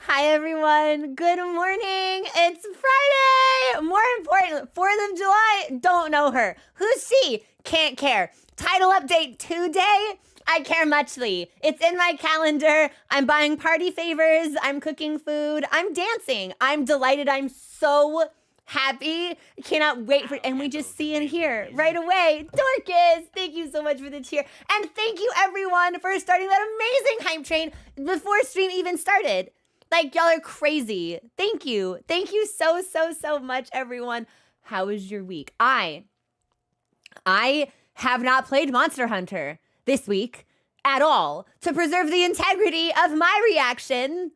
Hi, everyone. Good morning. It's Friday. More important, 4th of July. Don't know her. Who's she? Can't care. Title update today. I care muchly. It's in my calendar. I'm buying party favors. I'm cooking food. I'm dancing. I'm delighted. I'm so happy. I cannot wait for it. And we just see in here right away. Dorcas, thank you so much for the cheer. And thank you, everyone, for starting that amazing hype train before stream even started. Like, y'all are crazy. Thank you. Thank you so, so, so much, everyone. How was your week? I have not played Monster Hunter this week at all to preserve the integrity of my reaction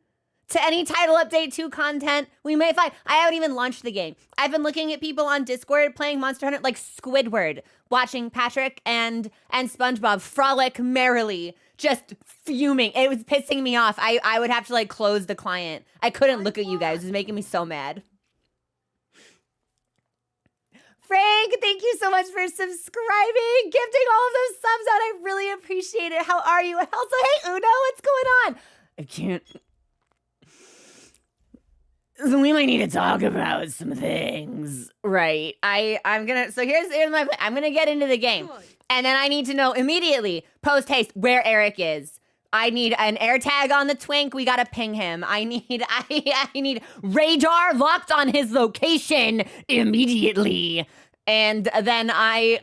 to any title update 2 content we may find. I haven't even launched the game. I've been looking at people on Discord playing Monster Hunter like Squidward, watching Patrick and SpongeBob frolic merrily, just fuming. It was pissing me off. I would have to like close the client. I couldn't look at you guys. It was making me so mad. Frank, thank you so much for subscribing, gifting all of those subs out. I really appreciate it. How are you? And also, hey, Uno, what's going on? I can't. We might need to talk about some things. Right. I'm gonna, so here's my plan. I'm gonna get into the game. And then I need to know immediately, post haste, where Eric is. I need an air tag on the twink. We gotta ping him. I need radar locked on his location immediately. And then I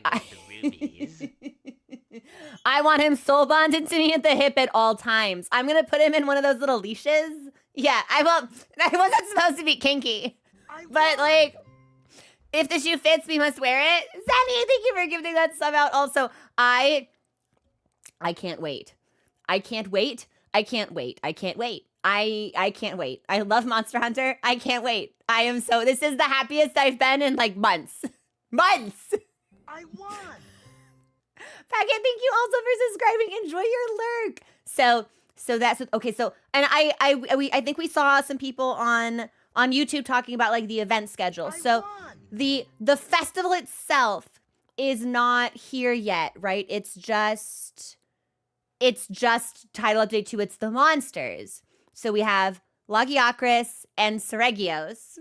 want him soul bonded to me at the hip at all times. I'm gonna put him in one of those little leashes. Yeah, I wasn't supposed to be kinky. But like, if the shoe fits, we must wear it. Zanny, thank you for giving that sub out. Also, I can't wait. I can't wait. I can't wait. I can't wait. I can't wait. I love Monster Hunter. I can't wait. This is the happiest I've been in like months. Months! I won! Packet, thank you also for subscribing. Enjoy your lurk. So that's, okay, so, and I think we saw some people on YouTube talking about like the event schedule. So the festival itself is not here yet, right? It's just title update 2. It's the monsters. So we have lagiacrus and seregios,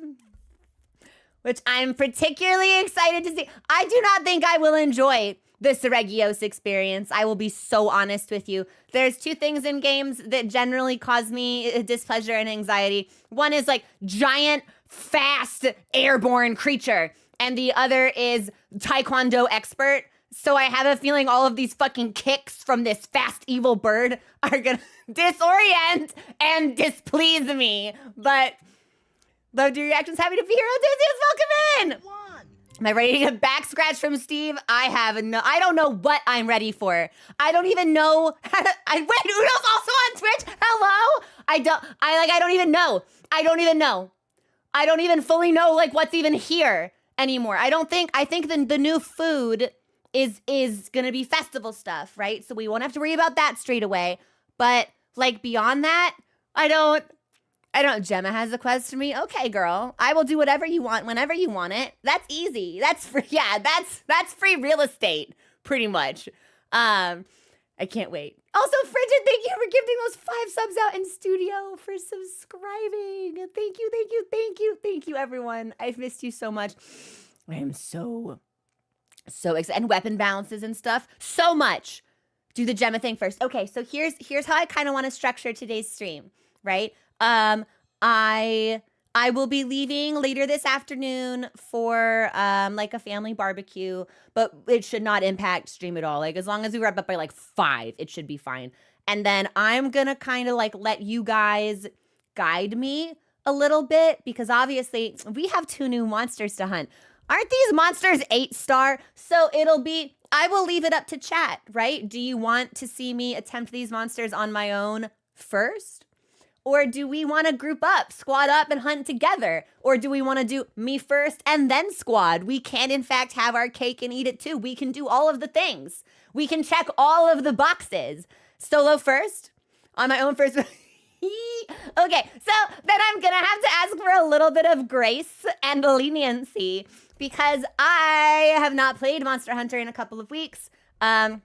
which I'm particularly excited to see. I do not think I will enjoy the seregios experience. I will be so honest with you. There's 2 things in games that generally cause me displeasure and anxiety. One is like giant, fast, airborne creature. And the other is taekwondo expert. So I have a feeling all of these fucking kicks from this fast, evil bird are gonna disorient and displease me. But love your reactions. Happy to be here. Welcome in. Am I ready to get back scratch from Steve? I don't know what I'm ready for. I don't even know how to, wait, Uno's also on Twitch? Hello? I don't even know. I don't even fully know like what's even here anymore. I think the new food is gonna be festival stuff, right? So we won't have to worry about that straight away. But like beyond that, I don't, Gemma has a quest for me. Okay, girl. I will do whatever you want whenever you want it. That's easy. That's free. Yeah, that's free real estate, pretty much. I can't wait. Also, Frigid, thank you for gifting those 5 subs out in studio, for subscribing. Thank you, everyone. I've missed you so much. I am so excited. And weapon balances and stuff. So much. Do the Gemma thing first. Okay, so here's how I kind of want to structure today's stream, right? I will be leaving later this afternoon for like a family barbecue, but it should not impact stream at all. Like as long as we wrap up by like 5, it should be fine. And then I'm gonna kind of like let you guys guide me a little bit because obviously we have 2 new monsters to hunt. Aren't these monsters 8-star? So I will leave it up to chat, right? Do you want to see me attempt these monsters on my own first? Or do we want to group up, squad up and hunt together? Or do we want to do me first and then squad? We can in fact have our cake and eat it too. We can do all of the things. We can check all of the boxes. Solo first, on my own first. Okay, so then I'm gonna have to ask for a little bit of grace and leniency because I have not played Monster Hunter in a couple of weeks. I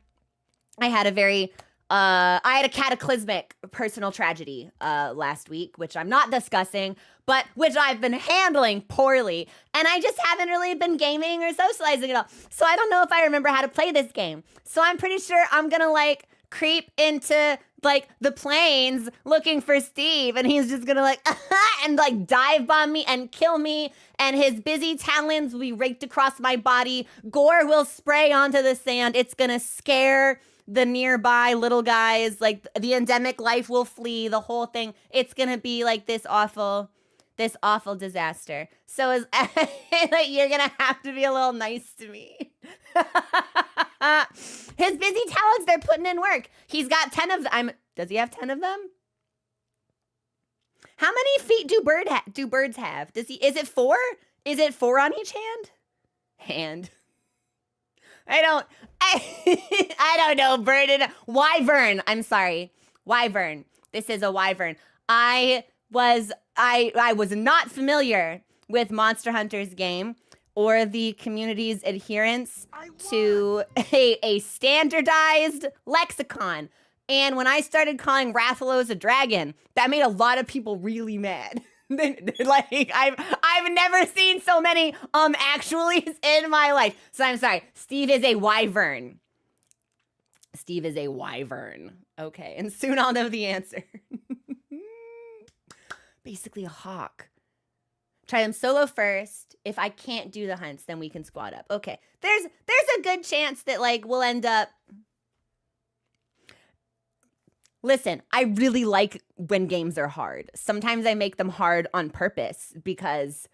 had a very I had a cataclysmic personal tragedy last week, which I'm not discussing, but which I've been handling poorly. And I just haven't really been gaming or socializing at all. So I don't know if I remember how to play this game. So I'm pretty sure I'm gonna like creep into like the plains looking for Steve, and he's just gonna like and like dive bomb me and kill me, and his busy talons will be raked across my body. Gore will spray onto the sand. It's gonna scare the nearby little guys. Like the endemic life will flee, the whole thing. It's gonna be like this awful disaster. So is like, you're gonna have to be a little nice to me. His busy talents, they're putting in work. He's got 10 of them. Does he have 10 of them? How many feet do birds have? Is it 4? Is it 4 on each hand? I don't know, wyvern. I'm sorry. Wyvern. This is a wyvern. I was not familiar with Monster Hunter's game or the community's adherence to a standardized lexicon. And when I started calling Rathalos a dragon, that made a lot of people really mad. Like I've never seen so many actuallys in my life. So I'm sorry. Steve is a wyvern. Okay, and soon I'll know the answer. Basically a hawk. Try them solo first. If I can't do the hunts, then we can squad up. Okay. There's a good chance that like we'll end up. Listen, I really like when games are hard. Sometimes I make them hard on purpose because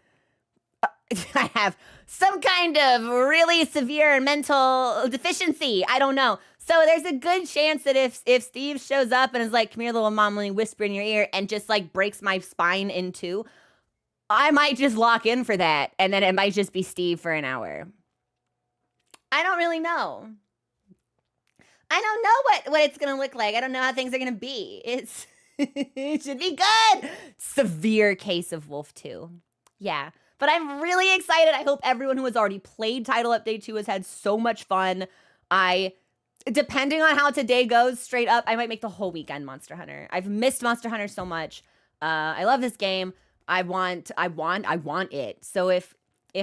I have some kind of really severe mental deficiency. I don't know. So there's a good chance that if Steve shows up and is like, "Come here, little mom," let me whisper in your ear, and just like breaks my spine in two, I might just lock in for that, and then it might just be Steve for an hour. I don't really know. I don't know what it's gonna look like. I don't know how things are gonna be. It should be good. Severe case of Wolf 2. Yeah. But I'm really excited. I hope everyone who has already played Title Update 2 has had so much fun. Depending on how today goes, straight up, I might make the whole weekend Monster Hunter. I've missed Monster Hunter so much. I love this game. I want it. So if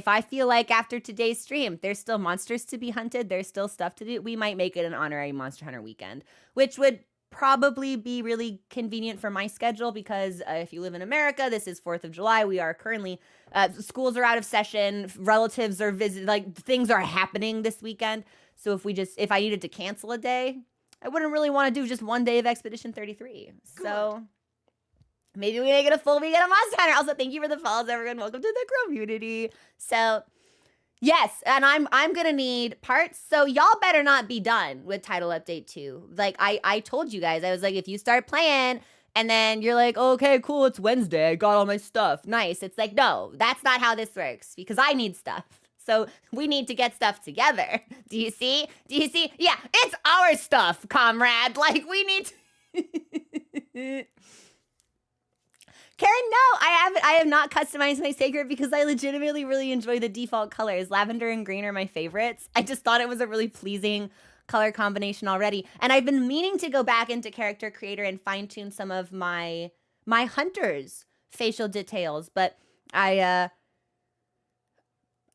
I feel like after today's stream, there's still monsters to be hunted, there's still stuff to do, we might make it an honorary Monster Hunter weekend, which would probably be really convenient for my schedule because if you live in America, this is 4th of July. We are currently, schools are out of session, relatives are like things are happening this weekend. So if I needed to cancel a day, I wouldn't really want to do just one day of Expedition 33. Good. So maybe we make it a full weekend of Monster Hunter. Also, thank you for the follows, everyone. Welcome to the community. So, yes, and I'm gonna need parts. So y'all better not be done with Title Update 2. Like I told you guys, I was like, if you start playing and then you're like, okay, cool, it's Wednesday, I got all my stuff. Nice. It's like, no, that's not how this works because I need stuff. So we need to get stuff together. Do you see? Yeah, it's our stuff, comrade. Like we need to... Karen, no, I have not customized my sacred because I legitimately really enjoy the default colors. Lavender and green are my favorites. I just thought it was a really pleasing color combination already. And I've been meaning to go back into Character Creator and fine tune some of my hunters' facial details, but I've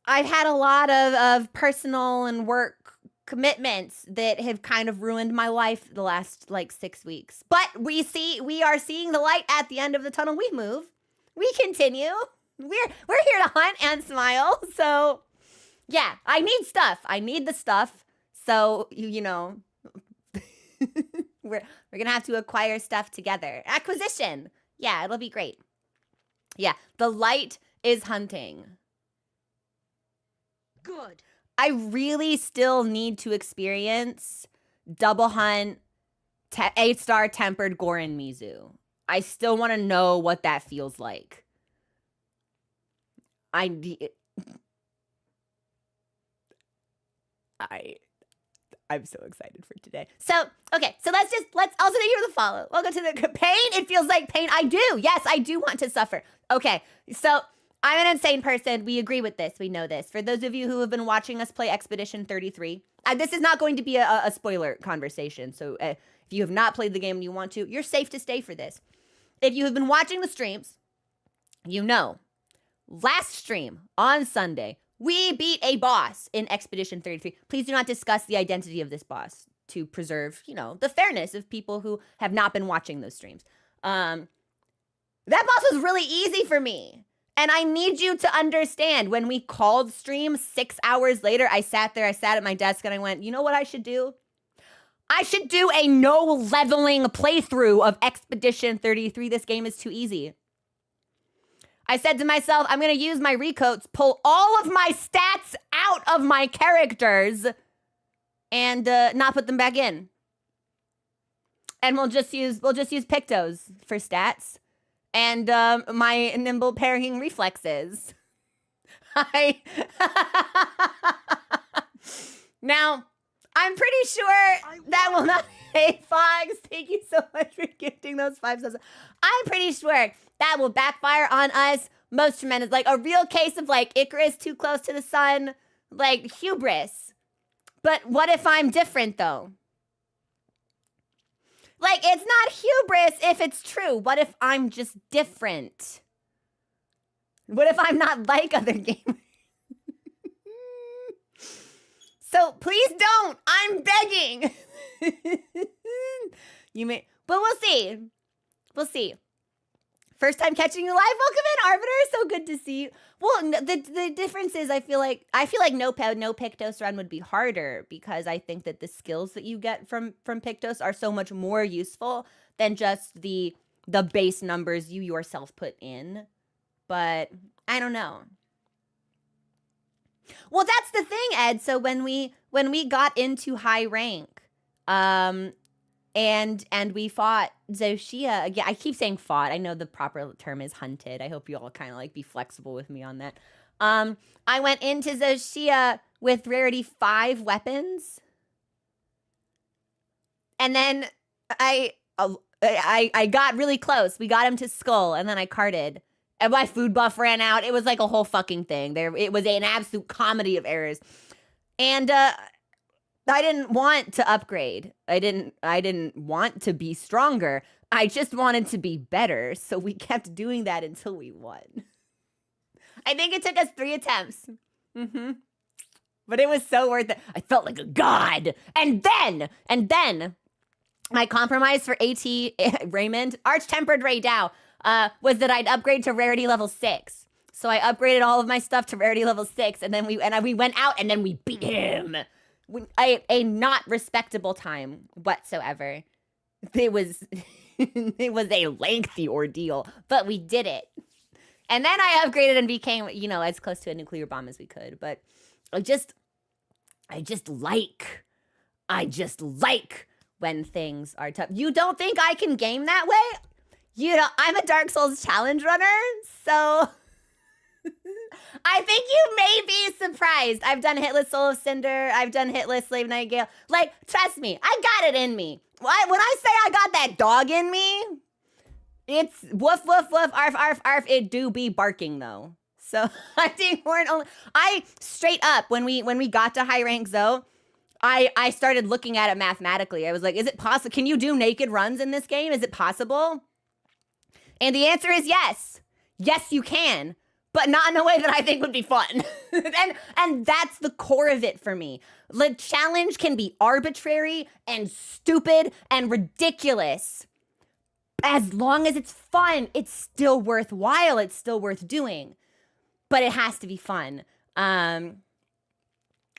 had a lot of personal and work commitments that have kind of ruined my life the last like 6 weeks. But we are seeing the light at the end of the tunnel. We move. We continue. We're here to hunt and smile. So yeah, I need stuff. I need the stuff. So you know we're gonna have to acquire stuff together. Acquisition. Yeah, it'll be great. Yeah, the light is hunting. Good. I really still need to experience double hunt 8-star tempered Gorin Mizu. I still want to know what that feels like. I'm so excited for today. So, okay, so let's also thank you for the follow. Welcome to the pain. It feels like pain. I do. Yes, I do want to suffer. Okay, so I'm an insane person. We agree with this. We know this. For those of you who have been watching us play Expedition 33, this is not going to be a spoiler conversation. So If you have not played the game and you want to, you're safe to stay for this. If you have been watching the streams, you know, last stream on Sunday, we beat a boss in Expedition 33. Please do not discuss the identity of this boss to preserve, you know, the fairness of people who have not been watching those streams. That boss was really easy for me. And I need you to understand, when we called stream 6 hours later, I sat at my desk and I went, you know what I should do? I should do a no leveling playthrough of Expedition 33. This game is too easy. I said to myself, I'm going to use my recoats, pull all of my stats out of my characters, and not put them back in. And we'll just use Pictos for stats and my nimble parrying reflexes. Now, I'm pretty sure that will not... Hey, Fox, thank you so much for gifting those 5 subs. I'm pretty sure that will backfire on us most tremendous. Like a real case of like Icarus too close to the sun, like hubris. But what if I'm different though? Like, it's not hubris if it's true. What if I'm just different? What if I'm not like other gamers? So please don't. I'm begging. You may, but we'll see. We'll see. First time catching you live. Welcome in, Arbiter. So good to see you. Well, the difference is I feel like no Pictos run would be harder, because I think that the skills that you get from Pictos are so much more useful than just the base numbers you yourself put in. But I don't know. Well, that's the thing, Ed. So when we got into high rank, and we fought Xochitl again. I keep saying fought. I know the proper term is hunted. I hope you all kind of like be flexible with me on that. I went into Xochitl with rarity 5 weapons, and then I got really close. We got him to skull, and then I carded. And my food buff ran out. It was like a whole fucking thing. It was an absolute comedy of errors. And I didn't want to upgrade. I didn't want to be stronger. I just wanted to be better. So we kept doing that until we won. I think it took us 3 attempts. But it was so worth it. I felt like a god. And then my compromise for AT Raymond, Arch-Tempered Ray Dow, was that I'd upgrade to rarity level 6. So I upgraded all of my stuff to rarity level 6, and then we went out, and then we beat him. A not respectable time whatsoever. It was a lengthy ordeal, but we did it. And then I upgraded and became, you know, as close to a nuclear bomb as we could. But I just like when things are tough. You don't think I can game that way? You know, I'm a Dark Souls challenge runner, so I think you may be surprised. I've done Hitless Soul of Cinder. I've done Hitless Slave Nightingale. Like, trust me, I got it in me. When I say I got that dog in me, it's woof, woof, woof, arf, arf, arf. It do be barking, though. So I think I straight up, when we got to high rank Zoe, I started looking at it mathematically. I was like, is it possible? Can you do naked runs in this game? Is it possible? And the answer is yes. Yes, you can, but not in a way that I think would be fun. and that's the core of it for me. The challenge can be arbitrary and stupid and ridiculous. As long as it's fun, it's still worthwhile. It's still worth doing. But it has to be fun.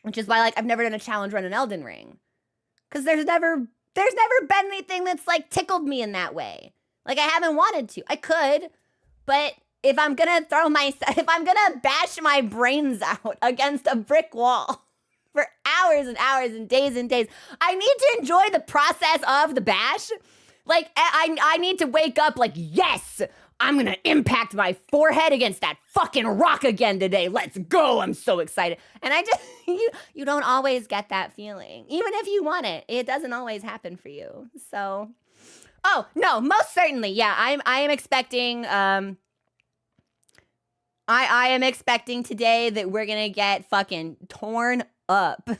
Which is why, like, I've never done a challenge run in Elden Ring. Because there's never been anything that's, like, tickled me in that way. Like, I haven't wanted to. I could, but if I'm gonna bash my brains out against a brick wall for hours and hours and days, I need to enjoy the process of the bash. Like, I need to wake up like, yes, I'm gonna impact my forehead against that fucking rock again today. Let's go. I'm so excited. And I just, you don't always get that feeling. Even if you want it, it doesn't always happen for you. So... Oh, no, most certainly. Yeah, I am expecting, I am expecting today that we're going to get fucking torn up.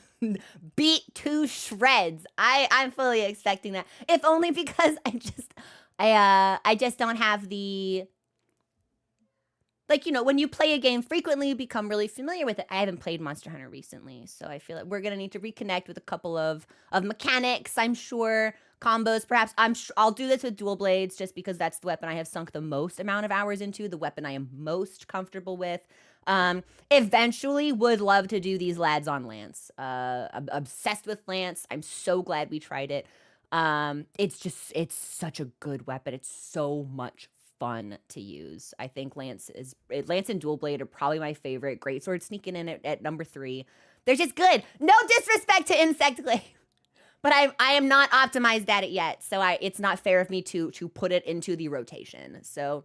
Beat to shreds. I'm fully expecting that. If only because I just don't have the, like, you know, when you play a game frequently, you become really familiar with it. I haven't played Monster Hunter recently, so I feel like we're gonna need to reconnect with a couple of mechanics, I'm sure, combos, perhaps. I'll do this with dual blades just because that's the weapon I have sunk the most amount of hours into, the weapon I am most comfortable with. Eventually would love to do these lads on Lance. I'm obsessed with Lance. I'm so glad we tried it. It's such a good weapon. It's so much fun to use. I think Lance and Dual Blade are probably my favorite. Greatsword sneaking in at number 3. They're just good. No disrespect to Insect Glaive, but I am not optimized at it yet, so it's not fair of me to put it into the rotation. So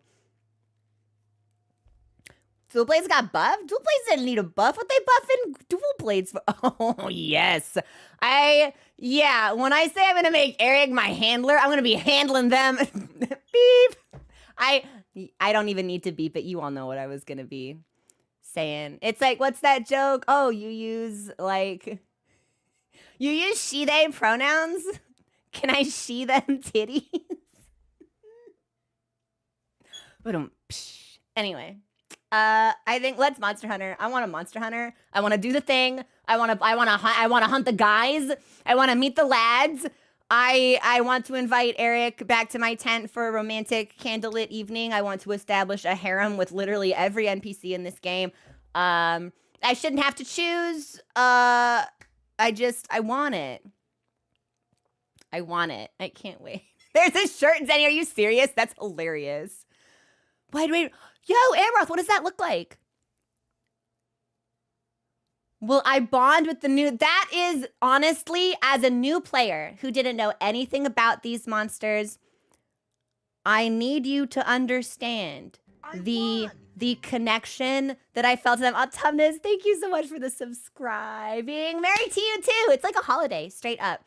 Dual Blades got buffed? Dual Blades didn't need a buff. What they buffing Dual Blades for? Oh, yes. Yeah, when I say I'm going to make Eric my handler, I'm going to be handling them. Beep. I don't even need to beep it. You all know what I was going to be saying. It's like, what's that joke? Oh, you use she, they pronouns? Can I she them titties? Anyway. I think let's Monster Hunter. I want a Monster Hunter. I want to do the thing. I want to hunt the guys. I want to meet the lads. I want to invite Eric back to my tent for a romantic candlelit evening. I want to establish a harem with literally every NPC in this game. I shouldn't have to choose. I want it. I want it. I can't wait. There's a shirt, Zenny. Are you serious? That's hilarious. Wait. Yo, Amroth, what does that look like? Will I bond with the new? That is, honestly, as a new player who didn't know anything about these monsters, I need you to understand the connection that I felt to them. Autumnus, thank you so much for the subscribing. Merry TU2. It's like a holiday, straight up.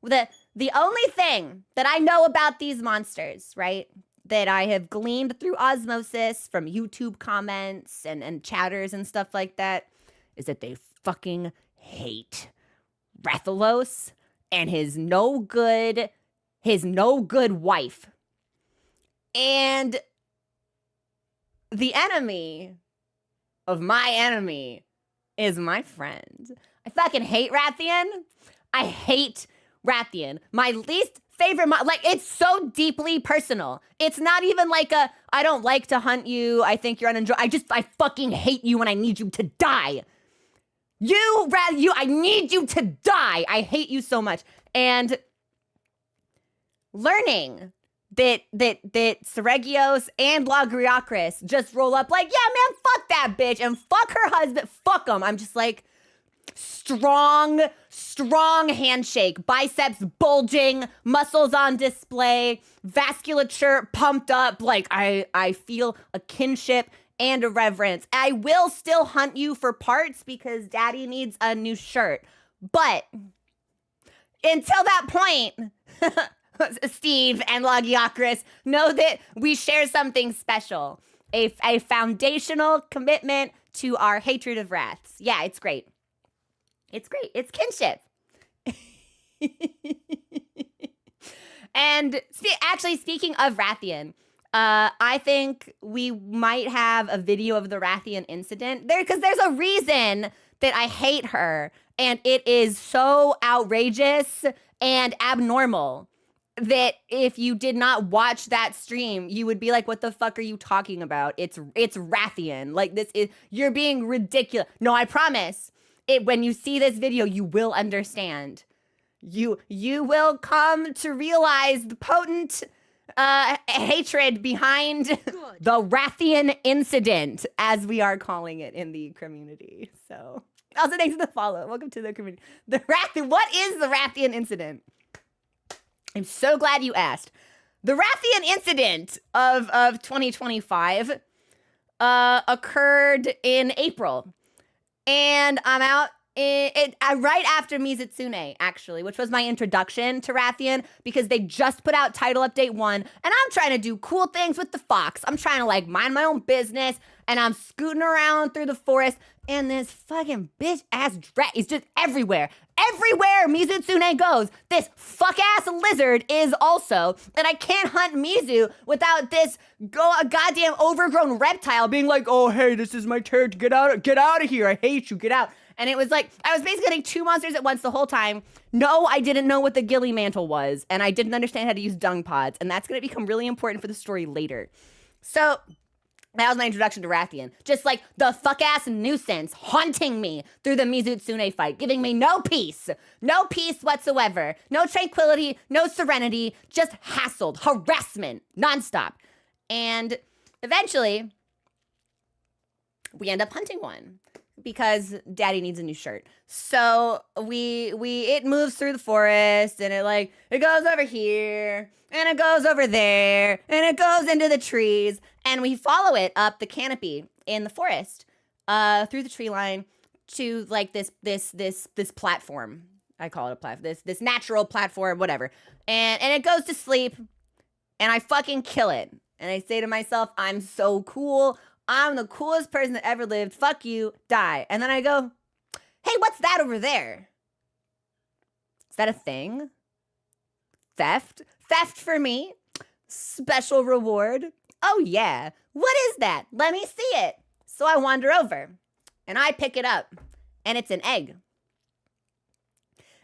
The only thing that I know about these monsters, right, that I have gleaned through osmosis from YouTube comments and chatters and stuff like that, is that they fucking hate Rathalos and his no good wife. And the enemy of my enemy is my friend. I fucking hate Rathian. I hate Rathian. My least favorite, like, it's so deeply personal. It's not even like I don't like to hunt you, I think you're unenjoyable. I fucking hate you and I need you to die. I need you to die. I hate you so much. And learning that seregios and lagiacrus just roll up like, yeah, man, fuck that bitch and fuck her husband, fuck him. I'm just like, strong handshake, biceps bulging, muscles on display, vasculature pumped up. Like, I feel a kinship and a reverence. I will still hunt you for parts because daddy needs a new shirt. But until that point, Steve and lagiacrus, know that we share something special. A foundational commitment to our hatred of rats. Yeah, it's great. It's great. It's kinship. And actually, speaking of Rathian, I think we might have a video of the Rathian incident there, because there's a reason that I hate her, and it is so outrageous and abnormal that if you did not watch that stream, you would be like, what the fuck are you talking about? It's Rathian. Like, you're being ridiculous. No, I promise. When you see this video, you will understand. You will come to realize the potent hatred behind the Rathian incident, as we are calling it in the community. So, also thanks for the follow. Welcome to the community. What is the Rathian incident? I'm so glad you asked. The Rathian incident of 2025 occurred in April. And I'm out right after Mizutsune, actually, which was my introduction to Rathian, because they just put out Title Update 1, and I'm trying to do cool things with the fox. I'm trying to, like, mind my own business, and I'm scooting around through the forest, And this fucking bitch ass drat is just everywhere. Everywhere Mizutsune goes, this fuck ass lizard is also. And I can't hunt Mizu without this goddamn overgrown reptile being like, oh, hey, this is my turn. Get out of here. I hate you. Get out. And it was like, I was basically getting two monsters at once the whole time. No, I didn't know what the Gilly Mantle was. And I didn't understand how to use dung pods. And that's going to become really important for the story later. So that was my introduction to Rathian. Just like the fuck-ass nuisance haunting me through the Mizutsune fight, giving me no peace whatsoever. No tranquility, no serenity, just hassled, harassment, nonstop. And eventually, we end up hunting one because Daddy needs a new shirt. So it moves through the forest and it goes over here and it goes over there and it goes into the trees and we follow it up the canopy in the forest, through the tree line to like this platform. I call it a platform. This natural platform, whatever. And it goes to sleep and I fucking kill it. And I say to myself, I'm so cool. I'm the coolest person that ever lived. Fuck you, die. And then I go, hey, what's that over there? Is that a thing? Theft? Theft for me? Special reward? Oh yeah. What is that? Let me see it. So I wander over and I pick it up and it's an egg.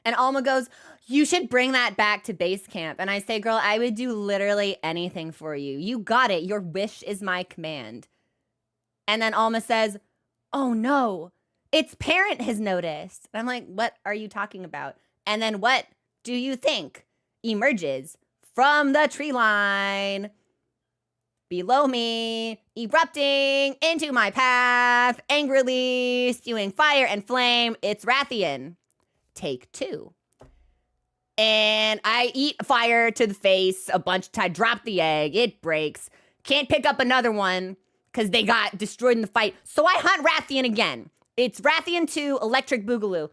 And Alma goes, you should bring that back to base camp. And I say, girl, I would do literally anything for you. You got it. Your wish is my command. And then Alma says, oh no, its parent has noticed. And I'm like, what are you talking about? And then what do you think emerges from the tree line below me, erupting into my path, angrily spewing fire and flame? It's Rathian. Take 2. And I eat fire to the face a bunch of times, drop the egg, it breaks. Can't pick up another one because they got destroyed in the fight. So I hunt Rathian again. It's Rathian 2, Electric Boogaloo.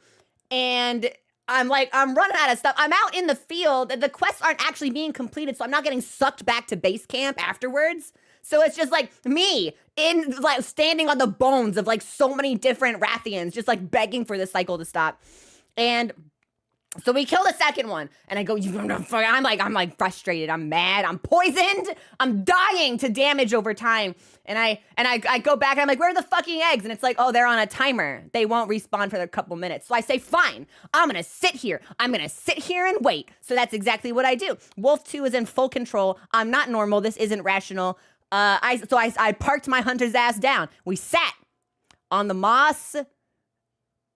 And I'm running out of stuff. I'm out in the field. The quests aren't actually being completed, so I'm not getting sucked back to base camp afterwards. So it's just like me standing on the bones of like so many different Rathians, just like begging for this cycle to stop. And so we kill the second one, and I go, I'm frustrated, I'm mad, I'm poisoned, I'm dying to damage over time. And I go back and I'm like, where are the fucking eggs? And it's like, oh, they're on a timer. They won't respawn for a couple minutes. So I say, fine, I'm gonna sit here. I'm gonna sit here and wait. So that's exactly what I do. Wolf 2 is in full control. I'm not normal. This isn't rational. I parked my hunter's ass down. We sat on the moss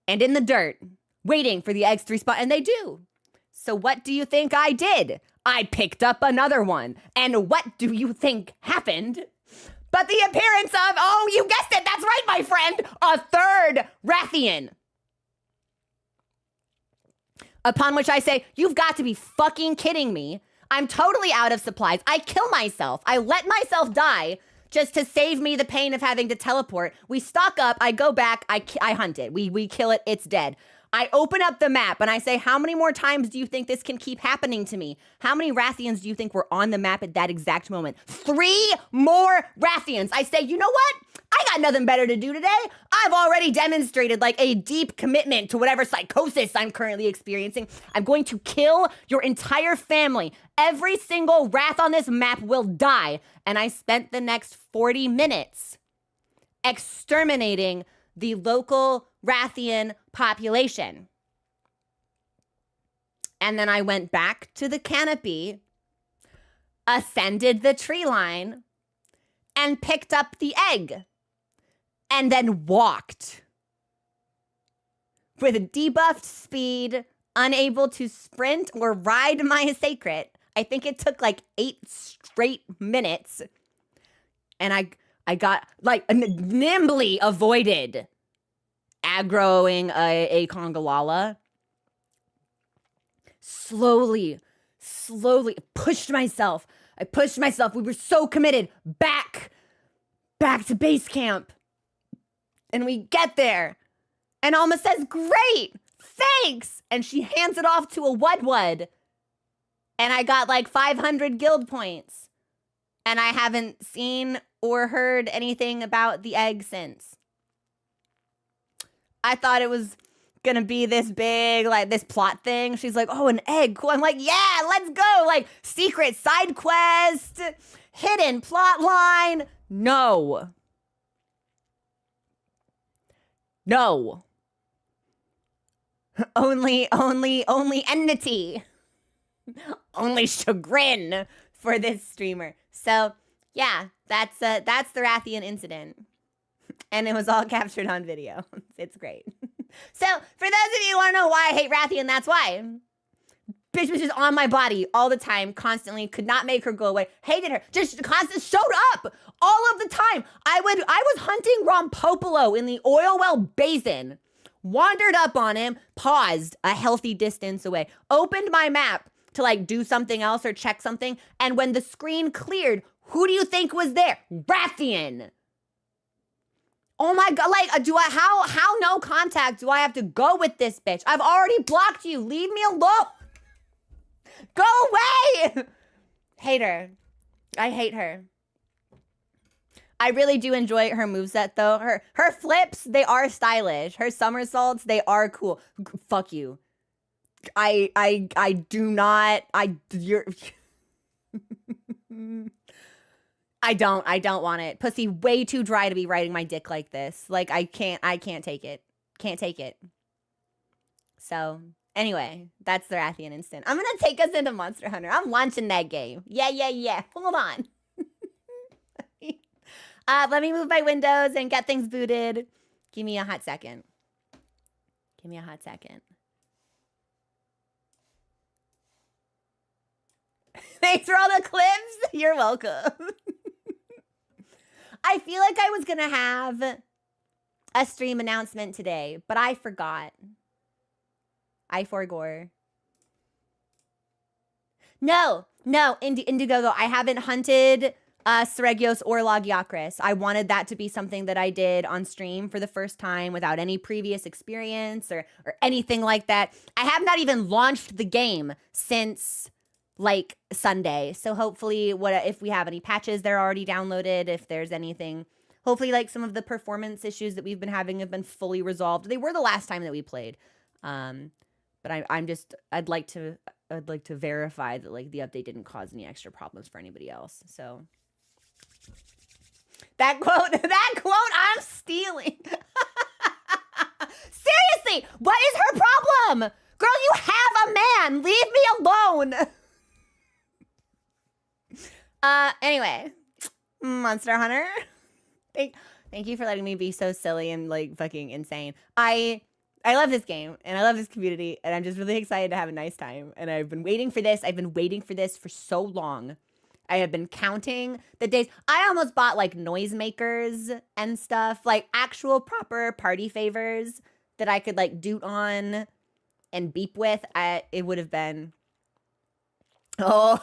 and in the dirt, waiting for the eggs to respawn, and they do. So what do you think I did? I picked up another one. And what do you think happened? But the appearance of, oh, you guessed it, that's right, my friend, a third Rathian. Upon which I say, you've got to be fucking kidding me. I'm totally out of supplies. I kill myself. I let myself die just to save me the pain of having to teleport. We stock up, I go back, I hunt it. We kill it, it's dead. I open up the map and I say, how many more times do you think this can keep happening to me? How many Rathians do you think were on the map at that exact moment? 3 more Rathians. I say, you know what? I got nothing better to do today. I've already demonstrated like a deep commitment to whatever psychosis I'm currently experiencing. I'm going to kill your entire family. Every single Wrath on this map will die. And I spent the next 40 minutes exterminating the local Rathian population. And then I went back to the canopy, ascended the tree line, and picked up the egg. And then walked. With a debuffed speed, unable to sprint or ride my sacred. I think it took like 8 straight minutes. And I got like nimbly avoided aggroing a Congalala. Slowly pushed myself. I pushed myself. We were so committed. Back to base camp. And we get there. And Alma says, great, thanks. And she hands it off to a Wudwud. And I got like 500 guild points. And I haven't seen or heard anything about the egg since. I thought it was gonna be this big, like, this plot thing. She's like, oh, an egg, cool. I'm like, yeah, let's go. Like, secret side quest, hidden plot line. No. Only enmity. Only chagrin for this streamer. So, yeah, that's the Rathian incident. And it was all captured on video. It's great. So, for those of you who want to know why I hate Rathian, that's why. Bitch was just on my body all the time, constantly, could not make her go away. Hated her. Just constantly showed up all of the time. I was hunting Rompopolo in the oil well basin. Wandered up on him, paused a healthy distance away, opened my map to like do something else or check something. And when the screen cleared, who do you think was there? Rathian. Oh my God, like, how no contact do I have to go with this bitch? I've already blocked you. Leave me alone. Go away. Hate her. I hate her. I really do enjoy her moveset though. Her flips, they are stylish. Her somersaults, they are cool. Fuck you. I do not, you're... I don't want it. Pussy way too dry to be riding my dick like this. Like, I can't take it. Can't take it. So, anyway, that's the Rathian instant. I'm gonna take us into Monster Hunter. I'm launching that game. Yeah. Hold on. Let me move my windows and get things booted. Give me a hot second. Thanks for all the clips. You're welcome. I feel like I was gonna have a stream announcement today, but I forgot. I forgore. No, Indiegogo, I haven't hunted seregios or lagiacrus. I wanted that to be something that I did on stream for the first time without any previous experience or anything like that. I have not even launched the game since like Sunday. So hopefully if we have any patches, they're already downloaded. If there's anything, hopefully like some of the performance issues that we've been having have been fully resolved. They were the last time that we played. But I'd like to verify that like the update didn't cause any extra problems for anybody else. So that quote I'm stealing. Seriously, what is her problem? Girl, you have a man. Leave me alone. Anyway, Monster Hunter. Thank you for letting me be so silly and like fucking insane. I love this game and I love this community and I'm just really excited to have a nice time. And I've been waiting for this. I've been waiting for this for so long. I have been counting the days. I almost bought like noisemakers and stuff, like actual proper party favors that I could like doot on and beep with. It would have been, oh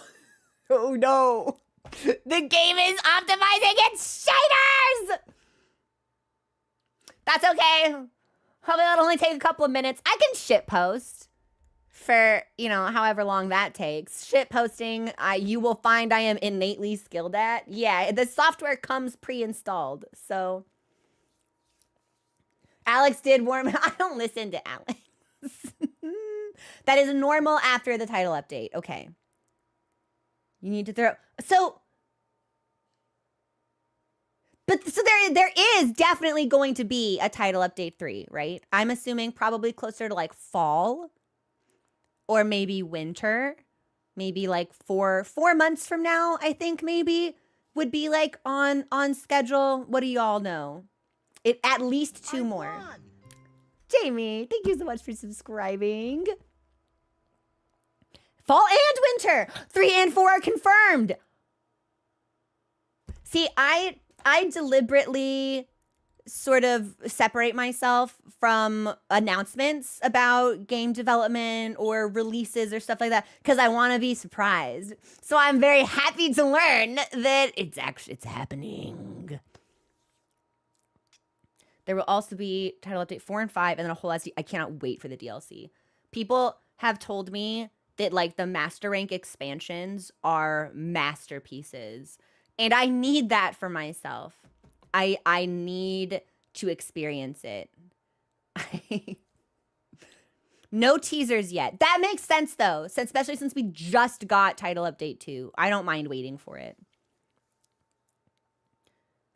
no. The game is optimizing its shaders! That's okay. Hopefully that'll only take a couple of minutes. I can shitpost for, however long that takes. Shitposting, you will find I am innately skilled at. Yeah, the software comes pre-installed, so. Alex did warn me. I don't listen to Alex. That is normal after the title update. Okay. You need to throw. So there is definitely going to be a title update 3, right? I'm assuming probably closer to like fall or maybe winter, maybe like four months from now, I think maybe would be like on schedule. What do y'all know? At least 2 more. Jamie, thank you so much for subscribing. Fall and winter. 3 and 4 are confirmed. See, I deliberately sort of separate myself from announcements about game development or releases or stuff like that because I want to be surprised. So I'm very happy to learn that it's happening. There will also be title update 4 and 5 and then a whole SD. I cannot wait for the DLC. People have told me that like the master rank expansions are masterpieces. And I need that for myself. I need to experience it. why. No teasers yet. That makes sense though, especially since we just got title update 2. I don't mind waiting for it.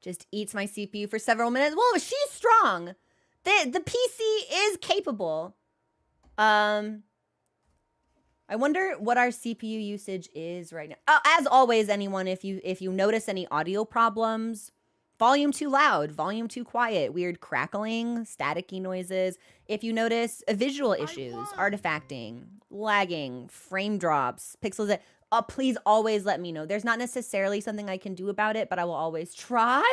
Just eats my CPU for several minutes. Whoa, she's strong. The PC is capable. I wonder what our CPU usage is right now. Oh, as always, anyone, if you notice any audio problems, volume too loud, volume too quiet, weird crackling, staticky noises. If you notice visual issues, artifacting, lagging, frame drops, pixels that, please always let me know. There's not necessarily something I can do about it, but I will always try.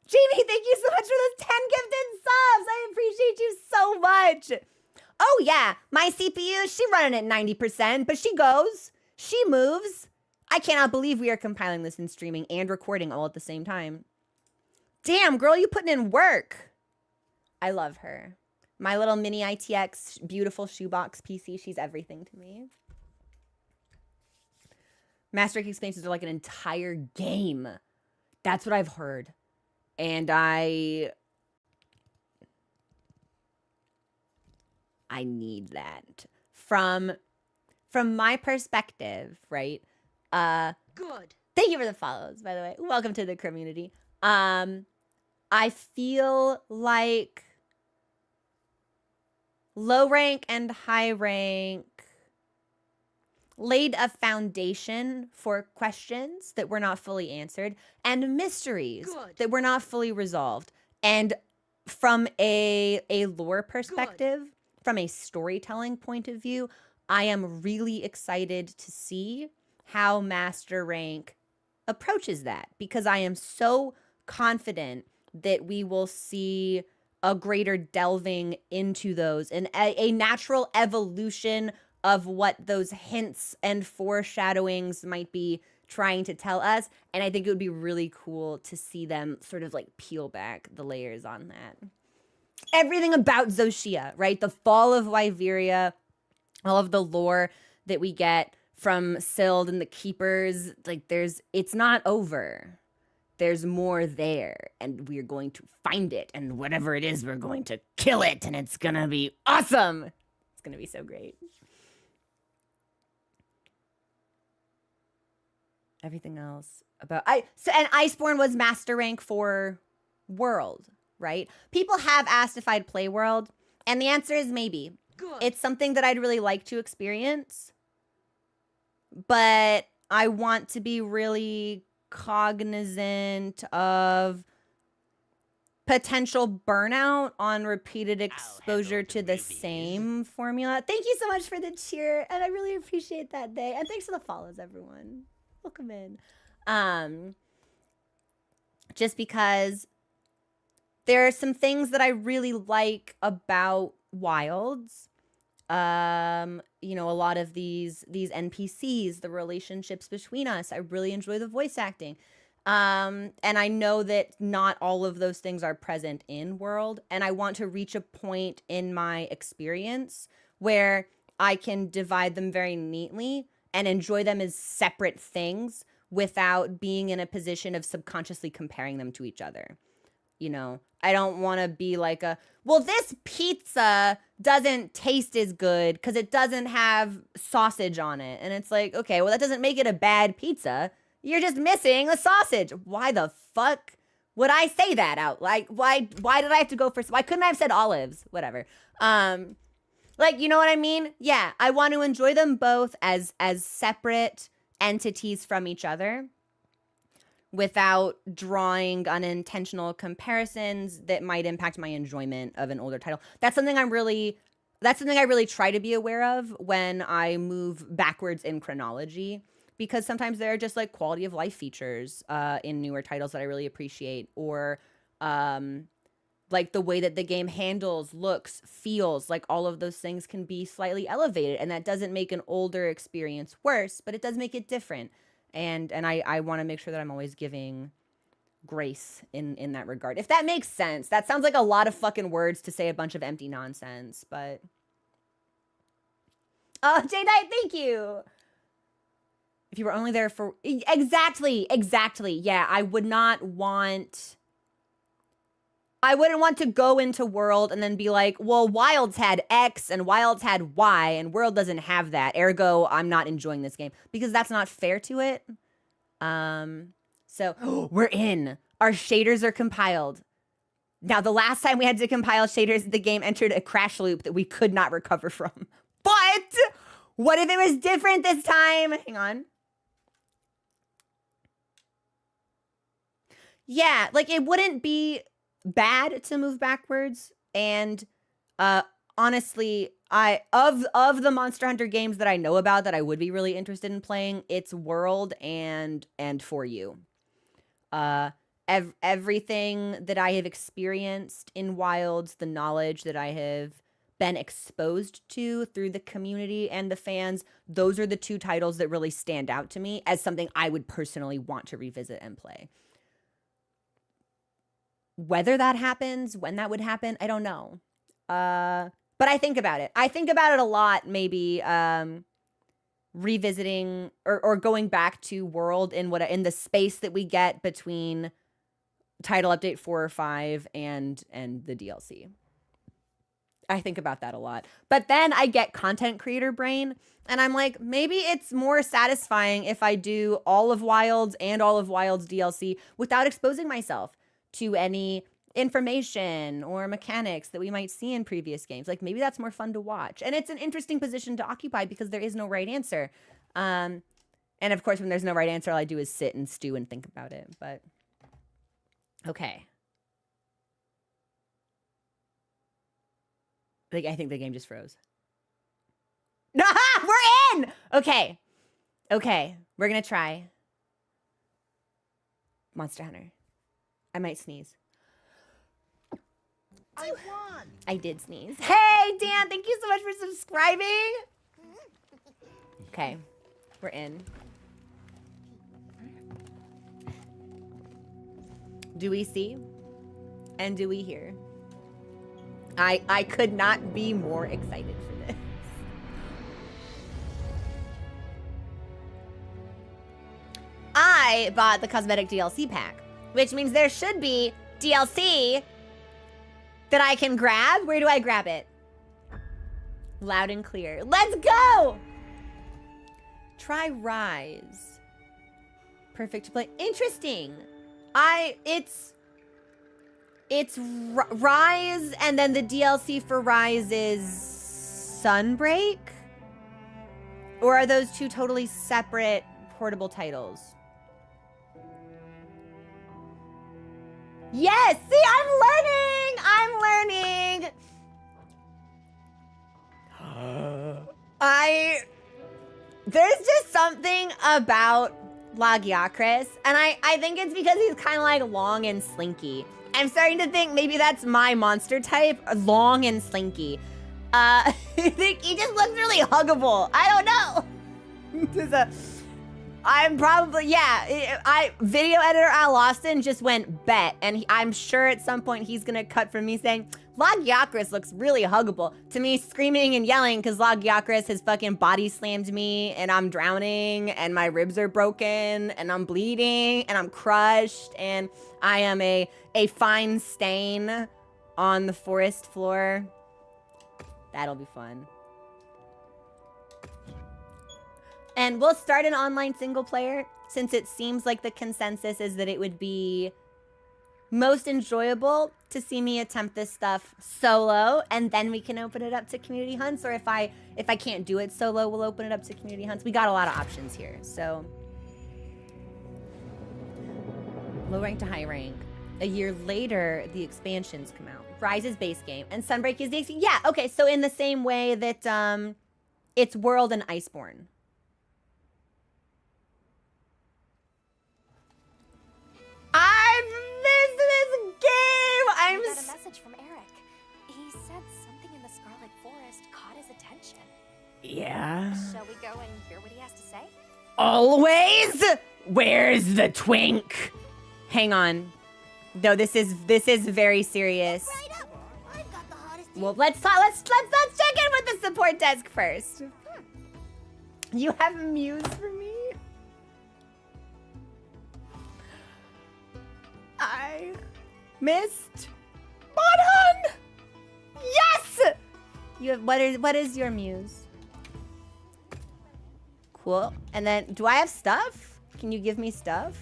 Jamie, thank you so much for those 10 gifted subs. I appreciate you so much. Oh yeah, my CPU, she running at 90%, but she goes, she moves. I cannot believe we are compiling this and streaming and recording all at the same time. Damn, girl, you putting in work. I love her. My little mini ITX beautiful shoebox PC, she's everything to me. Master Rank expansions are like an entire game. That's what I've heard. And I need that. From my perspective, right? Good. Thank you for the follows, by the way. Welcome to the community. I feel like low rank and high rank laid a foundation for questions that were not fully answered and mysteries that were not fully resolved. And from a lore perspective, from a storytelling point of view, I am really excited to see how Master Rank approaches that, because I am so confident that we will see a greater delving into those and a natural evolution of what those hints and foreshadowings might be trying to tell us. And I think it would be really cool to see them sort of like peel back the layers on that. Everything about Xochitl, right? The fall of Wyveria, all of the lore that we get from Sild and the Keepers, like it's not over. There's more there, and we're going to find it, and whatever it is, we're going to kill it, and it's gonna be awesome. It's gonna be so great. Everything else about and Iceborne was Master Rank for World, right? People have asked if I'd play World, and the answer is maybe. Good. It's something that I'd really like to experience, but I want to be really cognizant of potential burnout on repeated exposure to the same formula. Thank you so much for the cheer, and I really appreciate that day. And thanks for the follows, everyone. Welcome in. Just because there are some things that I really like about Wilds. You know, a lot of these NPCs, the relationships between us. I really enjoy the voice acting. And I know that not all of those things are present in World, and I want to reach a point in my experience where I can divide them very neatly and enjoy them as separate things without being in a position of subconsciously comparing them to each other. You know, I don't want to be like well, this pizza doesn't taste as good because it doesn't have sausage on it. And it's like, okay, well, that doesn't make it a bad pizza. You're just missing the sausage. Why the fuck would I say that out? Like, why did I have to go for, why couldn't I have said olives? Whatever. Like, you know what I mean? Yeah, I want to enjoy them both as separate entities from each other, without drawing unintentional comparisons that might impact my enjoyment of an older title. That's something I really try to be aware of when I move backwards in chronology, because sometimes there are just like quality of life features in newer titles that I really appreciate, or like the way that the game handles, looks, feels, like all of those things can be slightly elevated, and that doesn't make an older experience worse, but it does make it different. And I want to make sure that I'm always giving grace in that regard. If that makes sense. That sounds like a lot of fucking words to say a bunch of empty nonsense, but... Oh, J-Dite, thank you! If you were only there for... Exactly. Yeah, I would not want... I wouldn't want to go into World and then be like, well, Wilds had X and Wilds had Y and World doesn't have that. Ergo, I'm not enjoying this game because that's not fair to it. So we're in. Our shaders are compiled. Now, the last time we had to compile shaders, the game entered a crash loop that we could not recover from. But what if it was different this time? Hang on. Yeah, like it wouldn't be bad to move backwards. And honestly, of the Monster Hunter games that I know about that I would be really interested in playing, it's World and For You. Everything that I have experienced in Wilds, the knowledge that I have been exposed to through the community and the fans, those are the two titles that really stand out to me as something I would personally want to revisit and play. Whether that happens, when that would happen, I don't know. But I think about it. I think about it a lot, maybe revisiting or going back to World in the space that we get between title update 4 or 5 and the DLC. I think about that a lot. But then I get content creator brain and I'm like, maybe it's more satisfying if I do all of Wilds and all of Wilds DLC without exposing myself to any information or mechanics that we might see in previous games. Like maybe that's more fun to watch. And it's an interesting position to occupy because there is no right answer. And of course, when there's no right answer, all I do is sit and stew and think about it. But okay. I think the game just froze. We're in! Okay. Okay. We're going to try Monster Hunter. I might sneeze. I won. I did sneeze. Hey, Dan, thank you so much for subscribing. Okay, we're in. Do we see? And do we hear? I could not be more excited for this. I bought the cosmetic DLC pack, which means there should be DLC that I can grab. Where do I grab it? Loud and clear. Let's go! Try Rise. Perfect to play. Interesting. It's Rise, and then the DLC for Rise is Sunbreak? Or are those two totally separate portable titles? Yes! See, I'm learning! There's just something about Lagiacrus, and I think it's because he's kind of like long and slinky. I'm starting to think maybe that's my monster type, long and slinky. He just looks really huggable. I don't know. I'm probably, yeah. Video editor Al Austin just went bet, and I'm sure at some point he's gonna cut from me saying, Lagiacrus looks really huggable, to me screaming and yelling because Lagiacrus has fucking body slammed me and I'm drowning and my ribs are broken and I'm bleeding and I'm crushed and I am a fine stain on the forest floor. That'll be fun. And we'll start an online single player since it seems like the consensus is that it would be most enjoyable to see me attempt this stuff solo, and then we can open it up to community hunts. Or if I can't do it solo, we'll open it up to community hunts. We got a lot of options here. So low rank to high rank. A year later, the expansions come out. Rise is base game, and Sunbreak is the yeah. Okay, so in the same way that it's World and Iceborne. I've missed this game! I got a message from Eric. He said something in the Scarlet Forest caught his attention. Yeah? Shall we go and hear what he has to say? Always? Where's the twink? Hang on. No, this is very serious. Right up. I've got the hottest. Well, let's check in with the support desk first. You have Muse for me? I missed Monhun! Yes! You have, what is your muse? Cool. And then, do I have stuff? Can you give me stuff?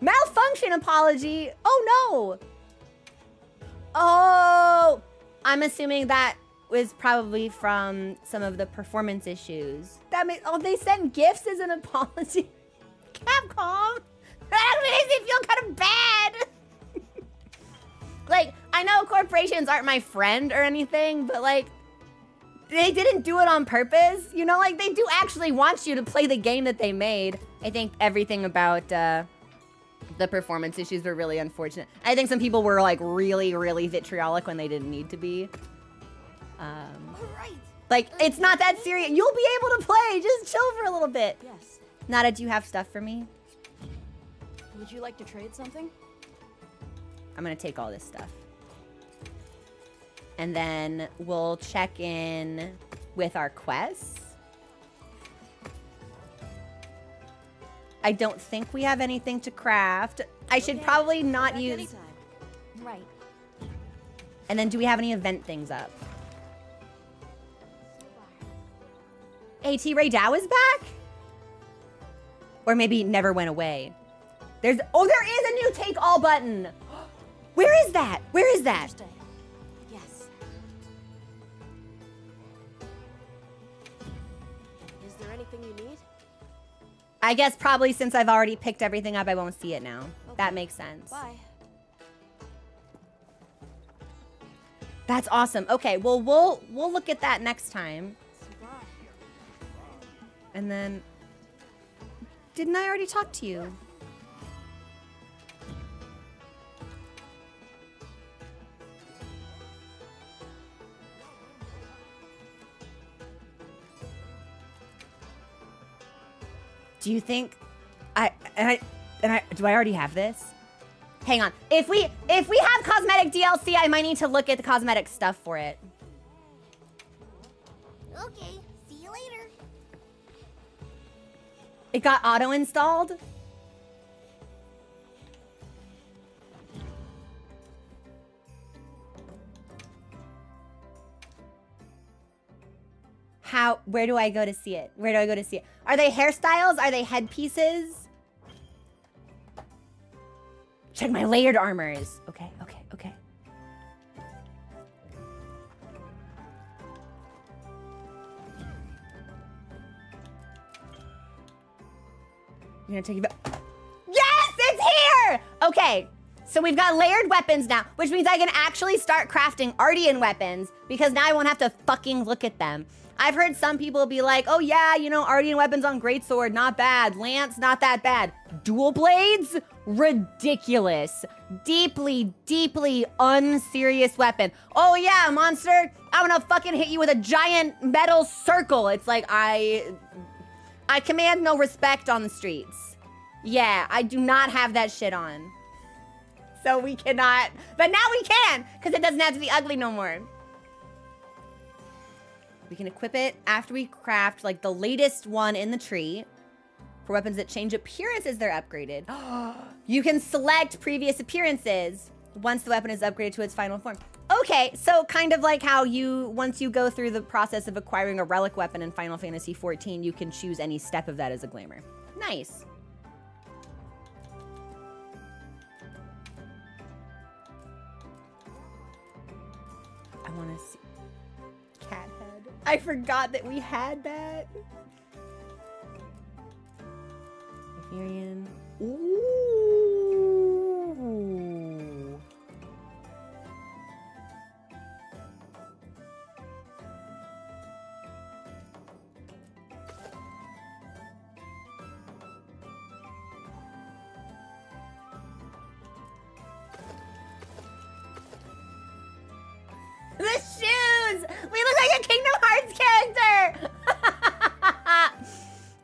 Malfunction apology. Oh no. Oh, I'm assuming that was probably from some of the performance issues. That makes, oh, they sent gifts as an apology. Capcom. That makes me feel kind of bad. Like, I know corporations aren't my friend or anything, but like, they didn't do it on purpose. You know, like they do actually want you to play the game that they made. I think everything about the performance issues were really unfortunate. I think some people were like really, really vitriolic when they didn't need to be. Like, it's not that serious. You'll be able to play. Just chill for a little bit. Yes. Nada, do you have stuff for me? Would you like to trade something? I'm gonna take all this stuff. And then we'll check in with our quests. I don't think we have anything to craft. I should probably not use... Anytime. Right. And then do we have any event things up? AT Ray Dow is back? Or maybe never went away. There's, oh, there is a new take all button. Where is that? Where is that? Interesting. Yes. Is there anything you need? I guess probably since I've already picked everything up, I won't see it now. Okay. That makes sense. Bye. That's awesome. Okay, well, we'll look at that next time. Super. And then, didn't I already talk to you? Do you think do I already have this? Hang on. If we have cosmetic DLC, I might need to look at the cosmetic stuff for it. Okay, see you later. It got auto-installed? Where do I go to see it? Where do I go to see it? Are they hairstyles? Are they headpieces? Check my layered armors. Okay. You're gonna take it back. Yes, it's here! Okay, so we've got layered weapons now, which means I can actually start crafting Ardian weapons because now I won't have to fucking look at them. I've heard some people be like, oh yeah, you know, Ardian weapons on greatsword, not bad. Lance, not that bad. Dual blades? Ridiculous. Deeply, deeply unserious weapon. Oh yeah, monster, I'm gonna fucking hit you with a giant metal circle. It's like, I command no respect on the streets. Yeah, I do not have that shit on. So we cannot, but now we can, because it doesn't have to be ugly no more. We can equip it after we craft like the latest one in the tree. For weapons that change appearance as they're upgraded. You can select previous appearances once the weapon is upgraded to its final form. Okay, so kind of like how once you go through the process of acquiring a relic weapon in Final Fantasy XIV, you can choose any step of that as a glamour. Nice. I want to see cat head. I forgot that we had that. Ethereum. Ooh. The shoes! We look like a Kingdom Hearts character!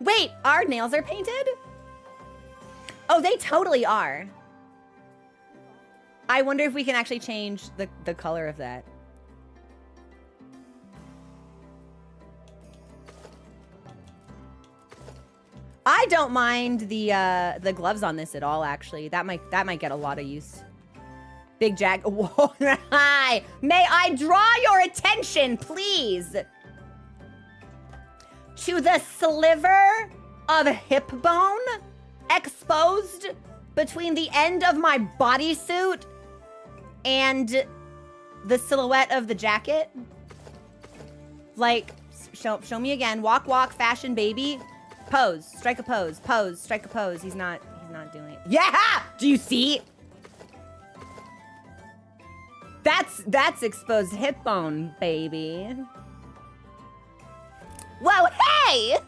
Wait, our nails are painted? Oh, they totally are. I wonder if we can actually change the color of that. I don't mind the gloves on this at all, actually. That might get a lot of use. Big Jack. Whoa. Hi. May I draw your attention, please, to the sliver of hip bone exposed between the end of my bodysuit and the silhouette of the jacket? Like, show me again. Walk, walk, fashion, baby. Pose. Strike a pose. Pose. Strike a pose. He's not doing it. Yeah! Do you see? That's exposed hip bone, baby. Whoa, hey!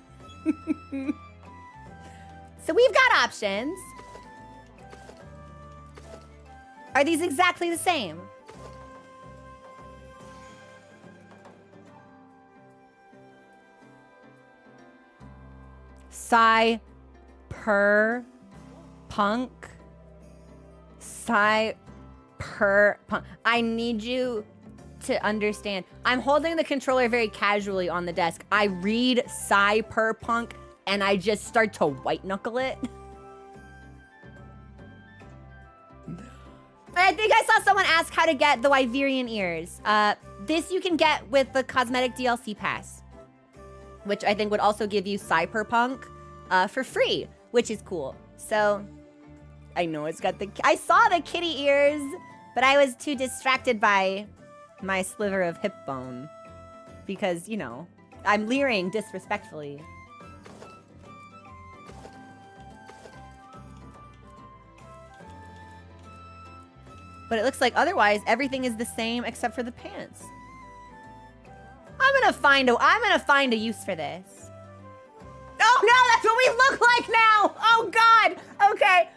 So we've got options. Are these exactly the same? Cyberpunk. Cyberpunk. I need you to understand. I'm holding the controller very casually on the desk. I read cyberpunk and I just start to white knuckle it. I think I saw someone ask how to get the Wyverian ears. This you can get with the cosmetic DLC pass, which I think would also give you cyberpunk for free, which is cool. So I know it's got I saw the kitty ears, but I was too distracted by my sliver of hip bone because, you know, I'm leering disrespectfully. But it looks like otherwise everything is the same except for the pants. I'm gonna find a use for this. Oh no, that's what we look like now! Oh God! Okay.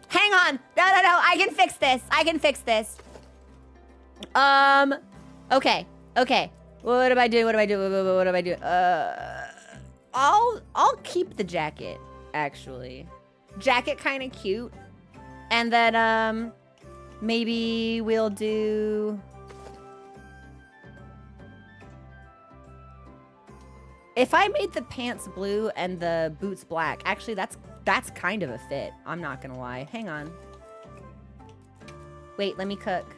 Hang on. No, I can fix this. Okay. What do I do? I'll keep the jacket, actually. Jacket kind of cute. And then, maybe we'll do... If I made the pants blue and the boots black, actually that's kind of a fit. I'm not gonna lie. Hang on. Wait, let me cook.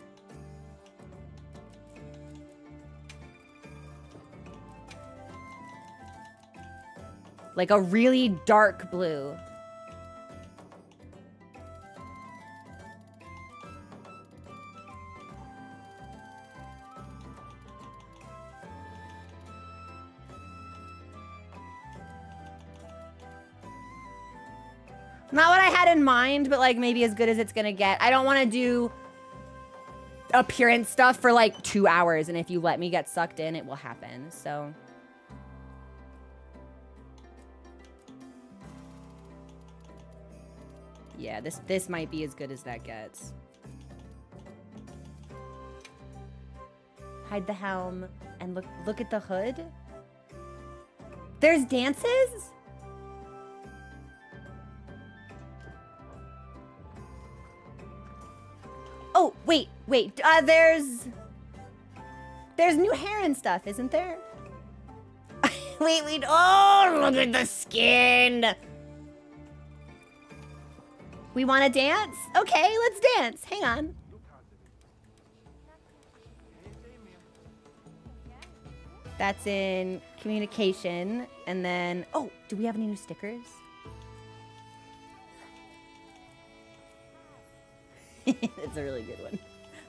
Like a really dark blue. Not what I had in mind, but like maybe as good as it's gonna get. I don't want to do appearance stuff for like 2 hours, and if you let me get sucked in, it will happen. So yeah, this might be as good as that gets. Hide the helm and look at the hood. There's dances? Oh, wait. There's new hair and stuff, isn't there? wait. Oh, look at the skin. We want to dance? Okay, let's dance. Hang on. That's in communication. And then, oh, do we have any new stickers? It's a really good one.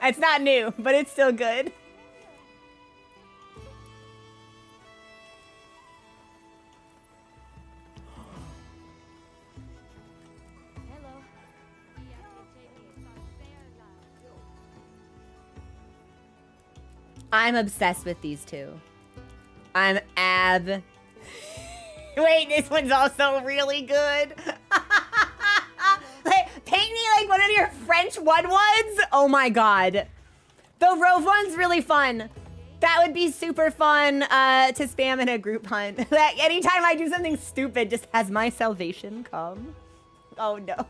It's not new, but it's still good. Hello. I'm obsessed with these two. Wait, this one's also really good. Paint me like one of your French one-ones. Oh my God. The Rove one's really fun. That would be super fun to spam in a group hunt. Like, anytime I do something stupid, just has my salvation come. Oh no.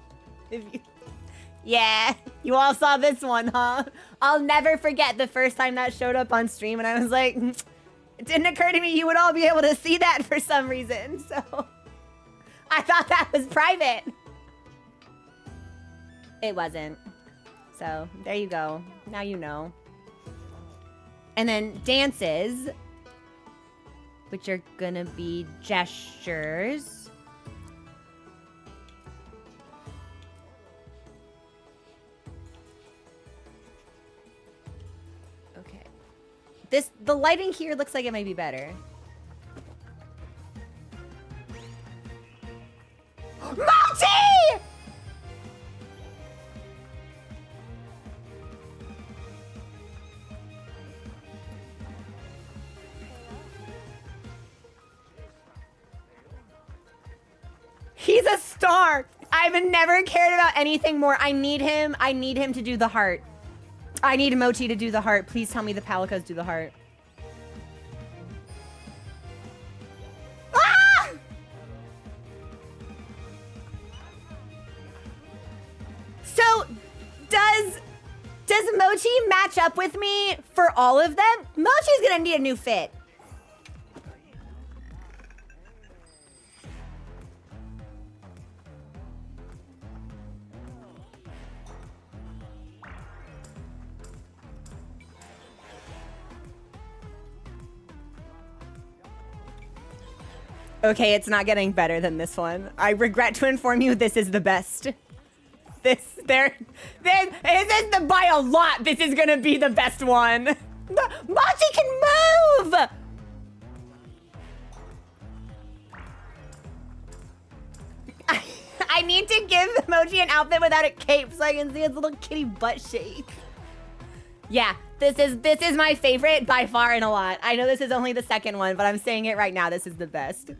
Yeah, you all saw this one, huh? I'll never forget the first time that showed up on stream and I was like, it didn't occur to me you would all be able to see that for some reason, so. I thought that was private. It wasn't. So there you go. Now you know. And then dances, which are gonna be gestures. Okay. The lighting here looks like it might be better. Mochi! He's a star. I've never cared about anything more. I need him to do the heart. I need Mochi to do the heart. Please tell me the Palicos do the heart. Ah! So, does Mochi match up with me for all of them? Mochi's gonna need a new fit. Okay, it's not getting better than this one. I regret to inform you, this is the best. This is by a lot. This is gonna be the best one. Mochi can move! I need to give Mochi an outfit without a cape so I can see his little kitty butt shake. Yeah, this is my favorite by far and a lot. I know this is only the second one, but I'm saying it right now. This is the best.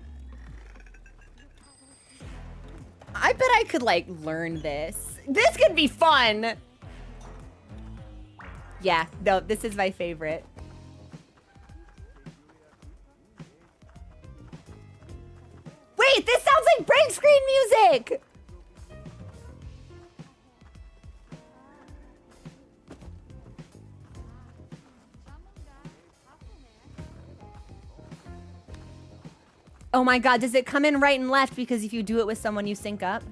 I bet I could, like, learn this. This could be fun. Yeah, no, this is my favorite. Wait, this sounds like break screen music! Oh my god, does it come in right and left because if you do it with someone you sync up?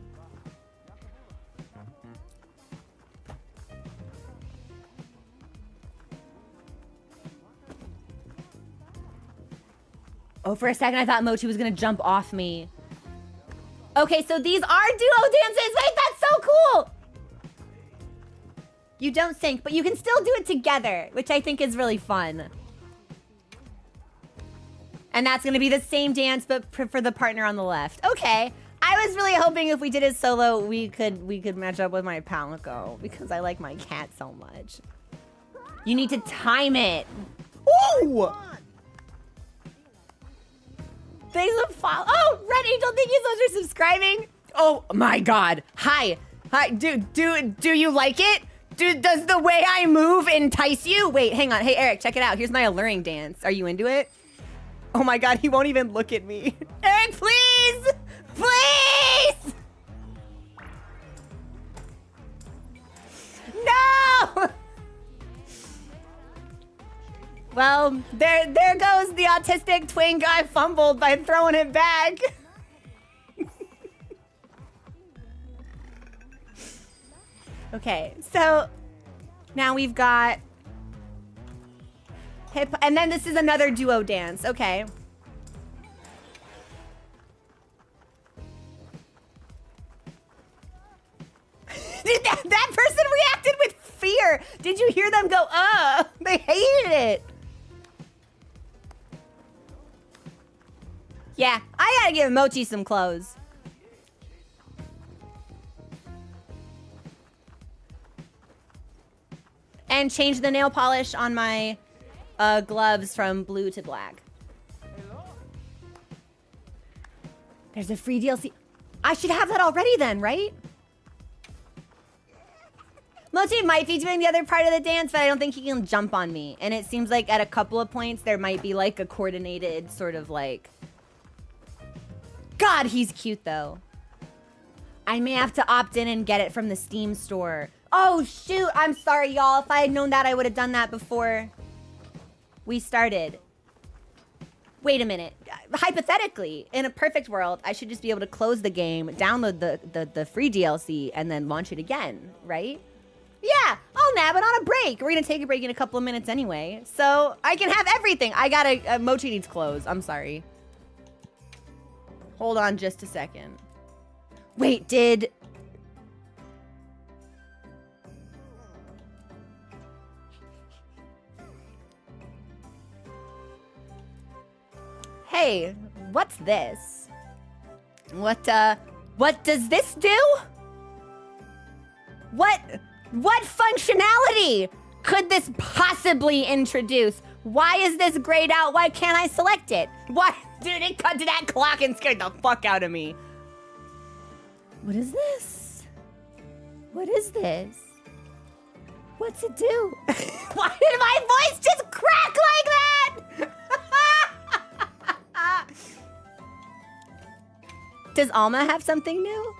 Oh, for a second I thought Mochi was gonna jump off me. Okay, so these are duo dances. Wait, that's so cool! You don't sync, but you can still do it together, which I think is really fun. And that's gonna be the same dance, but for the partner on the left. Okay. I was really hoping if we did it solo, we could match up with my Palico because I like my cat so much. You need to time it. Ooh! Thanks for follow. Oh, Red Angel, thank you so much for subscribing. Oh my God. Hi. Do you like it? Does the way I move entice you? Wait, hang on. Hey, Eric, check it out. Here's my alluring dance. Are you into it? Oh my God, he won't even look at me. Eric, please! Please! No! Well, there goes the autistic twin guy fumbled by throwing it back. Okay, so now we've got hip, and then this is another duo dance. Okay. That person reacted with fear. Did you hear them go, they hated it. Yeah, I gotta give Mochi some clothes. And change the nail polish on my gloves from blue to black. There's a free DLC. I should have that already then, right? Mochi might be doing the other part of the dance, but I don't think he can jump on me. And it seems like at a couple of points, there might be like a coordinated sort of like... God, he's cute though. I may have to opt in and get it from the Steam store. Oh shoot, I'm sorry y'all. If I had known that, I would have done that before we started. Wait a minute. Hypothetically, in a perfect world, I should just be able to close the game, download the free DLC, and then launch it again, right? Yeah, nab it on a break. We're gonna take a break in a couple of minutes anyway. So I can have everything. I gotta, Mochi needs clothes. I'm sorry. Hold on just a second. Wait, did... Hey, what's this? What does this do? What functionality could this possibly introduce? Why is this grayed out? Why can't I select it? What? Dude, it cut to that clock and scared the fuck out of me. What is this? What is this? What's it do? Why did my voice just crack like that? Does Alma have something new?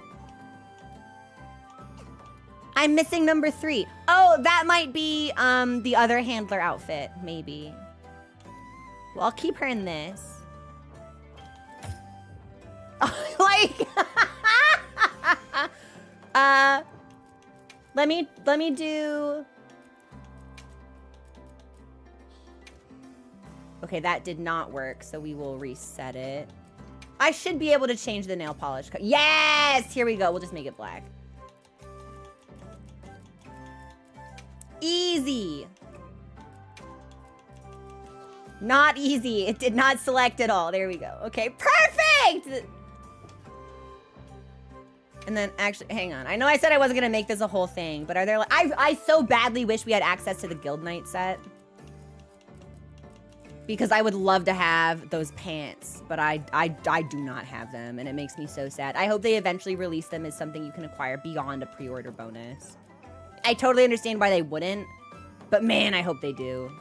I'm missing number 3. Oh, that might be the other handler outfit, maybe. Well, I'll keep her in this. Like, let me do. Okay, that did not work, so we will reset it. I should be able to change the nail polish. Yes! Here we go. We'll just make it black. Easy. Not easy. It did not select at all. There we go. Okay, perfect! And then, actually, hang on. I know I said I wasn't going to make this a whole thing, but are there... I so badly wish we had access to the Guild Night set. Because I would love to have those pants, but I do not have them, and it makes me so sad. I hope they eventually release them as something you can acquire beyond a pre-order bonus. I totally understand why they wouldn't, but man, I hope they do.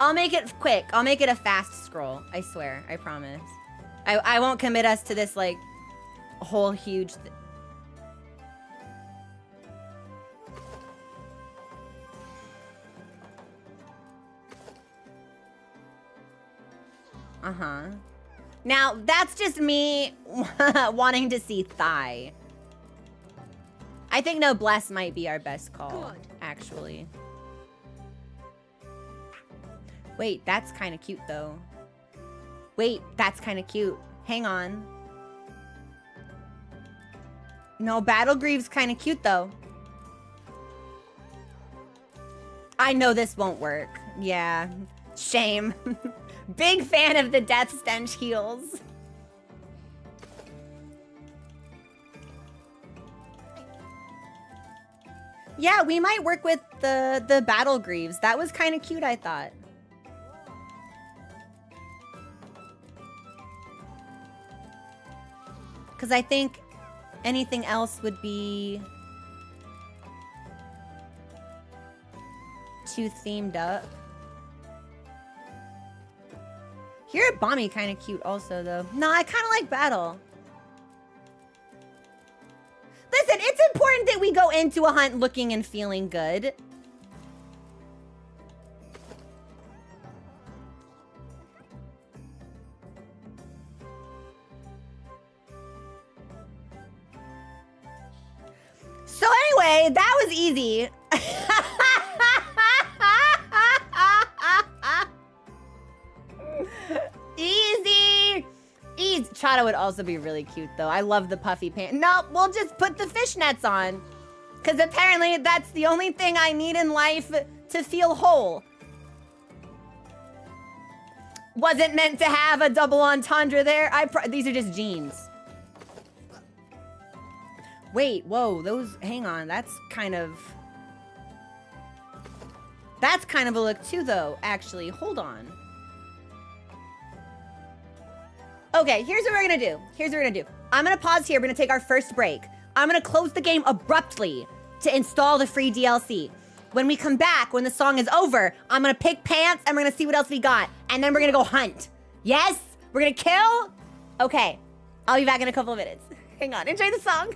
I'll make it quick. I'll make it a fast scroll. I swear. I promise. I won't commit us to this, like, whole huge... Uh-huh. Now, that's just me wanting to see thigh. I think Noblesse might be our best call, actually. Wait, that's kind of cute, though. Wait, that's kind of cute. Hang on. No, Battle Greave's kind of cute, though. I know this won't work. Yeah. Shame. Big fan of the Death Stench heels. Yeah, we might work with the Battle Greaves. That was kind of cute, I thought. Because I think anything else would be too themed up. Here at Bommy kind of cute also, though. No, I kind of like Battle. Listen, it's important that we go into a hunt looking and feeling good. So anyway, that was easy. Easy. Easy. Chata would also be really cute, though. I love the puffy pants. No, we'll just put the fishnets on. Because apparently that's the only thing I need in life to feel whole. Wasn't meant to have a double entendre there. These are just jeans. Wait, whoa, those, hang on. That's kind of a look too, though, actually. Hold on. Okay, here's what we're gonna do. I'm gonna pause here. We're gonna take our first break. I'm gonna close the game abruptly to install the free DLC. When we come back, when the song is over, I'm gonna pick pants and we're gonna see what else we got. And then we're gonna go hunt. Yes? We're gonna kill? Okay, I'll be back in a couple of minutes. Hang on, enjoy the song.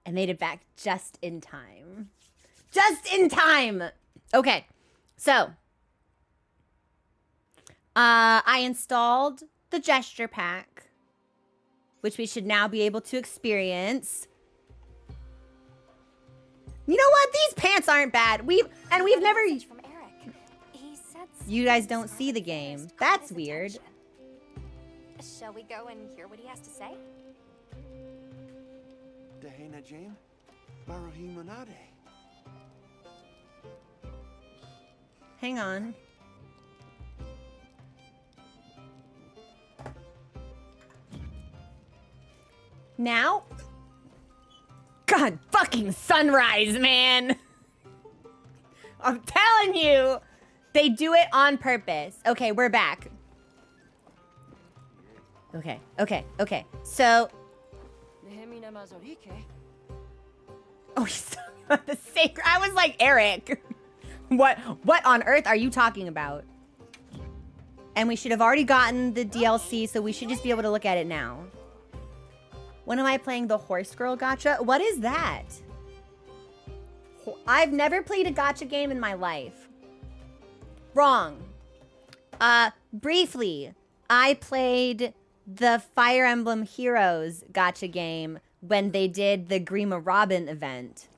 I made it back just in time. Just in time! Okay, so. I installed the gesture pack, which we should now be able to experience. You know what? These pants aren't bad. We've never. From Eric. He said You guys don't see the game. That's weird. Shall we go and hear what he has to say? Dehena Jane, Baruhimanade. Hang on. Now? God fucking sunrise, man. I'm telling you. They do it on purpose. Okay, we're back. Okay. So. Nehemina Mazorike. Oh, he's talking about the sacred. I was like, Eric. What on earth are you talking about? And we should have already gotten the DLC, so we should just be able to look at it now. When am I playing the horse girl gacha? What is that? I've never played a gacha game in my life. Wrong. Briefly, I played the Fire Emblem Heroes gacha game when they did the Grima Robin event.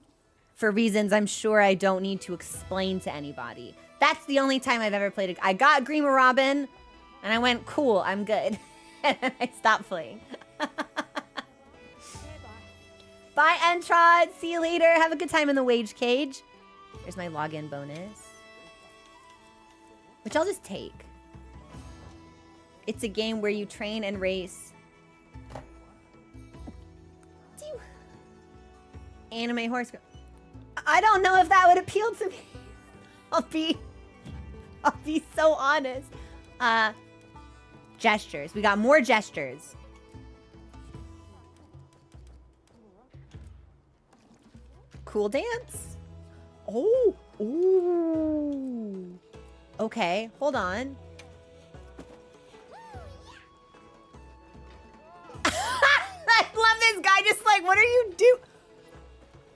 For reasons I'm sure I don't need to explain to anybody. That's the only time I've ever played it. I got Grima Robin, and I went, cool, I'm good. And I stopped playing. Bye, Entrod. See you later. Have a good time in the wage cage. Here's my login bonus. Which I'll just take. It's a game where you train and race. Anime horse girl. I don't know if that would appeal to me. I'll be so honest. Gestures. We got more gestures. Cool dance. Oh. Ooh. Okay, hold on. I love this guy just like, what are you doing?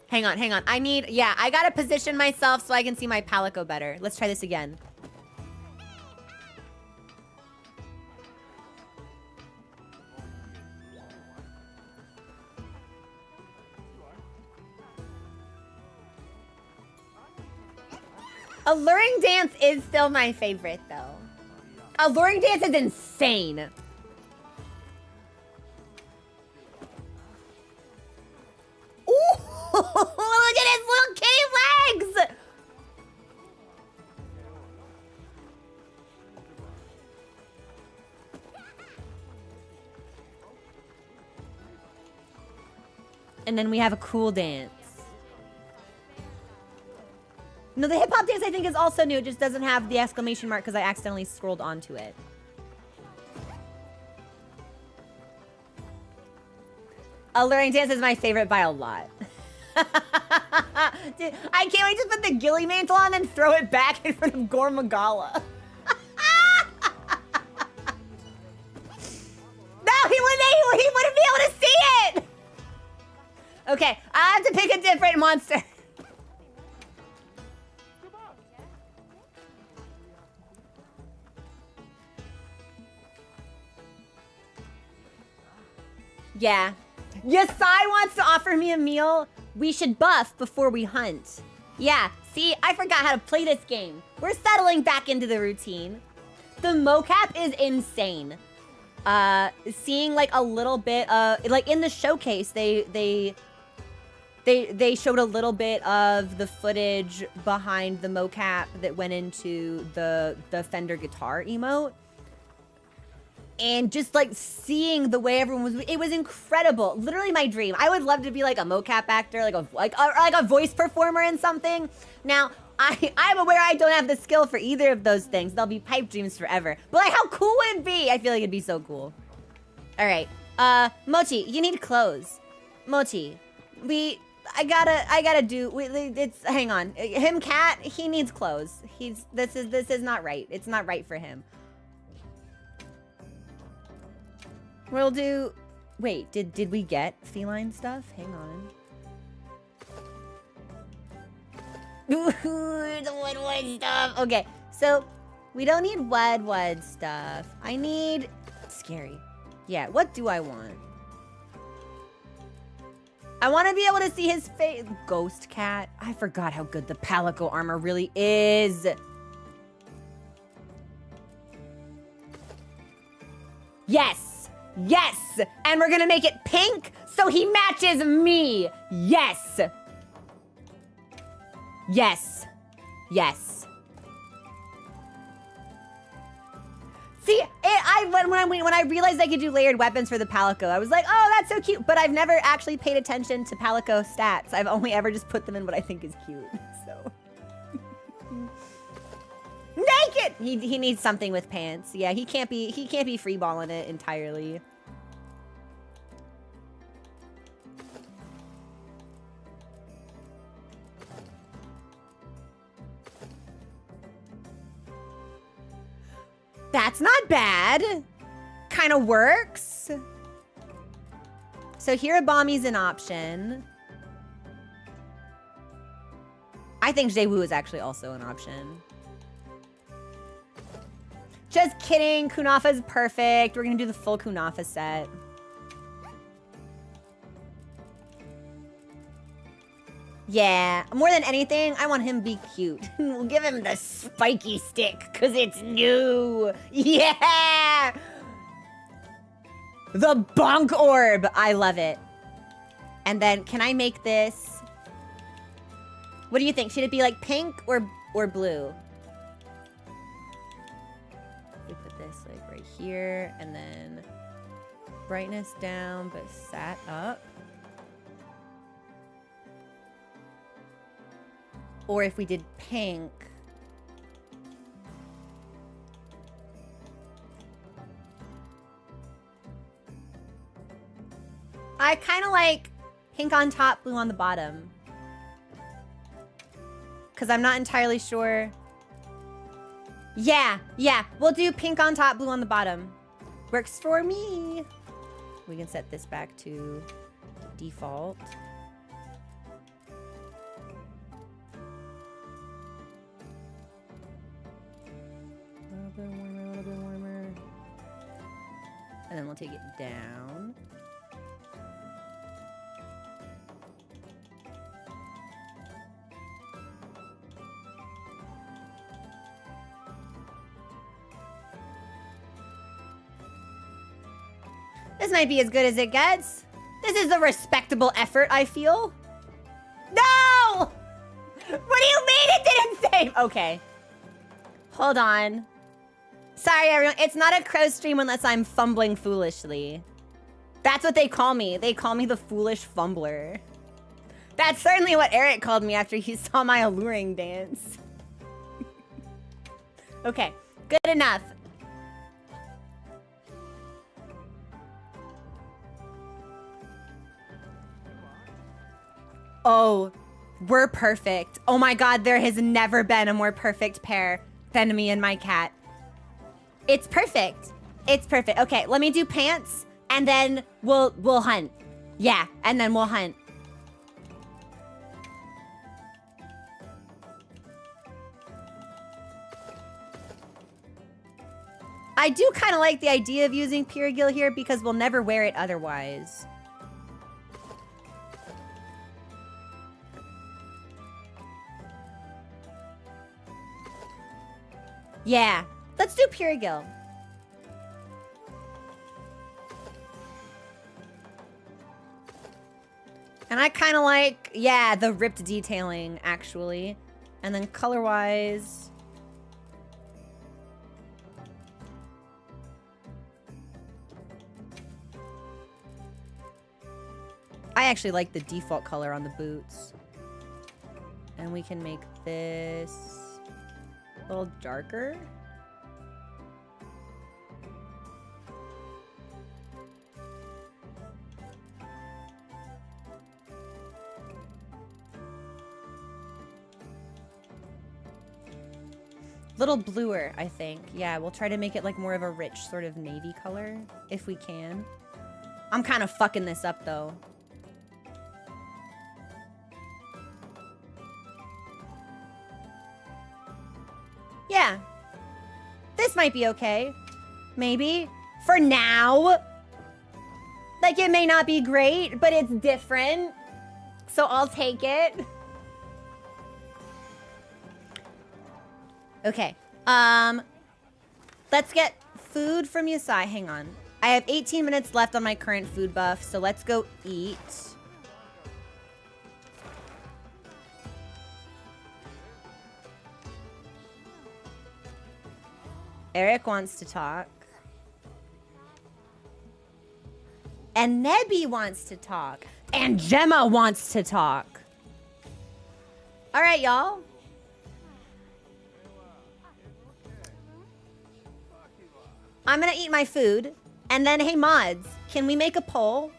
Hang on. I gotta position myself so I can see my palico better. Let's try this again. Alluring Dance is still my favorite, though. Alluring Dance is insane. Ooh, look at his little kitty legs. And then we have a cool dance. No, the hip hop dance I think is also new. It just doesn't have the exclamation mark because I accidentally scrolled onto it. Alluring Dance is my favorite by a lot. Dude, I can't wait to put the ghillie mantle on and throw it back in front of Gormagala. No, he wouldn't be able to see it! Okay, I have to pick a different monster. Yeah. Yasai wants to offer me a meal. We should buff before we hunt. Yeah, see, I forgot how to play this game. We're settling back into the routine. The mocap is insane. Seeing like a little bit like in the showcase, they showed a little bit of the footage behind the mocap that went into the Fender guitar emote. And just like seeing the way everyone was, it was incredible. Literally my dream. I would love to be like a mocap actor, like a voice performer in something. Now, I'm aware I don't have the skill for either of those things. They'll be pipe dreams forever. But like, how cool would it be? I feel like it'd be so cool. All right, Mochi, you need clothes. Mochi, I gotta do. It's hang on. Him, cat. He needs clothes. This is not right. It's not right for him. We'll do... Wait, did we get feline stuff? Hang on. The wood stuff. Okay, so we don't need wood stuff. I need scary. Yeah, what do I want? I want to be able to see his face. Ghost cat. I forgot how good the Palico armor really is. Yes. Yes. And we're going to make it pink so he matches me. Yes. Yes. Yes. See, when I realized I could do layered weapons for the Palico, I was like, oh, that's so cute. But I've never actually paid attention to Palico stats. I've only ever just put them in what I think is cute. So. Naked! He needs something with pants. Yeah, he can't be freeballing it entirely. That's not bad. Kind of works. So Hirabami's an option. I think Jewu is actually also an option. Just kidding. Kunafa's perfect. We're going to do the full Kunafa set. Yeah, more than anything, I want him to be cute. We'll give him the spiky stick, because it's new. Yeah! The bonk orb. I love it. And then, can I make this? What do you think? Should it be like pink or blue? We put this like right here, and then brightness down, but sat up. Or if we did pink. I kind of like pink on top, blue on the bottom. Because I'm not entirely sure. Yeah, we'll do pink on top, blue on the bottom. Works for me. We can set this back to default. A little bit warmer. And then we'll take it down. This might be as good as it gets. This is a respectable effort, I feel. No! What do you mean it didn't save? Okay. Hold on. Sorry, everyone. It's not a crow stream unless I'm fumbling foolishly. That's what they call me. They call me the foolish fumbler. That's certainly what Eric called me after he saw my alluring dance. Okay, good enough. Oh, we're perfect. Oh my God, there has never been a more perfect pair than me and my cat. It's perfect. It's perfect. Okay, let me do pants and then we'll hunt. Yeah, and then we'll hunt. I do kind of like the idea of using Pyrgil here because we'll never wear it otherwise. Yeah, let's do Pyrgil. And I kind of like, yeah, the ripped detailing, actually. And then color-wise... I actually like the default color on the boots. And we can make this a little darker. Little bluer, I think. Yeah, we'll try to make it like more of a rich sort of navy color if we can. I'm kind of fucking this up though. Yeah. This might be okay. Maybe. For now. Like, it may not be great, but it's different. So I'll take it. Okay. Let's get food from Yasai. Hang on. I have 18 minutes left on my current food buff, so let's go eat. Eric wants to talk. And Nebby wants to talk. And Gemma wants to talk. All right, y'all. I'm gonna eat my food. And then, hey, mods, can we make a poll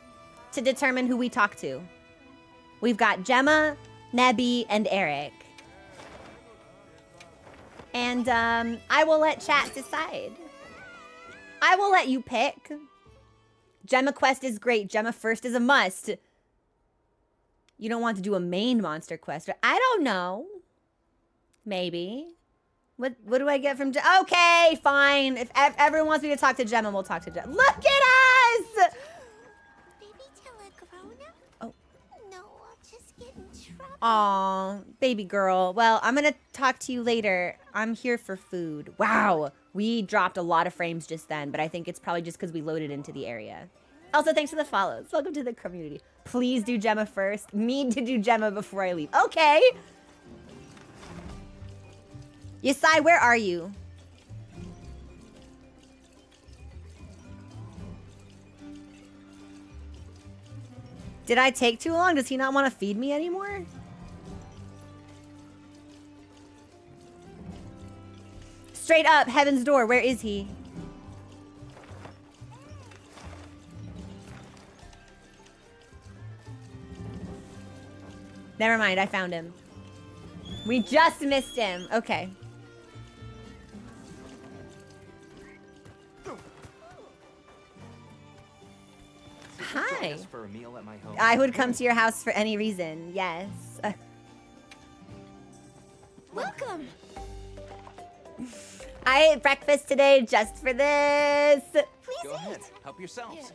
to determine who we talk to? We've got Gemma, Nebby, and Eric. And I will let chat decide. I will let you pick. Gemma quest is great. Gemma first is a must. You don't want to do a main monster quest. I don't know. Maybe. What do I get from Gemma? Okay, fine. If everyone wants me to talk to Gemma, we'll talk to Gemma. Look at us! Baby Telegrona? Oh. No, I'll just get in trouble. Aw, baby girl. Well, I'm gonna talk to you later. I'm here for food. Wow, we dropped a lot of frames just then, but I think it's probably just because we loaded into the area. Also, thanks for the follows. Welcome to the community. Please do Gemma first. Need to do Gemma before I leave. Okay. Yasai, where are you? Did I take too long? Does he not want to feed me anymore? Straight up, Heaven's Door. Where is he? Never mind, I found him. We just missed him. Okay. Hi. For a meal at my home. I would come to your house for any reason. Yes. Welcome. I ate breakfast today just for this. Please Go eat. ahead, help yourselves.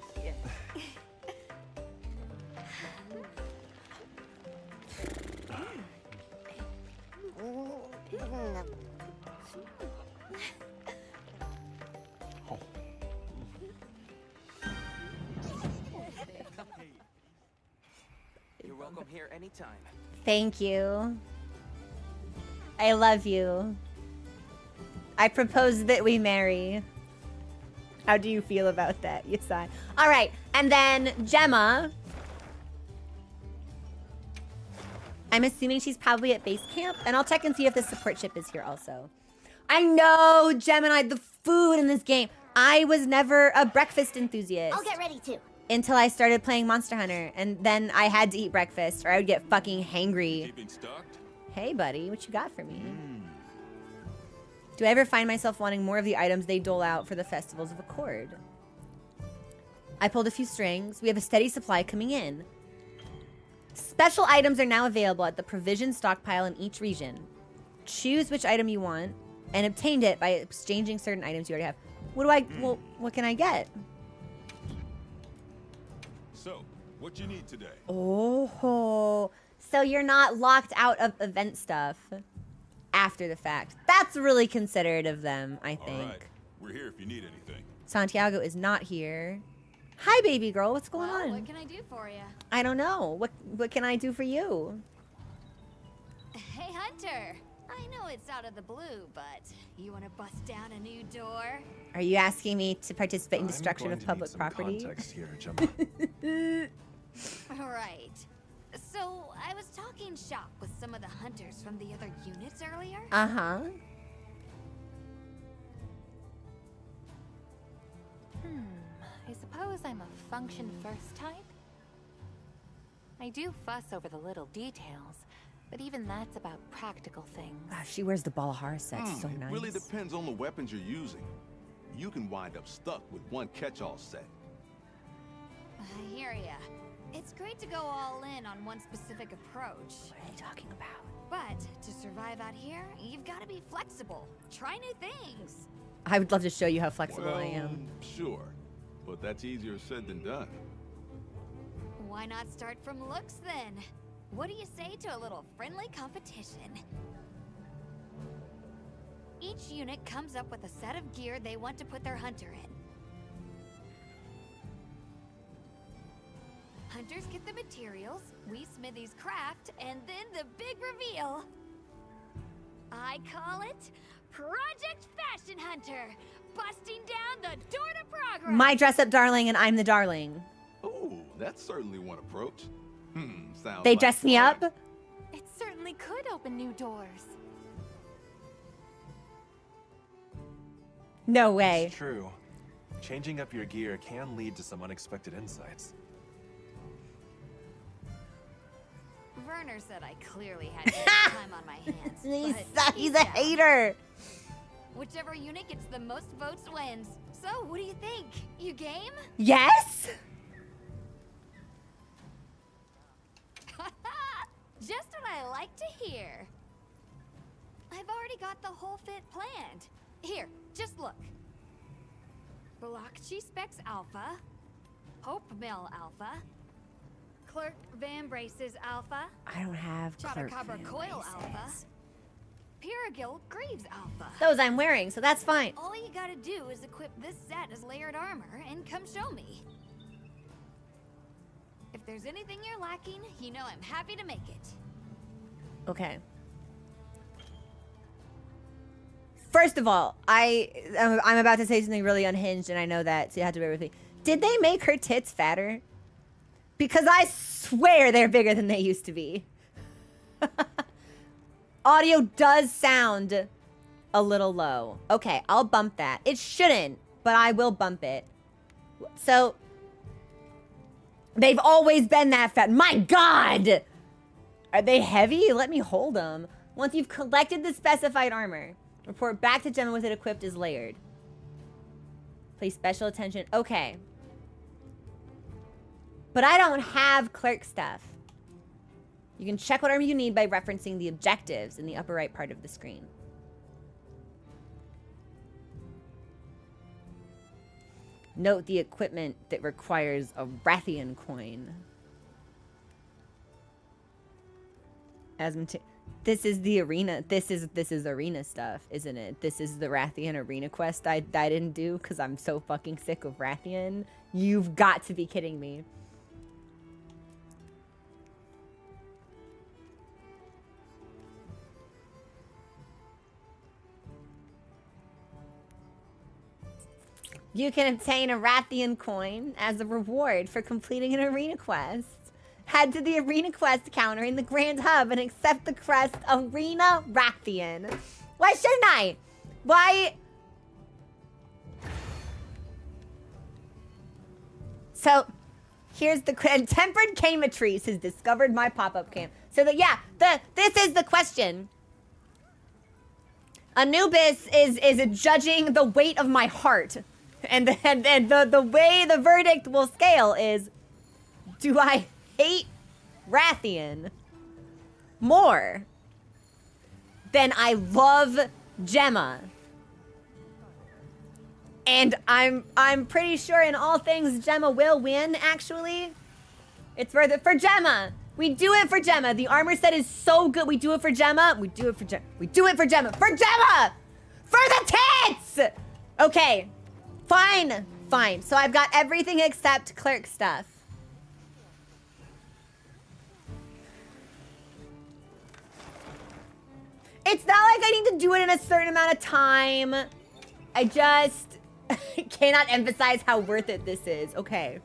You're welcome here anytime. Thank you. I love you. I propose that we marry. How do you feel about that, Yasai? All right, and then Gemma. I'm assuming she's probably at base camp, and I'll check and see if the support ship is here also. I know, Gemini, the food in this game. I was never a breakfast enthusiast. I'll get ready too. Until I started playing Monster Hunter, and then I had to eat breakfast, or I would get fucking hangry. Keeping stocked? Hey, buddy, what you got for me? Do I ever find myself wanting more of the items they dole out for the Festivals of Accord? I pulled a few strings. We have a steady supply coming in. Special items are now available at the provision stockpile in each region. Choose which item you want, and obtained it by exchanging certain items you already have. Well, what can I get? So, what you need today? Oh, so you're not locked out of event stuff after the fact. That's really considerate of them, I think. All right, we're here if you need anything. Santiago is not here. Hi, baby girl. What's going on? What can I do for you? I don't know. What can I do for you? Hey, Hunter. I know it's out of the blue, but you want to bust down a new door? Are you asking me to participate in destruction of public property? Context here, Gemma. All right. So, I was talking shop with some of the hunters from the other units earlier. Uh-huh. I suppose I'm a function first type. I do fuss over the little details, but even that's about practical things. Ah, she wears the Balahara set. So It nice. really depends on the weapons you're using. You can wind up stuck with one catch-all set. I hear ya. It's great to go all in on one specific approach. What are they talking about? But to survive out here, you've got to be flexible. Try new things. I would love to show you how flexible I am. Sure. But that's easier said than done. Why not start from looks then? What do you say to a little friendly competition? Each unit comes up with a set of gear they want to put their hunter in. Hunters get the materials, we smithies craft, and then the big reveal. I call it Project Fashion Hunter, busting down the door to progress. My dress up darling and I'm the darling. Oh, that's certainly one approach. Sounds They like dress me fun. up? It certainly could open new doors. No way. It's true. Changing up your gear can lead to some unexpected insights. Werner said I clearly had more time on my hands. but He's a hater. Whichever unit gets the most votes wins. So, what do you think? You game? Yes? Just what I like to hear. I've already got the whole fit planned. Here, just look. Blockchi Specs Alpha, Hope Mill Alpha, Clerk Van Braces Alpha, I don't have Clerk Chattercabra Van Coil Alpha, Braces. Piragil Greaves Alpha. Those I'm wearing, so that's fine. All you gotta do is equip this set as layered armor and come show me. If there's anything you're lacking, you know I'm happy to make it. Okay. First of all, I'm about to say something really unhinged, and I know that, so you have to bear with me. Did they make her tits fatter? Because I swear they're bigger than they used to be. Audio does sound a little low. Okay, I'll bump that. It shouldn't, but I will bump it. So, they've always been that fat. My God! Are they heavy? Let me hold them. Once you've collected the specified armor, report back to Gemma with it equipped as layered. Pay special attention. Okay. But I don't have clerk stuff. You can check what armor you need by referencing the objectives in the upper right part of the screen. Note the equipment that requires a rathian coin. This is the arena. This is arena stuff, isn't it? This is the Rathian arena quest I didn't do because I'm so fucking sick of Rathian. You've got to be kidding me. You can obtain a Rathian coin as a reward for completing an arena quest. Head to the arena quest counter in the Grand Hub and accept the quest Arena Rathian. Why shouldn't I? Why? So, here's the Tempered Camatrice has discovered my pop-up camp. So this is the question. Anubis is judging the weight of my heart. And the way the verdict will scale is, do I hate Rathian more than I love Gemma? And I'm pretty sure in all things Gemma will win, actually. It's for Gemma. We do it for Gemma. The armor set is so good. We do it for Gemma. We do it for Gemma. We do it for Gemma. For Gemma! For the tits! Okay. Fine. Fine. So I've got everything except clerk stuff. It's not like I need to do it in a certain amount of time. I just cannot emphasize how worth it this is. Okay.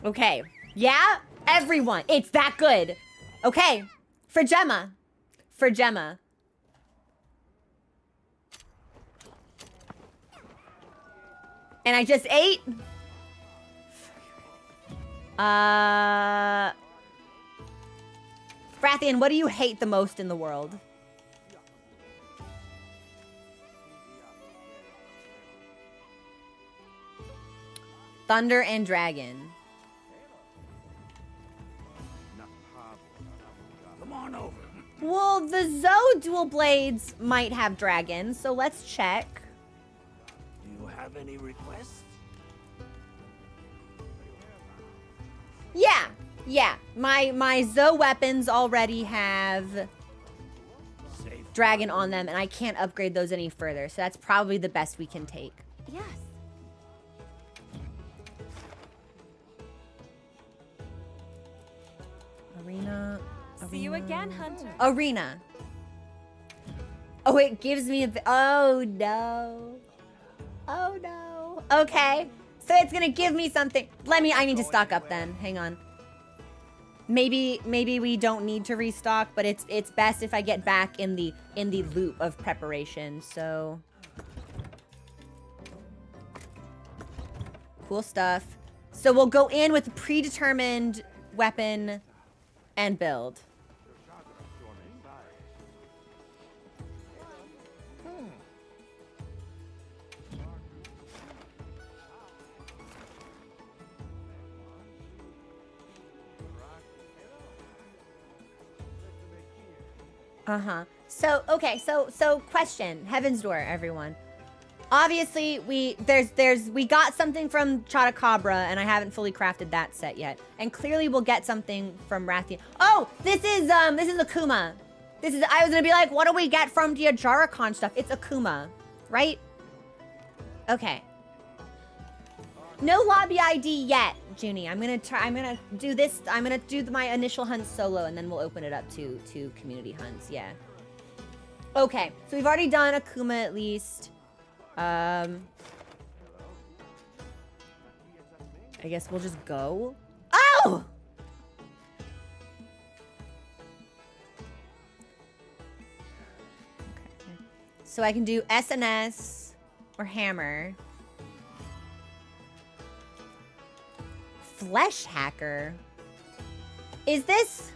Okay. Yeah? Everyone. It's that good. Okay. For Gemma. For Gemma. And I just ate. Rathian, what do you hate the most in the world? Thunder and Dragon. Come on over. Well, the Zoe dual blades might have dragons, so let's check. Do you have any requests? Yeah. My Zoe weapons already have dragon on them, and I can't upgrade those any further, so that's probably the best we can take. Yes. Arena. See you again, Hunter. Arena. Oh, it gives me a... Oh, no. Oh, no. Okay. So it's going to give me something. I need to stock up then. Hang on. Maybe we don't need to restock, but it's best if I get back in the loop of preparation. So cool stuff. So we'll go in with a predetermined weapon and build. So, okay, so question, Heaven's Door, everyone. Obviously, we got something from Chotacabra, and I haven't fully crafted that set yet. And clearly we'll get something from Rathian. Oh, this is Akuma. I was gonna be like, what do we get from the Ajaracon stuff? It's Akuma, right? Okay. No lobby ID yet, Junie. I'm gonna do this. I'm gonna do my initial hunt solo, and then we'll open it up to community hunts. Yeah. Okay, so we've already done Akuma at least. I guess we'll just go. Oh! Okay. So I can do SNS or hammer. Flesh hacker. Is this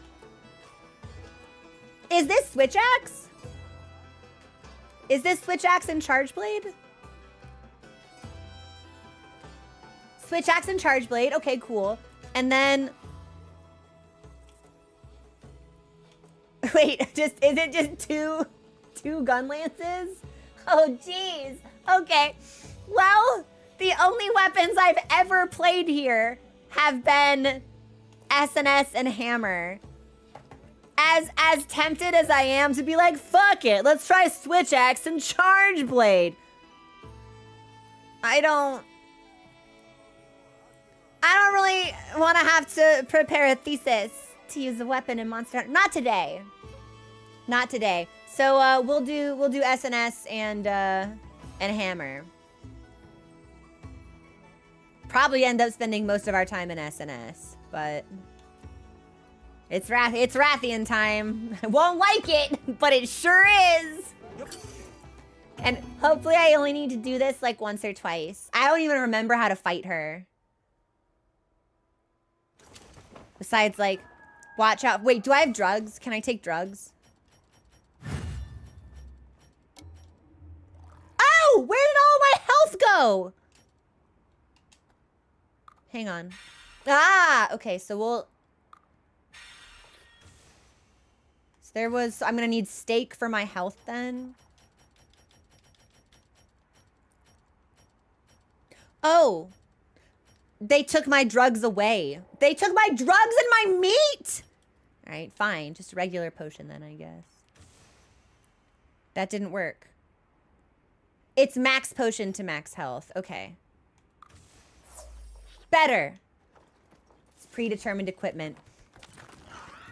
switch axe? Is this switch axe and charge blade? Switch axe and charge blade. Okay, cool. And then wait, is it just two gun lances? Oh jeez. Okay. Well, the only weapons I've ever played here have been SNS and hammer. As tempted as I am to be like, fuck it, let's try switch axe and charge blade. I don't really want to have to prepare a thesis to use a weapon in Monster Hunter. Not today. Not today. So we'll do SNS and hammer. Probably end up spending most of our time in SNS, but it's Rathian time. I won't like it, but it sure is. And hopefully I only need to do this like once or twice. I don't even remember how to fight her. Besides, like, watch out. Wait, do I have drugs? Can I take drugs? Oh, where did all my health go? Hang on. Ah, okay, so we'll... So there was... I'm gonna need steak for my health then. Oh. They took my drugs away. They took my drugs and my meat! Alright, fine. Just a regular potion then, I guess. That didn't work. It's max potion to max health. Okay. Better. It's predetermined equipment.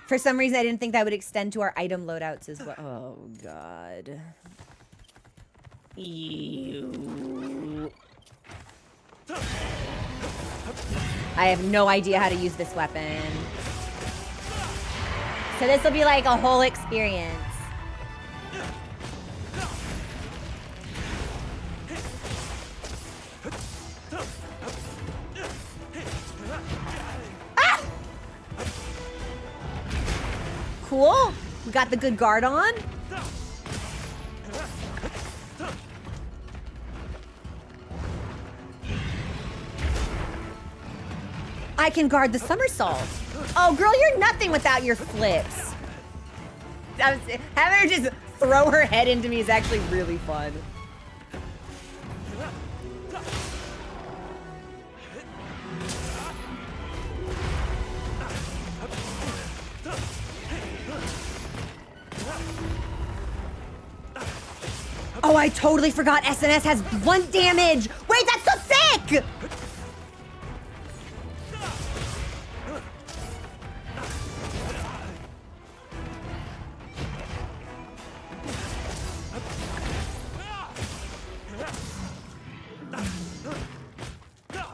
For some reason, I didn't think that would extend to our item loadouts as well. Oh, God. Ew. I have no idea how to use this weapon. So this will be like a whole experience. Ah! Cool. We got the good guard on. I can guard the somersault. Oh, girl, you're nothing without your flips. Having her just throw her head into me is actually really fun. Oh, I totally forgot SNS has blunt damage. Wait, that's so sick!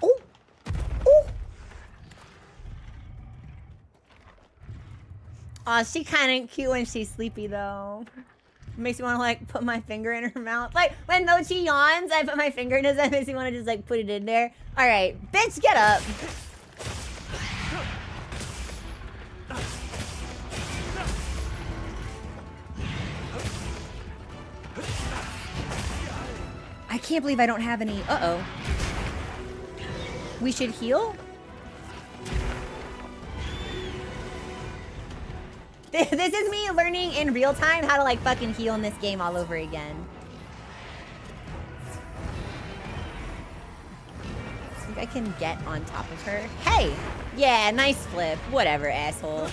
Oh. Oh. Aw, she kind of cute when she's sleepy, though. Makes me want to, like, put my finger in her mouth. Like, when Mochi yawns, I put my finger in his mouth. Makes me want to just, like, put it in there. All right, bitch, get up. I can't believe I don't have any. Uh-oh. We should heal? This is me learning in real time how to like fucking heal in this game all over again. I think I can get on top of her. Hey! Yeah, nice flip. Whatever, asshole.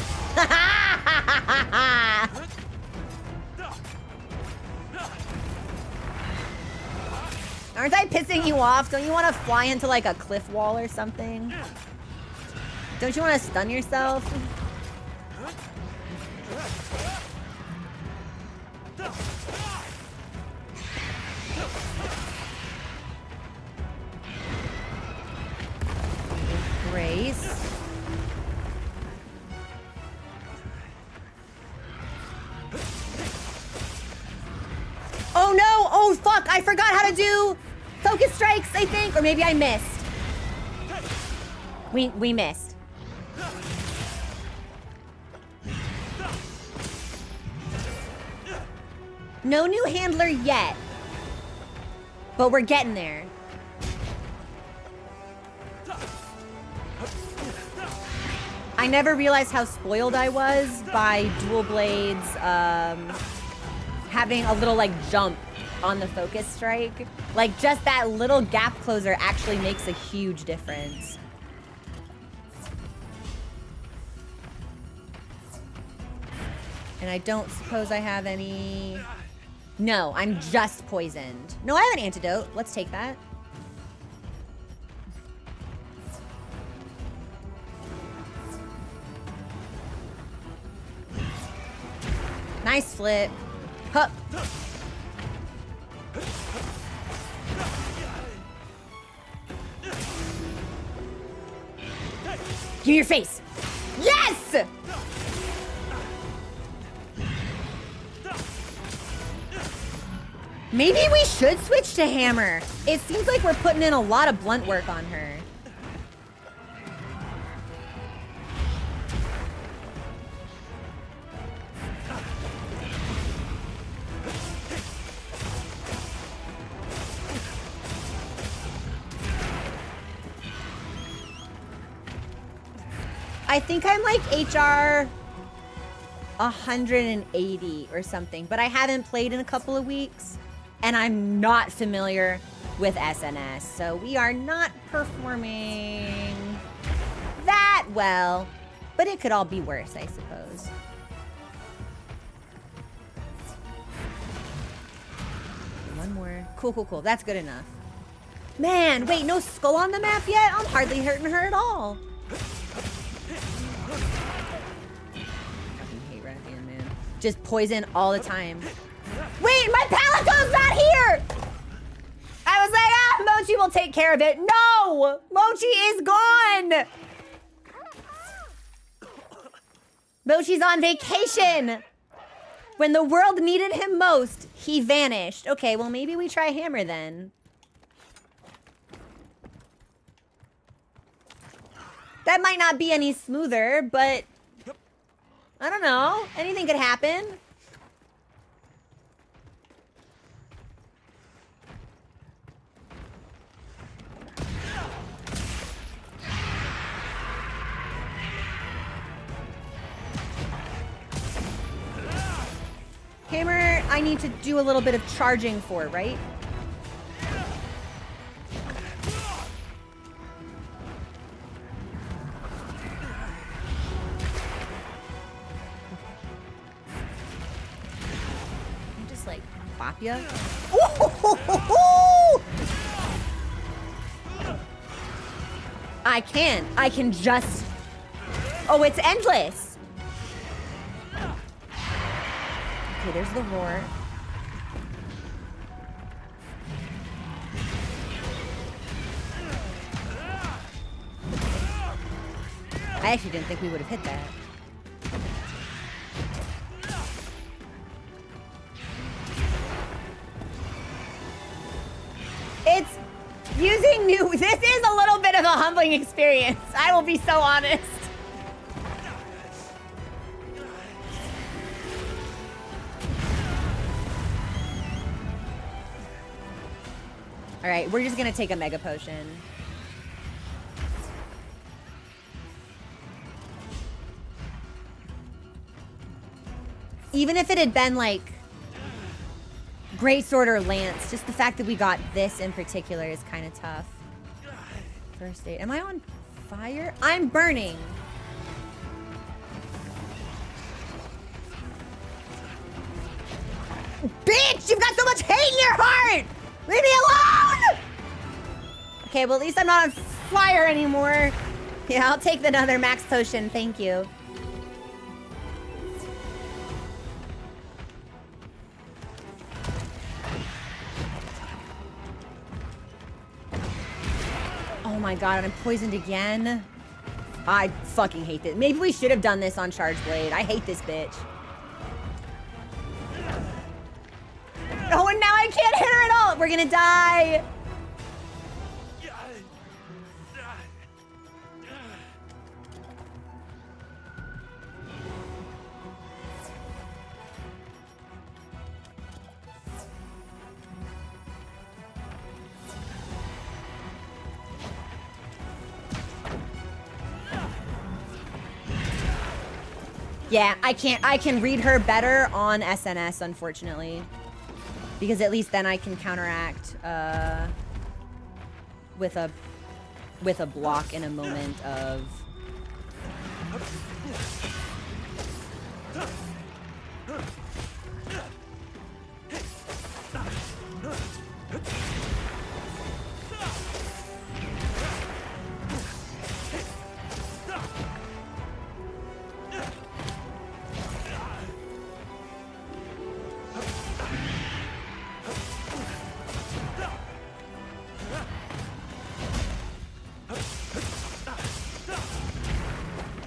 Aren't I pissing you off? Don't you want to fly into like a cliff wall or something? Don't you want to stun yourself? Grace. Oh no! Oh fuck! I forgot how to do focus strikes, I think, or maybe I missed. We missed. No new handler yet, but we're getting there. I never realized how spoiled I was by dual blades having a little like jump on the focus strike. Like just that little gap closer actually makes a huge difference. And I don't suppose I have any... No, I'm just poisoned. No, I have an antidote. Let's take that. Nice flip. Hup. Give me your face. Yes! Maybe we should switch to hammer. It seems like we're putting in a lot of blunt work on her. I think I'm like HR 180 or something, but I haven't played in a couple of weeks. And I'm not familiar with SNS, so we are not performing that well. But it could all be worse, I suppose. One more. Cool, cool, cool. That's good enough. Man, wait, no skull on the map yet? I'm hardly hurting her at all. Fucking hate rathian, man. Just poison all the time. Wait, my Palico's not here! I was like, Mochi will take care of it. No! Mochi is gone! Mochi's on vacation! When the world needed him most, he vanished. Okay, well maybe we try hammer then. That might not be any smoother, but... I don't know. Anything could happen. I need to do a little bit of charging for, right? Just like bop ya. I can just. Oh, it's endless. Okay, there's the roar. I actually didn't think we would have hit that. It's using new. This is a little bit of a humbling experience. I will be so honest. All right, we're just gonna take a mega potion. Even if it had been like greatsword or lance, just the fact that we got this in particular is kind of tough. First aid. Am I on fire? I'm burning. Bitch, you've got so much hate in your heart! Leave me alone! Okay, well at least I'm not on fire anymore. Yeah, I'll take another max potion, thank you. Oh my god, I'm poisoned again. I fucking hate this. Maybe we should have done this on Charge Blade. I hate this bitch. Oh, and now I can't hit her at all. We're gonna die. Yeah, I can read her better on SNS, unfortunately. Because at least then I can counteract with a block in a moment of.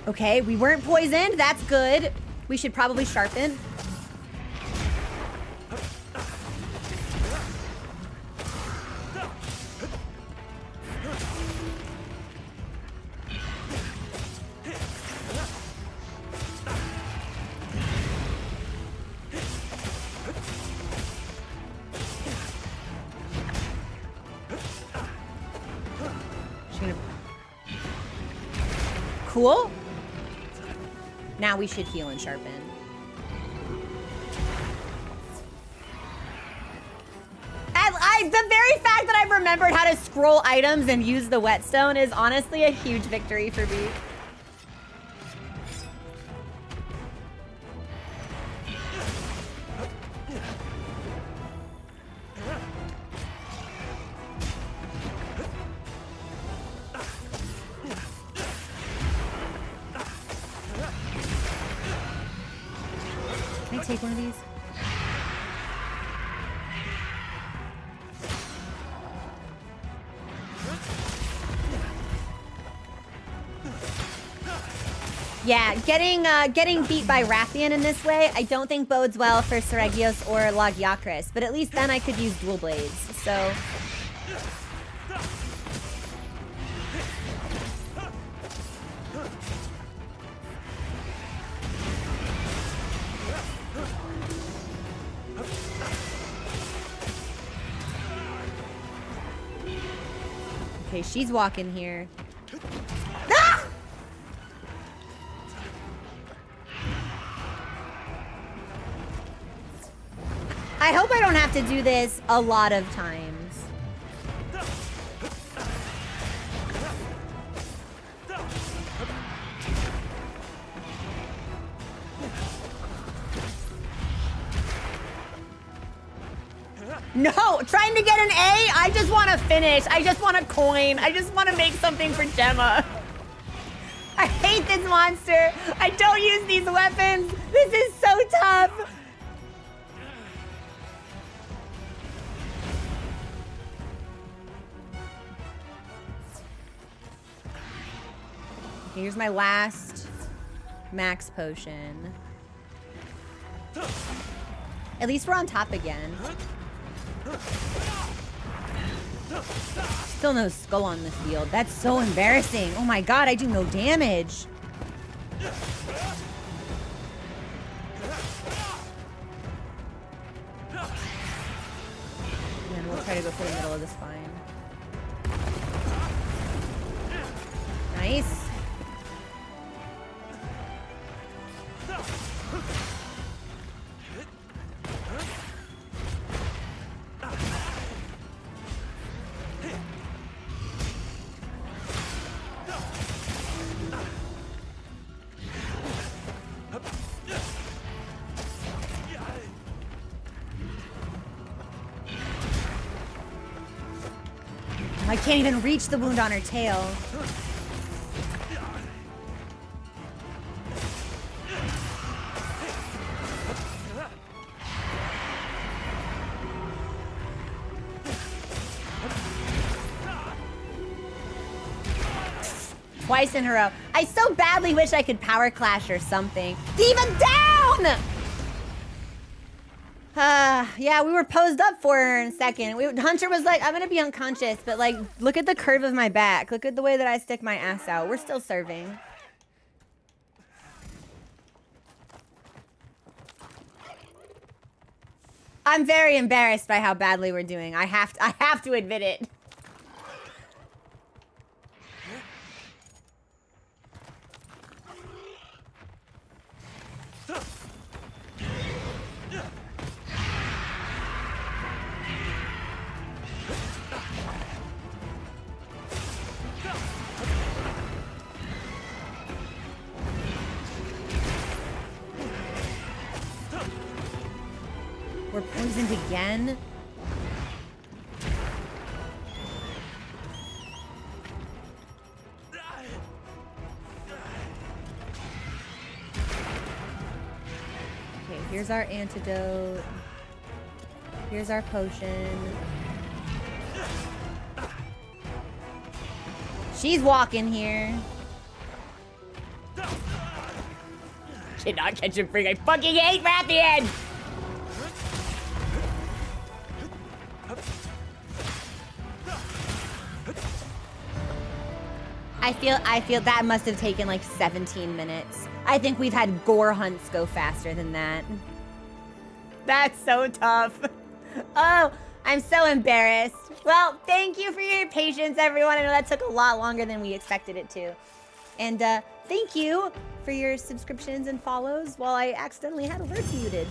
Okay, we weren't poisoned. That's good. We should probably sharpen. Cool. Now we should heal and sharpen. The very fact that I've remembered how to scroll items and use the whetstone is honestly a huge victory for me. Can I take one of these? Yeah, getting beat by Rathian in this way, I don't think bodes well for Seregios or Lagiacrus, but at least then I could use dual blades, so. Okay, she's walking here. Ah! have to do this a lot of times. No, trying to get an A? I just want to finish. I just want a coin. I just want to make something for Gemma. I hate this monster. I don't use these weapons. This is so tough. Here's my last max potion. At least we're on top again. Still no skull on the field. That's so embarrassing. Oh my god, I do no damage. And we'll try to go for the middle of the spine. Nice. I can't even reach the wound on her tail. Twice in a row. I so badly wish I could power clash or something. Diva down! Yeah, we were posed up for her in a second. Hunter was like, I'm gonna be unconscious, but like, look at the curve of my back. Look at the way that I stick my ass out. We're still serving. I'm very embarrassed by how badly we're doing. I have to admit it. We're poisoned again? Okay, here's our antidote. Here's our potion. She's walking here. Cannot catch a freak. I fucking hate Rathian! I feel that must have taken like 17 minutes. I think we've had gore hunts go faster than that. That's so tough. Oh, I'm so embarrassed. Well, thank you for your patience, everyone. I know that took a lot longer than we expected it to. And thank you for your subscriptions and follows while I accidentally had alerts muted.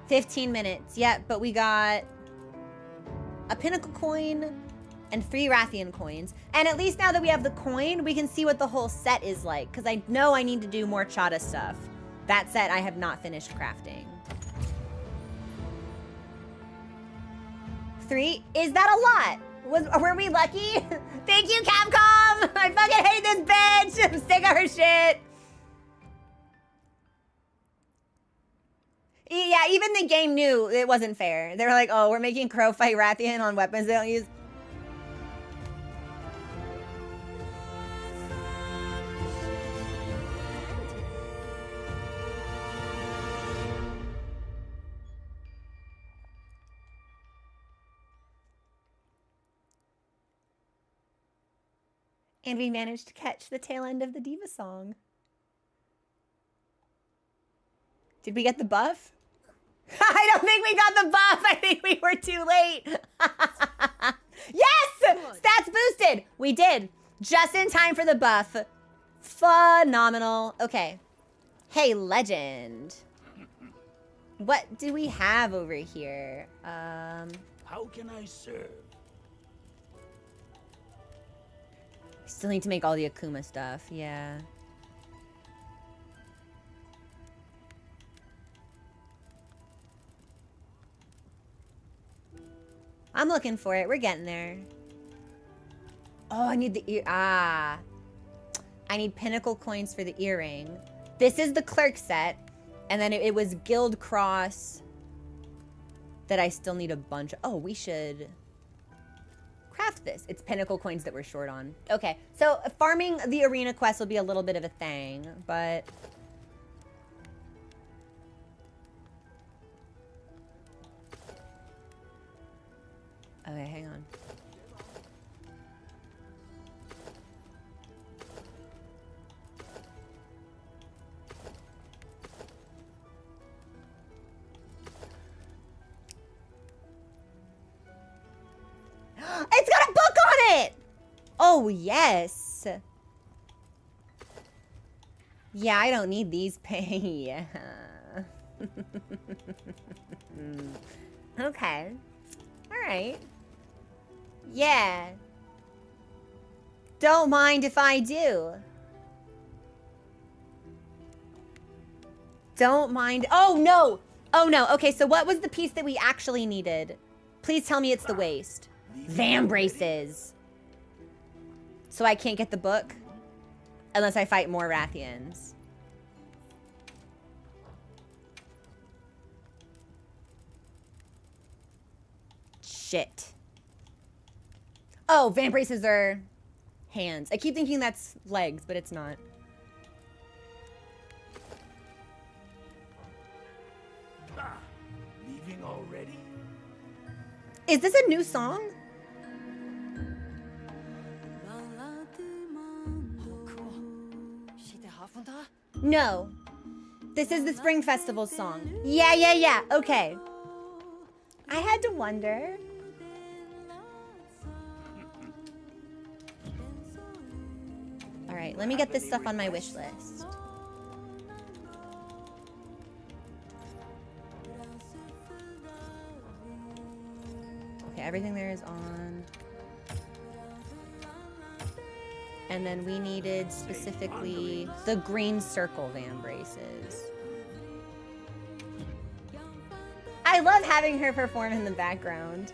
15 minutes. Yeah, but we got a pinnacle coin and 3 Rathian coins. And at least now that we have the coin, we can see what the whole set is like. Because I know I need to do more Chata stuff. That set I have not finished crafting. 3? Is that a lot? Were we lucky? Thank you, Capcom! I fucking hate this bitch! I'm sick of her shit! Yeah, even the game knew it wasn't fair. They were like, oh, we're making Crow fight Rathian on weapons they don't use. And we managed to catch the tail end of the Diva song. Did we get the buff? I don't think we got the buff. I think we were too late. Yes! Stats boosted. We did. Just in time for the buff. Phenomenal. Okay. Hey, legend. What do we have over here? How can I serve? Still need to make all the Akuma stuff, yeah. I'm looking for it. We're getting there. Oh, I need the ear. Ah. I need pinnacle coins for the earring. This is the clerk set. And then it was Guild Cross that I still need a bunch of. Oh, we should craft this. It's pinnacle coins that we're short on. Okay, so farming the arena quest will be a little bit of a thing, but... Okay, hang on. It's got a book on it! Oh, yes. Yeah, I don't need these yeah. Okay. All right. Yeah. Don't mind if I do. Don't mind. Oh, no. Oh, no. Okay, so what was the piece that we actually needed? Please tell me it's the waist. Van braces. So I can't get the book? Unless I fight more Rathians. Shit. Oh, van braces are hands. I keep thinking that's legs, but it's not. Leaving already? Is this a new song? No. This is the Spring Festival song. Yeah. Okay. I had to wonder. All right, let me get this stuff on my wish list. Okay, everything there is on. And then we needed specifically the green circle van braces. I love having her perform in the background.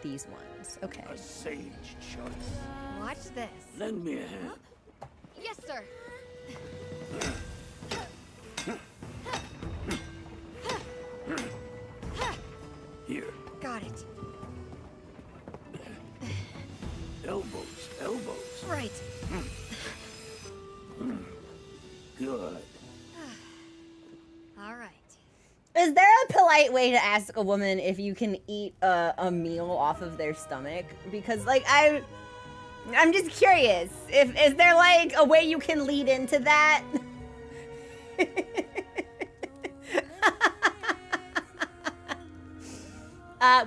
These ones, okay. A sage choice. Watch this. Lend me a hand. Yes, sir. Here. Got it. Elbows. Right. Good. All right. Is there a polite way to ask a woman if you can eat a meal off of their stomach? Because, like, I'm just curious. Is there, like, a way you can lead into that?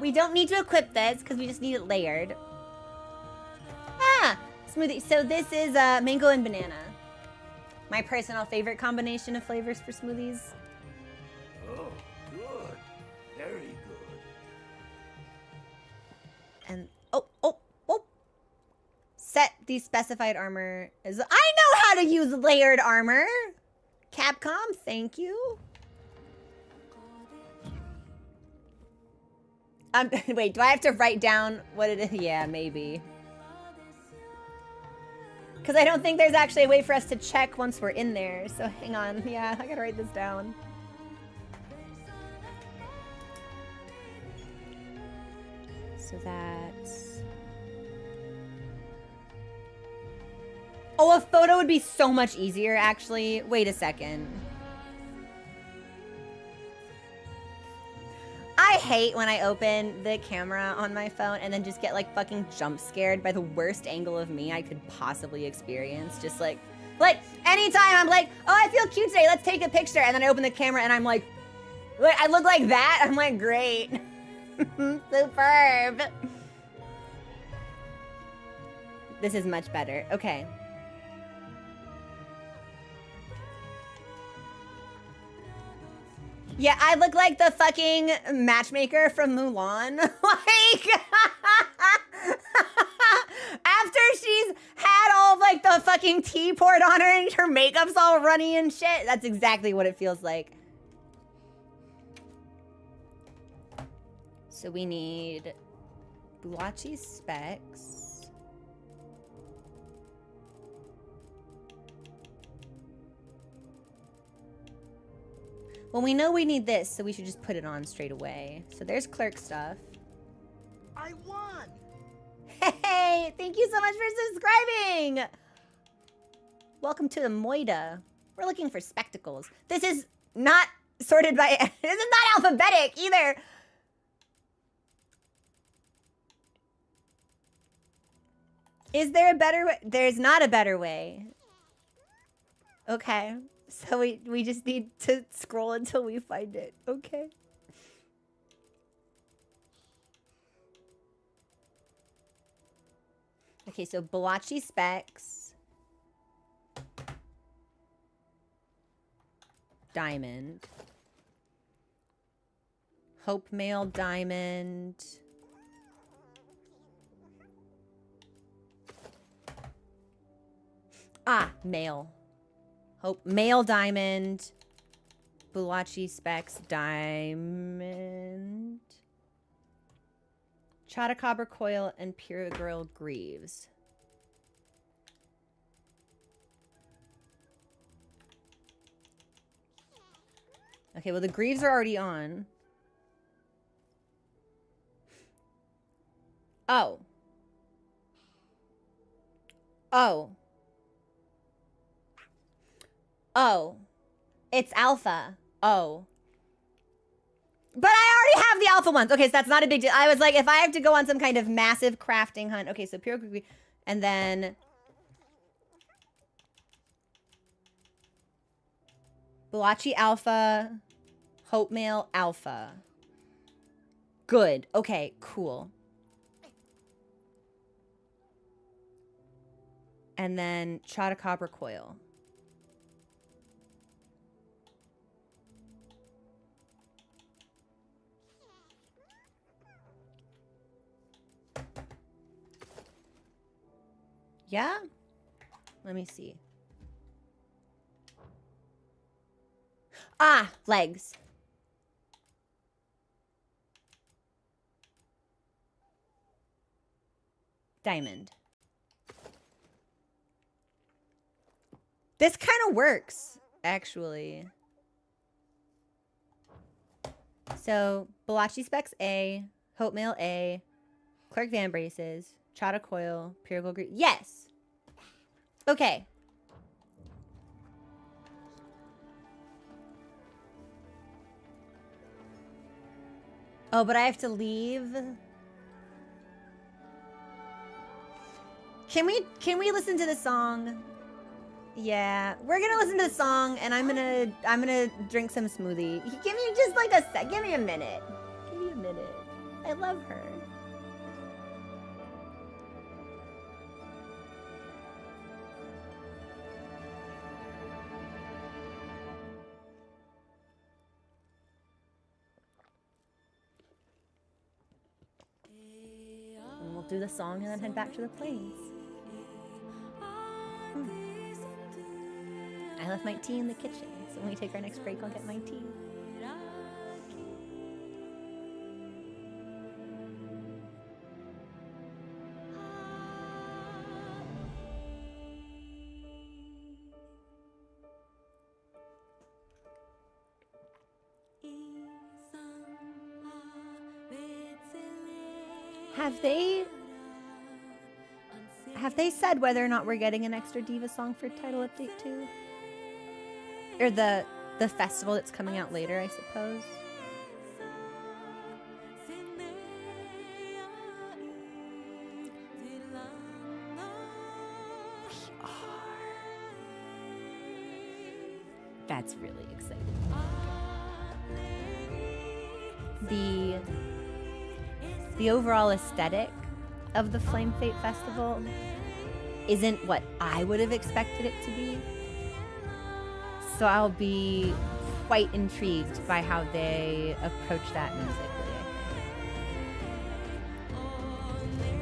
We don't need to equip this because we just need it layered. Ah, smoothie. So this is mango and banana. My personal favorite combination of flavors for smoothies. Oh, good. Very good. And oh. Set the specified armor is. I know how to use layered armor. Capcom, thank you. Wait, do I have to write down what it is? Yeah, maybe. Because I don't think there's actually a way for us to check once we're in there. So hang on. Yeah, I gotta write this down. So that's... Oh, a photo would be so much easier, actually. Wait a second. I hate when I open the camera on my phone and then just get like fucking jump scared by the worst angle of me I could possibly experience. Just like anytime I'm like, oh, I feel cute today, let's take a picture. And then I open the camera and I'm like, I look like that? I'm like, great. Superb. This is much better. Okay. Yeah, I look like the fucking matchmaker from Mulan. Like, after she's had all of, like, the fucking tea poured on her and her makeup's all runny and shit. That's exactly what it feels like. So we need Bulachi specs. Well, we know we need this, so we should just put it on straight away. So there's clerk stuff. I won! Hey, thank you so much for subscribing! Welcome to the Moida. We're looking for spectacles. This is not sorted by... This is not alphabetic either! Is there a better way? There's not a better way. Okay. So we just need to scroll until we find it. Okay. Okay, so Bulachi specs. Diamond. Hope Mail diamond. Ah, male. Hope male diamond. Bulachi specs diamond. Chotacabra coil and Pure Girl Greaves. Okay, well the Greaves are already on. Oh. Oh. Oh. It's alpha. Oh. But I already have the alpha ones. Okay, so that's not a big deal. I was like, if I have to go on some kind of massive crafting hunt. Okay, so pure cookie. And then... Bulachi alpha. Hope Mail alpha. Good. Okay, cool. And then Chotacabra coil. Yeah? Let me see. Ah, legs. Diamond. This kind of works, actually. So, Bulachi specs A, Hope Mail A, Clerk Van Braces, Chata coil, Pure Gold Green. Yes! Okay. Oh, but I have to leave. Can we listen to the song? Yeah, we're gonna listen to the song, and I'm gonna drink some smoothie. Give me just like a sec. Give me a minute. Give me a minute. I love her. And we'll do the song and then head back to the plains. I left my tea in the kitchen, so when we take our next break, I'll get my tea. Have they said whether or not we're getting an extra Diva song for Title Update 2? Or the festival that's coming out later, I suppose. We are. That's really exciting. The overall aesthetic of the Flame Fate Festival isn't what I would have expected it to be. So I'll be quite intrigued by how they approach that musically, I think.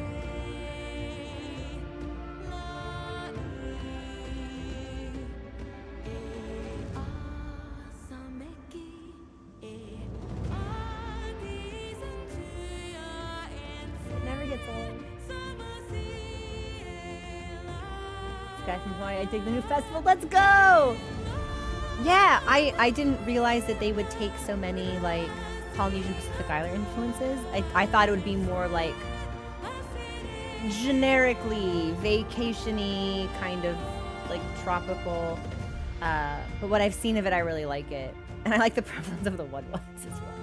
It never gets old. Guy from Hawaii, I dig the new festival. Let's go! Yeah, I didn't realize that they would take so many like Polynesian Pacific Islander influences. I thought it would be more like generically vacation-y, kind of like tropical. But what I've seen of it, I really like it. And I like the prevalence of the one ones as well.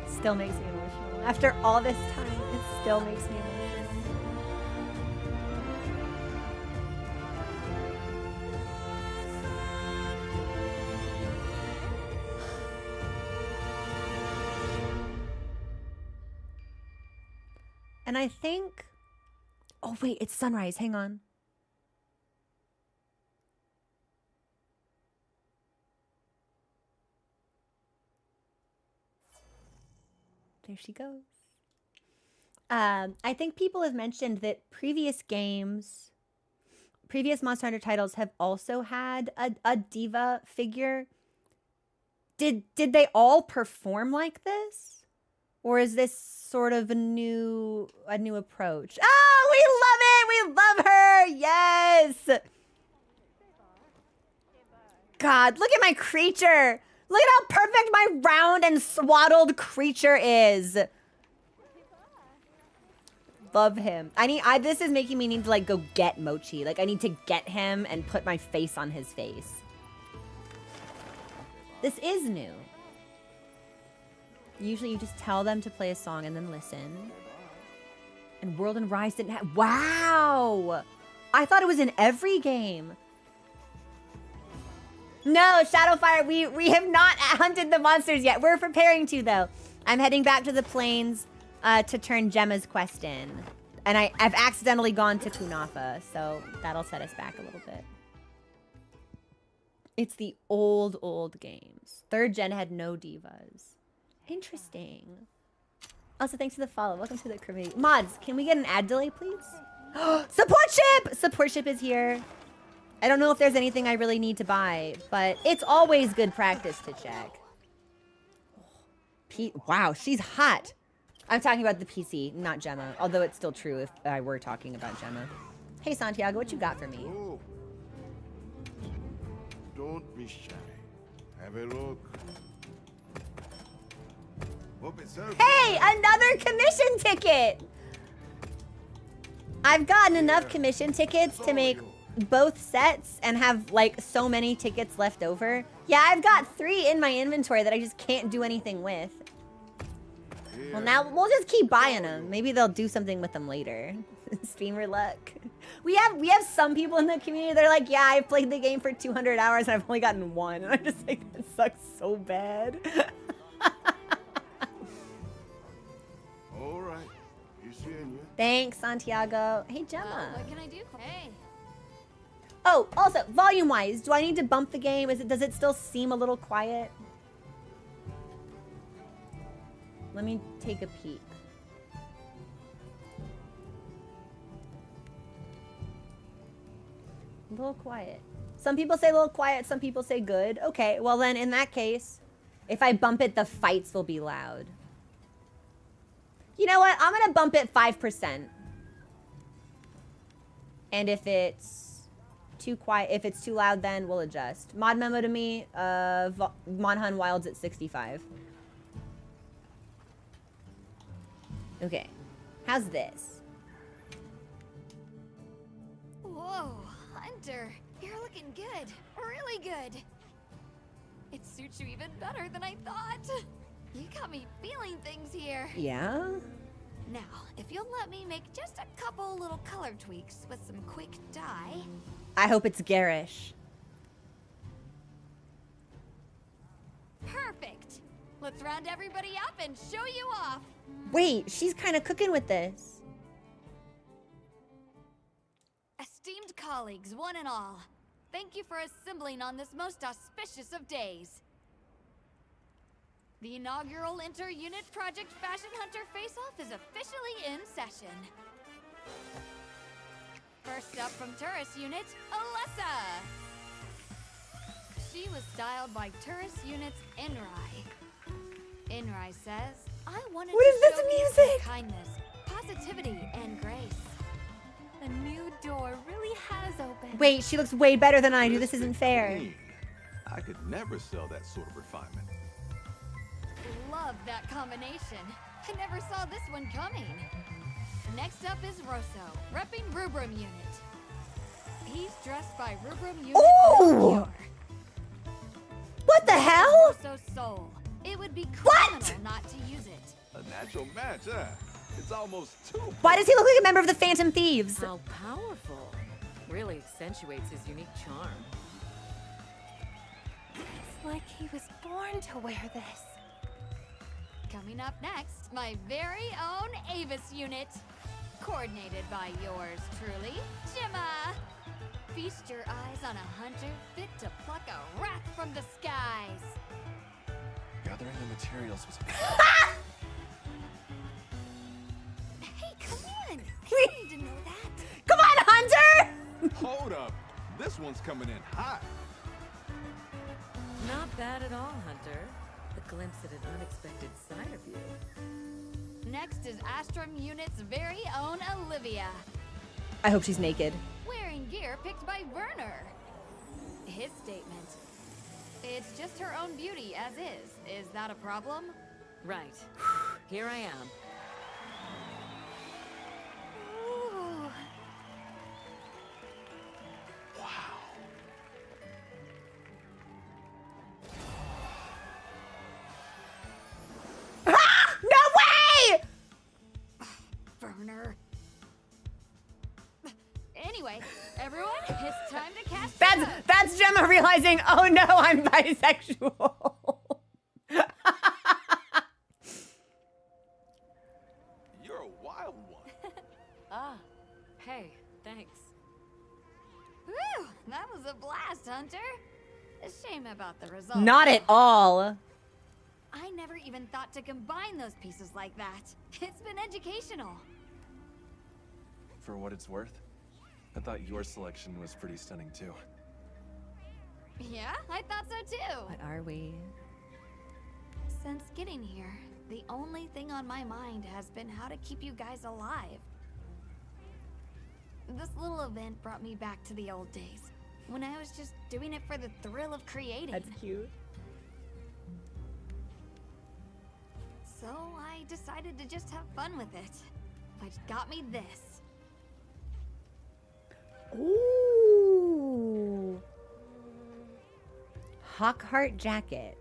Still makes me emotional. After all this time, it still makes me emotional. And I think, oh wait, it's sunrise, hang on. There she goes. I think people have mentioned that previous games, previous Monster Hunter titles have also had a diva figure. Did they all perform like this? Or is this sort of a new approach? Oh, we love it! We love her! Yes! God, look at my creature! Look at how perfect my round and swaddled creature is. Love him. This is making me need to like go get Mochi. Like I need to get him and put my face on his face. This is new. Usually you just tell them to play a song and then listen. And World and Rise didn't have, wow! I thought it was in every game. No, Shadowfire, we have not hunted the monsters yet. We're preparing to, though. I'm heading back to the plains to turn Gemma's quest in. And I've accidentally gone to Kunafa, so that'll set us back a little bit. It's the old games. 3rd gen had no divas. Interesting. Also, thanks for the follow. Welcome to the community. Mods, can we get an ad delay, please? Support ship! Support ship is here. I don't know if there's anything I really need to buy, but it's always good practice to check. Wow, she's hot. I'm talking about the PC, not Gemma, although it's still true if I were talking about Gemma. Hey, Santiago, what you got for me? Oh. Don't be shy. Have a look. Hope it serves. Hey, another commission ticket! I've gotten enough commission tickets to make both sets and have like so many tickets left over. Yeah, I've got 3 in my inventory that I just can't do anything with. Well, now we'll just keep buying them. Maybe they'll do something with them later. Streamer luck. We have some people in the community that are like, yeah, I've played the game for 200 hours and I've only gotten 1. And I'm just like, that sucks so bad. All right. You seeing you? Thanks, Santiago. Hey, Gemma. What can I do? Hey. Oh, also, volume-wise, do I need to bump the game? Does it still seem a little quiet? Let me take a peek. A little quiet. Some people say a little quiet, some people say good. Okay, well then in that case, if I bump it, the fights will be loud. You know what? I'm gonna bump it 5%. And if it's too quiet, if it's too loud, then we'll adjust. Mod memo to me, Monhan Wilds at 65. Okay, how's this? Whoa, Hunter, you're looking good, really good. It suits you even better than I thought. You got me feeling things here. Yeah? Now, if you'll let me make just a couple little color tweaks with some quick dye. I hope it's garish. Let's round everybody up and show you off. Wait, she's kind of cooking with this. Esteemed colleagues, one and all, thank you for assembling on this most auspicious of days. The inaugural inter-unit Project Fashion Hunter face-off is officially in session. First up from Tourist Unit, Alessa. She was styled by Tourist Unit's Inrai. Inrai says, I wanted What to is this showcase music? kindness, positivity, and grace. A new door really has opened. Wait, she looks way better than I do. This isn't fair. Clean. I could never sell that sort of refinement. Love that combination. I never saw this one coming. Next up is Rosso, repping Rubrum Unit. He's dressed by Rubrum Unit. Ooh! What the hell? Rosso Soul. It would be What? criminal not to use it. A natural match, huh? It's almost too. Why does he look like a member of the Phantom Thieves? How powerful. Really accentuates his unique charm. It's like he was born to wear this. Coming up next, my very own Avis Unit. Coordinated by yours truly, Gemma. Feast your eyes on a hunter fit to pluck a wrath from the skies. Gathering the materials was Hey, come on! I need to know that. Come on, Hunter! Hold up. This one's coming in hot. Not bad at all, Hunter. A glimpse at an unexpected side of you. Next is Astrum Unit's very own Olivia. I hope she's naked. Wearing gear picked by Werner. His statement. It's just her own beauty as is. Is that a problem? Right. Here I am. Ooh. Ah! No way! Werner. Anyway, everyone, it's time to cast. That's Gemma realizing, oh no, I'm bisexual. You're a wild one. Ah. Hey, thanks. Whew, that was a blast, Hunter. A shame about the result. Not at all. I never even thought to combine those pieces like that. It's been educational. For what it's worth, I thought your selection was pretty stunning too. Yeah, I thought so too. What are we? Since getting here, the only thing on my mind has been how to keep you guys alive. This little event brought me back to the old days, when I was just doing it for the thrill of creating. That's cute. So I decided to just have fun with it. Which got me this. Ooh. Hawkheart jacket.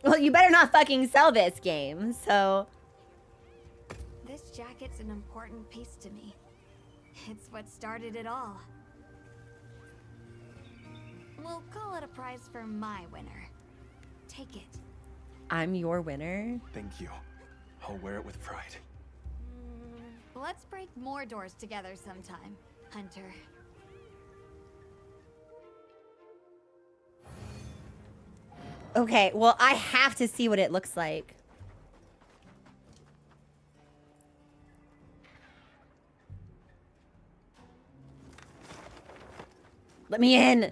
Well, you better not fucking sell this game, so. This jacket's an important piece to me. It's what started it all. We'll call it a prize for my winner. Take it. I'm your winner. Thank you. I'll wear it with pride. Let's break more doors together sometime, Hunter. Okay, well, I have to see what it looks like. Let me in.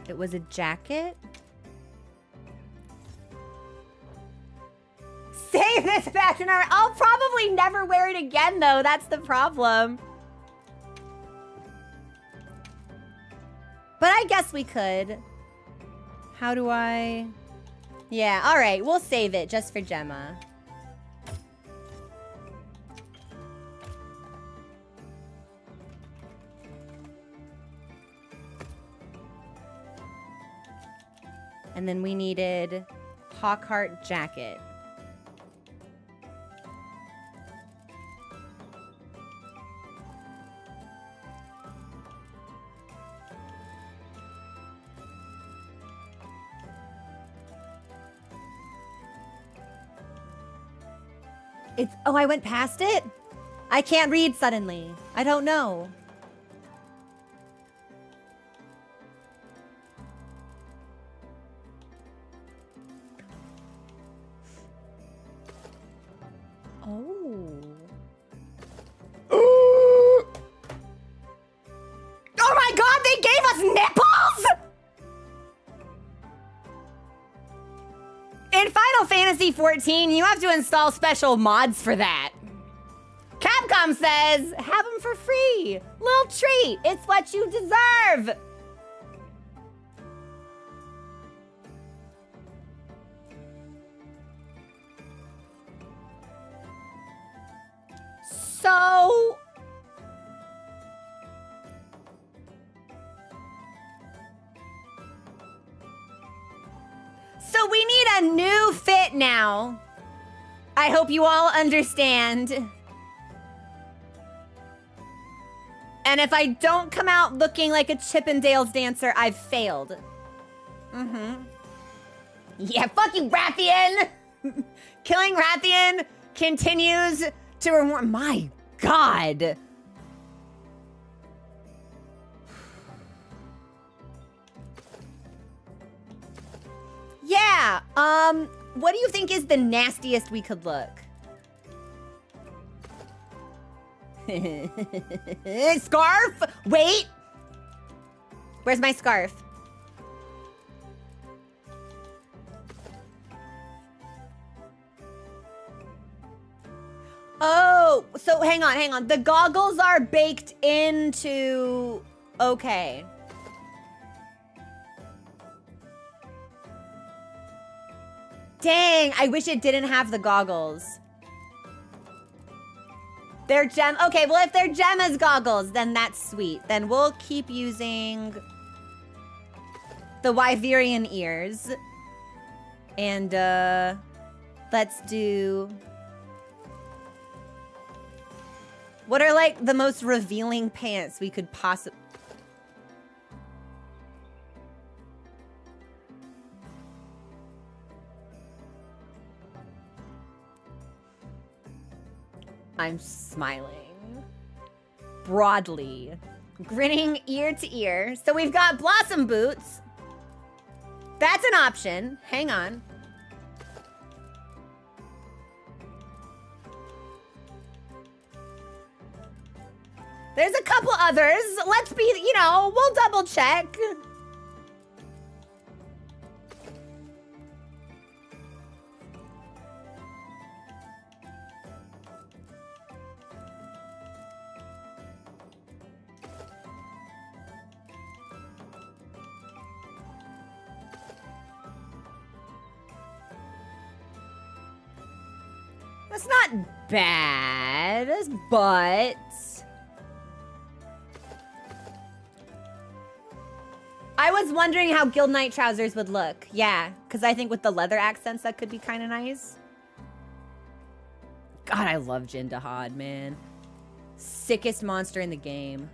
It was a jacket? Save this fashion art. I'll probably never wear it again, though. That's the problem. But I guess we could. How do I... Yeah, all right. We'll save it just for Gemma. And then we needed Hawkheart jacket. It's, oh, I went past it? I can't read suddenly. I don't know. Oh. Oh my god, they gave us nipples? In Final Fantasy XIV, you have to install special mods for that. Capcom says, have them for free. Little treat. It's what you deserve. So... So we need a new fit now. I hope you all understand. And if I don't come out looking like a Chippendales dancer, I've failed. Mm-hmm. Yeah, fuck you, Rathian! Killing Rathian continues to reward. My God. Yeah, what do you think is the nastiest we could look? Scarf? Wait! Where's my scarf? Oh, so hang on. The goggles are baked into... Okay. Dang, I wish it didn't have the goggles. They're okay, well, if they're Gemma's goggles, then that's sweet. Then we'll keep using the Wyverian ears. And, let's do... What are, like, the most revealing pants we could possibly... I'm smiling broadly, grinning ear to ear. So we've got Blossom boots. That's an option. Hang on. There's a couple others. Let's be, you know, we'll double check. That's not bad, but... I was wondering how Guild Knight trousers would look. Yeah, because I think with the leather accents, that could be kind of nice. God, I love Jindahad, man. Sickest monster in the game.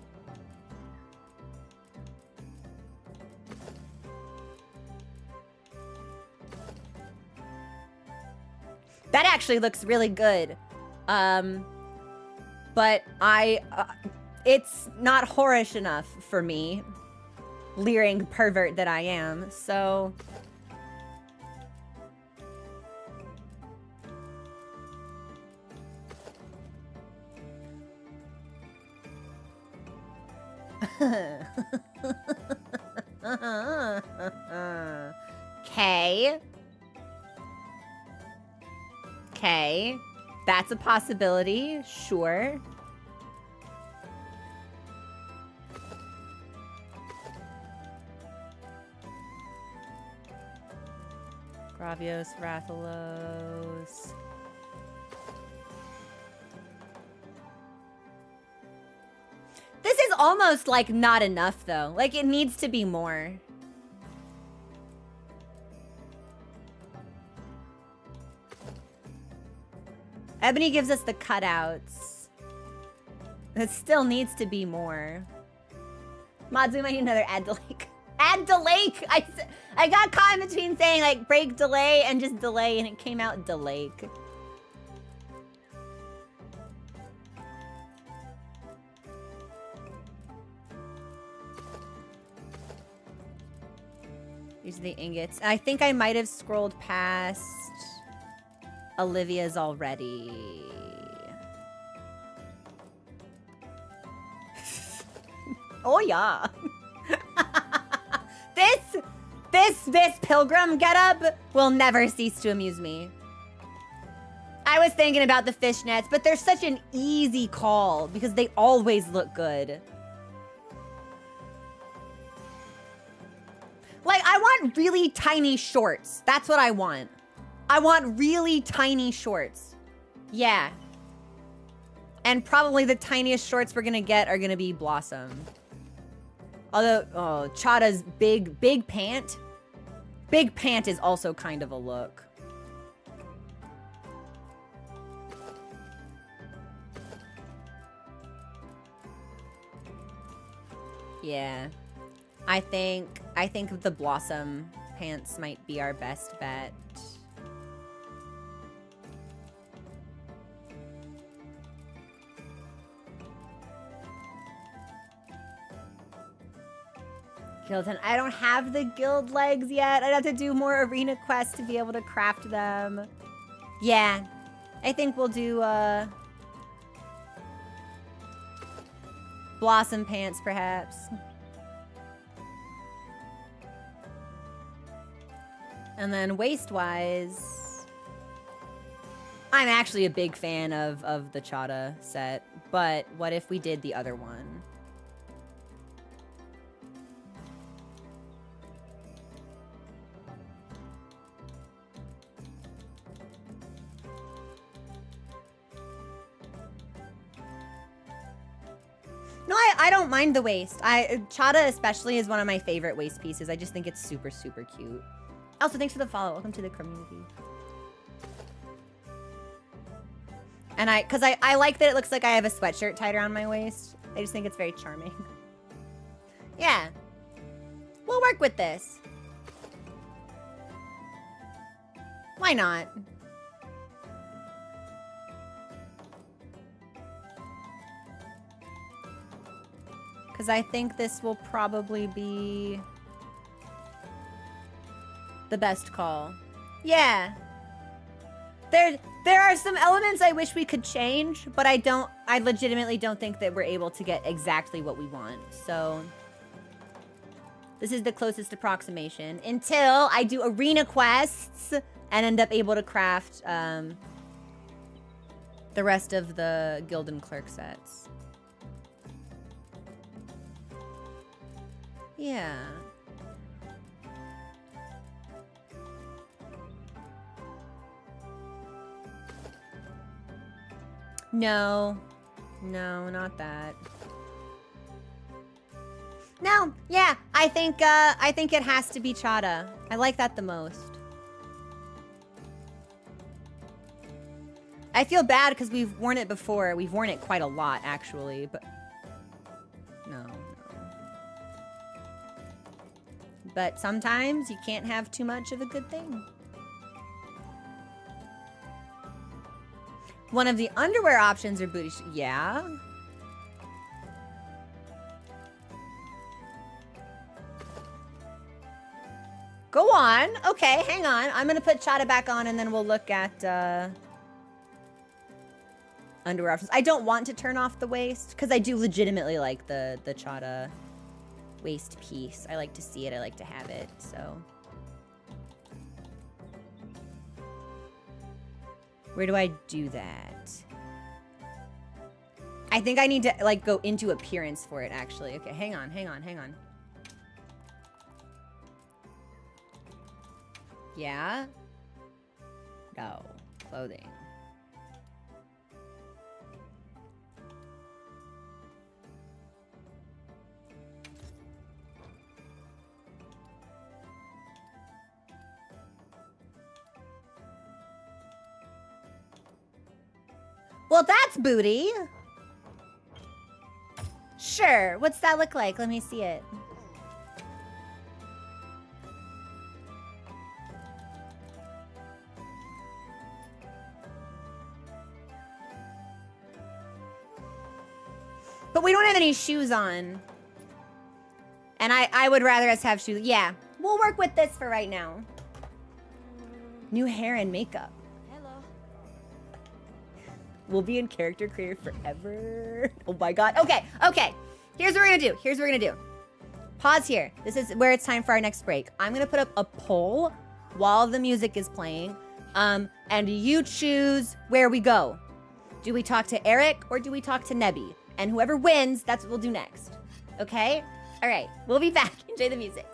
That actually looks really good. But it's not whorish enough for me. Leering pervert that I am, so... Okay. Okay. That's a possibility, sure. Gravios, Rathalos. This is almost like not enough though. Like it needs to be more. Ebony gives us the cutouts. It still needs to be more. Mods, we might need another add to lake. Add delay. I got caught in between saying like break delay and just delay, and it came out delay. These are the ingots. I think I might have scrolled past Olivia's already. Oh yeah. This pilgrim getup will never cease to amuse me. I was thinking about the fishnets, but they're such an easy call because they always look good. Like, I want really tiny shorts. That's what I want. I want really tiny shorts. Yeah. And probably the tiniest shorts we're gonna get are gonna be Blossom. Although, oh, Chada's big pant. Big pant is also kind of a look. Yeah. I think the Blossom pants might be our best bet. Guildton. I don't have the guild legs yet. I'd have to do more arena quests to be able to craft them. Yeah. I think we'll do Blossom pants perhaps. And then waist-wise, I'm actually a big fan of the Chada set, but what if we did the other one? No, I don't mind the waist. Chada especially is one of my favorite waist pieces. I just think it's super, super cute. Also, thanks for the follow. Welcome to the community. And because I like that it looks like I have a sweatshirt tied around my waist. I just think it's very charming. Yeah. We'll work with this. Why not? Because I think this will probably be the best call. Yeah. There are some elements I wish we could change, but I legitimately don't think that we're able to get exactly what we want. So this is the closest approximation until I do arena quests and end up able to craft the rest of the guild and clerk sets. Yeah. No, not that. No, yeah, I think it has to be Chada. I like that the most. I feel bad because we've worn it before. We've worn it quite a lot, actually, but no. But sometimes you can't have too much of a good thing. One of the underwear options are booty yeah. Go on. Okay, hang on. I'm gonna put Chada back on and then we'll look at underwear options. I don't want to turn off the waist because I do legitimately like the Chada waist piece. I like to see it. I like to have it. So where do I do that? I think I need to like go into appearance for it actually. Okay, hang on. Yeah? No. Clothing. Well, that's booty. Sure. What's that look like? Let me see it. But we don't have any shoes on. And I would rather us have shoes. Yeah. we'll work with this for right now. New hair and makeup. Hello. We'll be in character creator forever. Oh my god. Okay, okay. Here's what we're gonna do. Here's what we're gonna do. Pause here. This is where it's time for our next break. I'm gonna put up a poll while the music is playing. And you choose where we go. Do we talk to Eric or do we talk to Nebby? And whoever wins, that's what we'll do next. Okay? All right, we'll be back. Enjoy the music.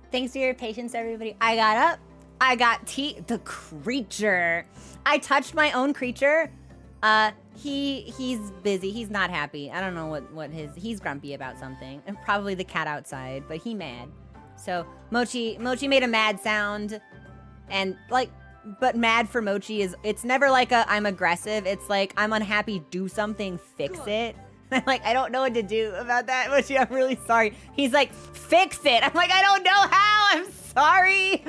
Thanks for your patience, everybody. I got up. I got the creature. I touched my own creature. He's busy. He's not happy. I don't know what he's grumpy about something. And probably the cat outside, but he mad. So Mochi made a mad sound, and like, but mad for Mochi is, it's never like a I'm aggressive. It's like I'm unhappy. Do something. Fix it. I'm like, I don't know what to do about that, Mochi. I'm really sorry. He's like, fix it. I'm like, I don't know how. I'm sorry.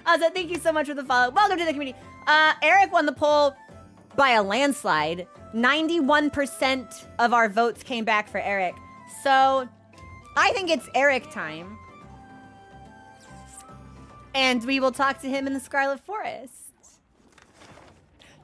Also, thank you so much for the follow. Welcome to the community. Eric won the poll by a landslide. 91% of our votes came back for Eric. So I think it's Eric time. And we will talk to him in the Scarlet Forest.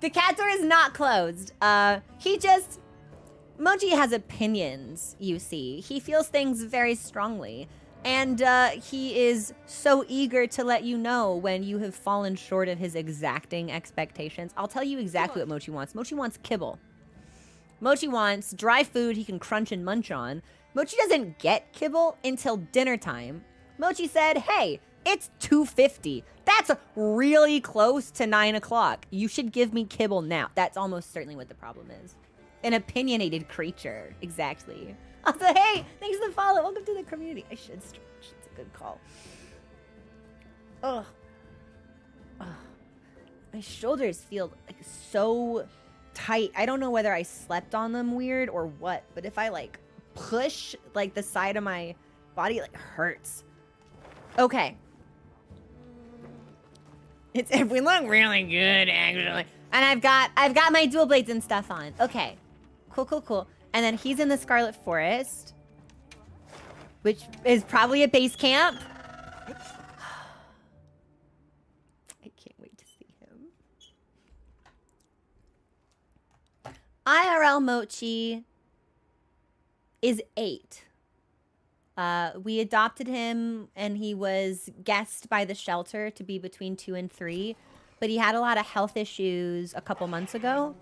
The cat door is not closed. Mochi has opinions, you see. He feels things very strongly. And he is so eager to let you know when you have fallen short of his exacting expectations. I'll tell you exactly what Mochi wants. Mochi wants kibble. Mochi wants dry food he can crunch and munch on. Mochi doesn't get kibble until dinner time. Mochi said, hey, it's 2:50. That's really close to 9 o'clock. You should give me kibble now. That's almost certainly what the problem is. An opinionated creature. Exactly. Also, hey, thanks for the follow. Welcome to the community. I should stretch. It's a good call. Ugh. Ugh. My shoulders feel like so tight. I don't know whether I slept on them weird or what, but if I like push like the side of my body, it like hurts. Okay. We look really good actually. And I've got my dual blades and stuff on. Okay. Cool. And then he's in the Scarlet Forest, which is probably a base camp. I can't wait to see him. IRL Mochi is 8. We adopted him and he was guessed by the shelter to be between 2 and 3, but he had a lot of health issues a couple months ago.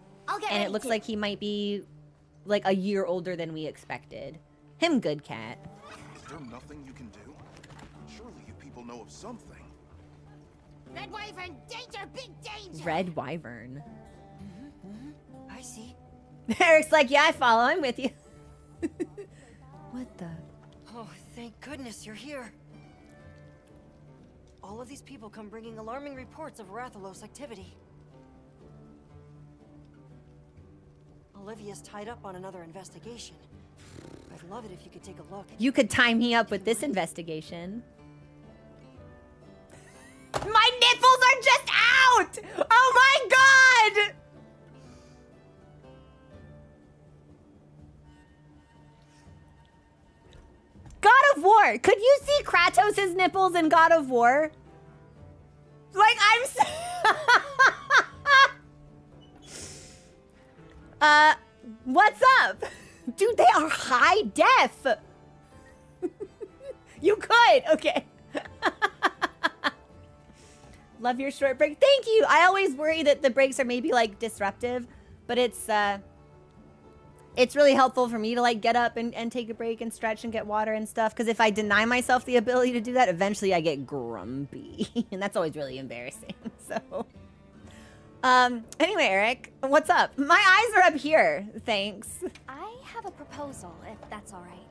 And it looks like he might be like a year older than we expected. Him good cat. Is there nothing you can do? Surely you people know of something. Red Wyvern, danger, big danger! Red Wyvern. I see. Eric's like, yeah, I follow. I'm with you. What the? Oh, thank goodness you're here. All of these people come bringing alarming reports of Rathalos activity. Olivia's tied up on another investigation. I'd love it if you could take a look. You could tie me up with this investigation. My nipples are just out! Oh my god! God of War. Could you see Kratos' nipples in God of War? Like, what's up? Dude, they are high def. You could. Okay. Love your short break. Thank you. I always worry that the breaks are maybe like disruptive, but it's really helpful for me to like get up and take a break and stretch and get water and stuff. Because if I deny myself the ability to do that, eventually I get grumpy. And that's always really embarrassing. So, anyway, Eric, what's up? My eyes are up here. Thanks. I have a proposal, if that's all right.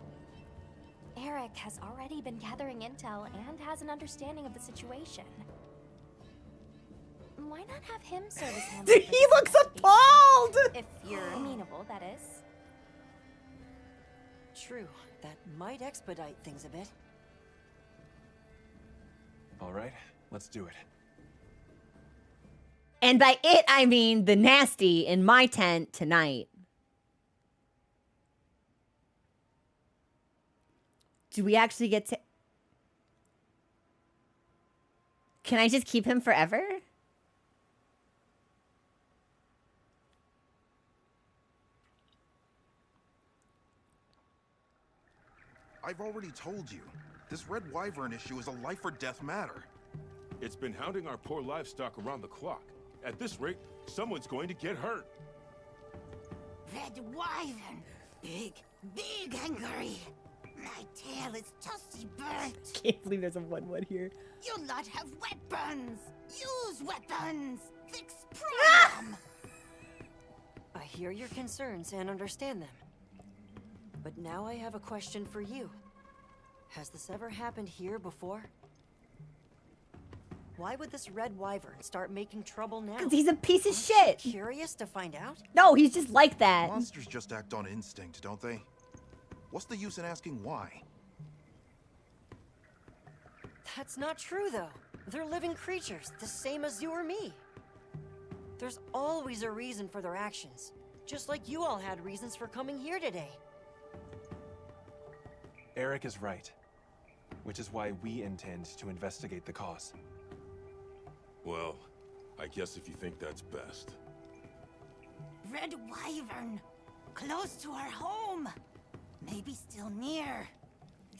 Eric has already been gathering intel and has an understanding of the situation. Why not have him serve as handler? Dude, he looks appalled! If you're amenable, that is. True, that might expedite things a bit. All right, let's do it. And by it, I mean the nasty in my tent tonight. Do we actually get to... Can I just keep him forever? I've already told you. This Red Wyvern issue is a life or death matter. It's been hounding our poor livestock around the clock. At this rate, someone's going to get hurt. Red Wyvern! Big angry! My tail is toasty burnt! Can't believe there's a 1-1 here. You lot have weapons! Use weapons! Fix problem! I hear your concerns and understand them. But now I have a question for you. Has this ever happened here before? Why would this Red Wyvern start making trouble now? Because he's a piece of shit. Curious to find out? No, he's just like that. Monsters just act on instinct, don't they? What's the use in asking why? That's not true, though. They're living creatures, the same as you or me. There's always a reason for their actions, just like you all had reasons for coming here today. Eric is right, which is why we intend to investigate the cause. Well, I guess if you think that's best. Red Wyvern, close to our home. Maybe still near.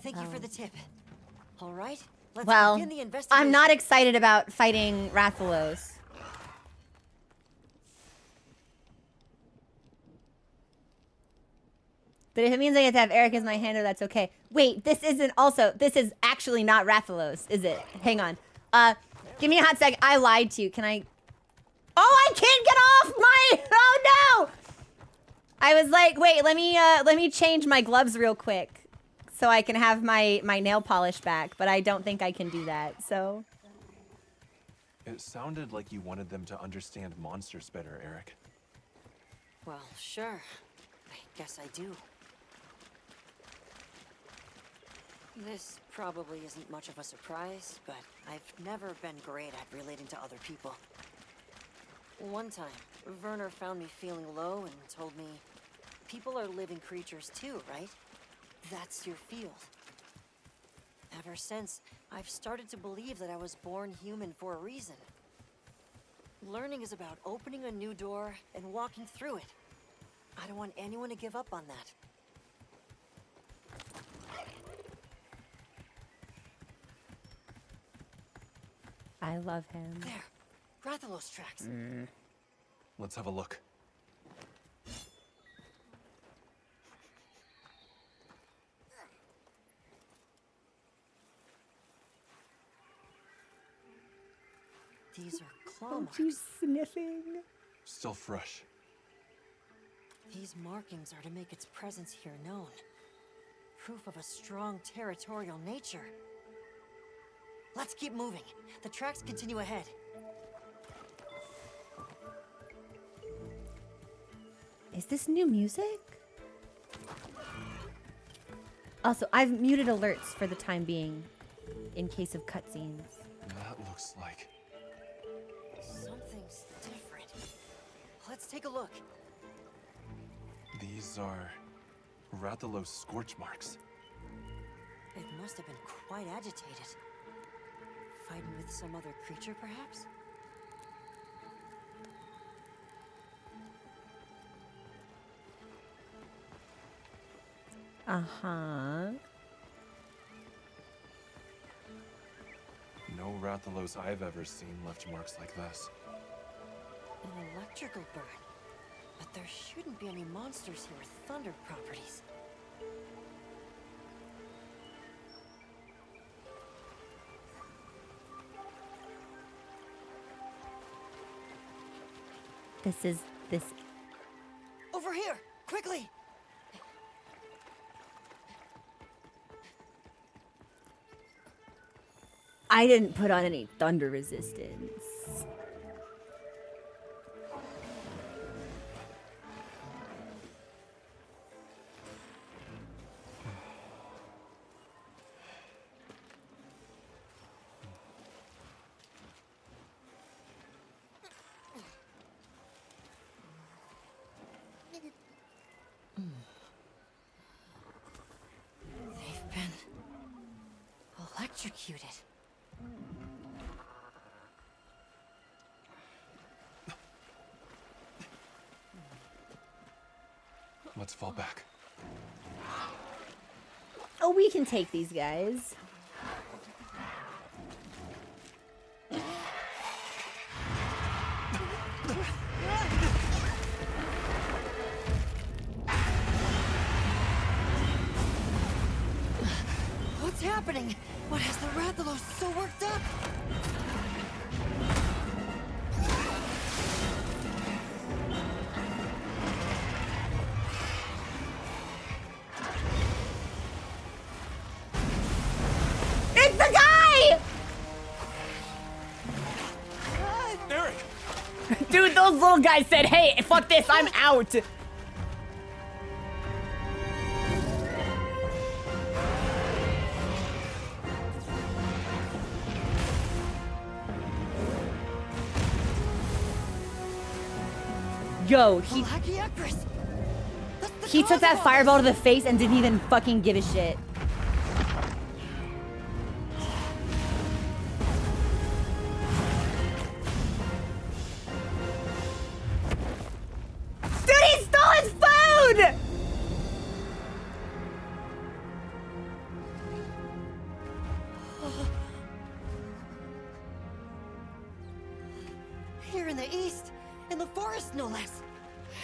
Thank you for the tip. All right, let's Well, begin the investigation. I'm not excited about fighting Rathalos. But if it means I get to have Eric as my handler, that's okay. Wait, this is actually not Rathalos, is it? Hang on. Give me a hot sec. I lied to you. Can I? Oh, I can't get off my, oh no! I was like, wait, let me change my gloves real quick so I can have my nail polish back, but I don't think I can do that, so. It sounded like you wanted them to understand monsters better, Eric. Well, sure. I guess I do. This probably isn't much of a surprise, but I've never been great at relating to other people. One time, Werner found me feeling low and told me, people are living creatures too, right? That's your field. Ever since, I've started to believe that I was born human for a reason. Learning is about opening a new door and walking through it. I don't want anyone to give up on that. I love him. There, Rathalos tracks. Let's have a look. These are claw Oh, marks. she's sniffing. Still fresh. These markings are to make its presence here known. Proof of a strong territorial nature. Let's keep moving. The tracks continue ahead. Is this new music? Also, I've muted alerts for the time being, in case of cutscenes. That looks like... Something's different. Let's take a look. These are... Rathalos scorch marks. It must have been quite agitated. Fighting with some other creature, perhaps? Uh-huh. No Rathalos I've ever seen left marks like this. An electrical burn. But there shouldn't be any monsters here with thunder properties. This. Over here! Quickly! I didn't put on any thunder resistance. They've been electrocuted. Let's fall back. Oh, we can take these guys. What's happening? What has the Rathalos so worked up? It's the guy! Eric! Dude, those little guys said, hey, fuck this, I'm out. Yo, Lagiacrus! he took that fireball to the face and didn't even fucking give a shit. Dude, he stole his food! Here in the east, in the forest no less.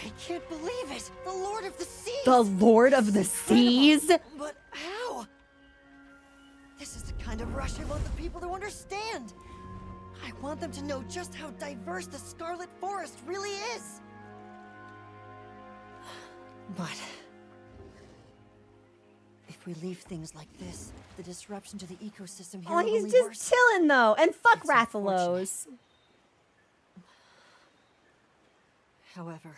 I can't believe it. The Lord of the Seas. The Lord of the Seas? But how? This is the kind of rush I want the people to understand. I want them to know just how diverse the Scarlet Forest really is. But if we leave things like this, the disruption to the ecosystem here Oh, will he's only just worsen. chilling though. And fuck Rathalos. However,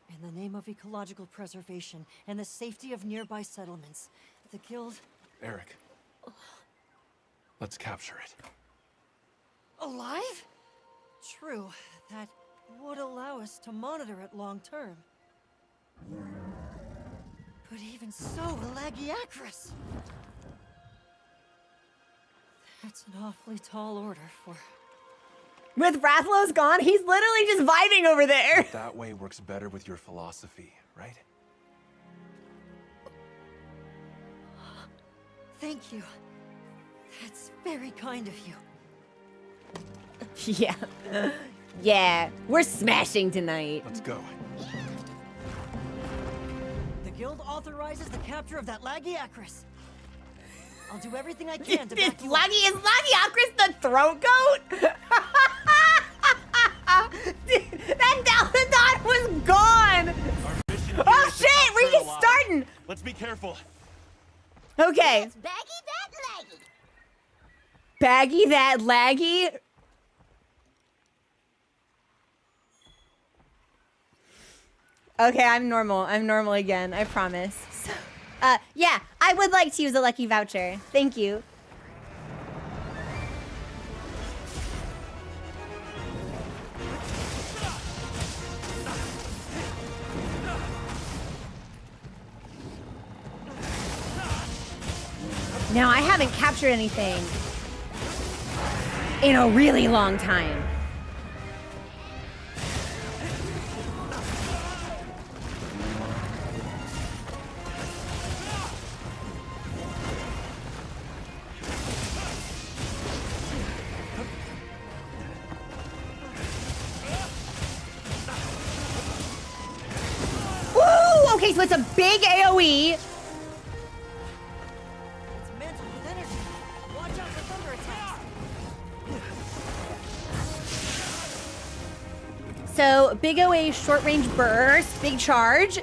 in the name of ecological preservation and the safety of nearby settlements, the guild... Eric. Let's capture it. Alive? True, that would allow us to monitor it long term. But even so, lagiacrus! That's an awfully tall order for... With Rathalos gone, he's literally just vibing over there. That way works better with your philosophy, right? Thank you. That's very kind of you. Yeah. Yeah. We're smashing tonight. Let's go. The guild authorizes the capture of that lagiacrus. I'll do everything I can to back you up. Is Lagiacrus the throat goat? Dude, that Daladon was gone! Oh shit, we're just starting! Let's be careful. Okay. Let's baggy that laggy. Baggy that laggy? Okay, I'm normal. I'm normal again, I promise. So, yeah, I would like to use a lucky voucher. Thank you. Now, I haven't captured anything in a really long time. Woo! Okay, so it's a big AoE. It's mantled with energy. Watch out for thunder attacks. So, big AoE, short range burst, big charge.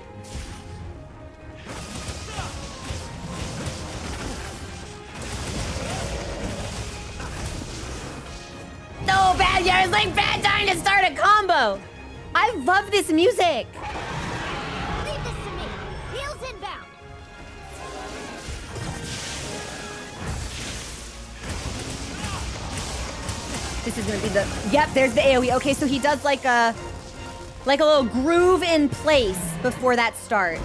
No, bad, yeah, it's like bad time to start a combo. I love this music. Leave this to me. Heels inbound. This is gonna be the, yep, there's the AoE. Okay, so he does like a little groove in place before that starts.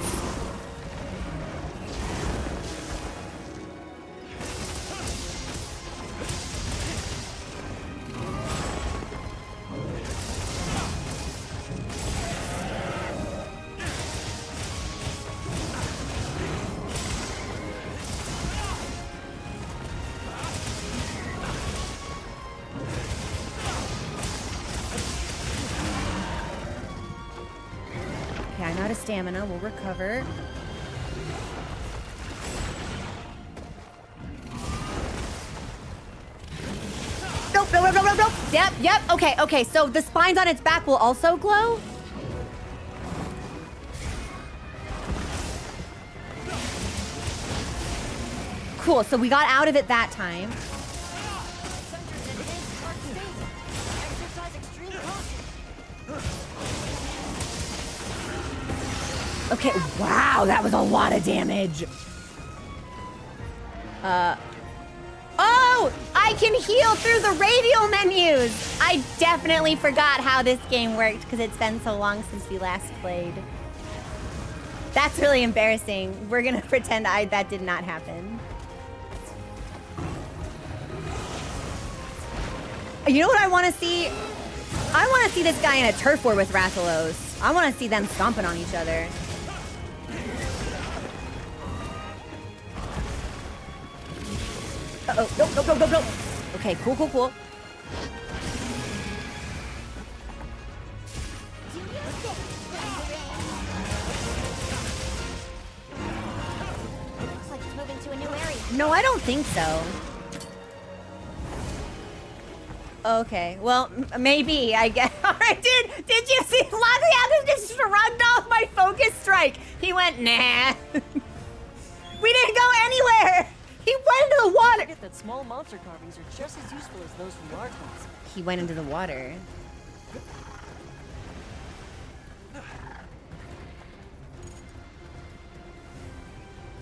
Okay, I'm out of stamina. We'll recover. Nope, nope, nope, nope, nope. Yep, yep. Okay, okay. So the spines on its back will also glow? Cool, so we got out of it that time. Exercise extreme caution. Okay, wow, that was a lot of damage. Oh, Oh, I can heal through the radial menus. I definitely forgot how this game worked because it's been so long since we last played. That's really embarrassing. We're gonna pretend that did not happen. You know what I want to see? I want to see this guy in a turf war with Rathalos. I want to see them stomping on each other. Uh-oh, no. Okay, cool. Looks like it's moving to a new area. No, I don't think so. Okay, well, maybe, I guess. All right, dude, did you see lagiacrus just shrugged off my focus strike? He went, nah. We didn't go anywhere. He went into the water. Forget that small monster carvings are just as useful as those from large ones. He went into the water.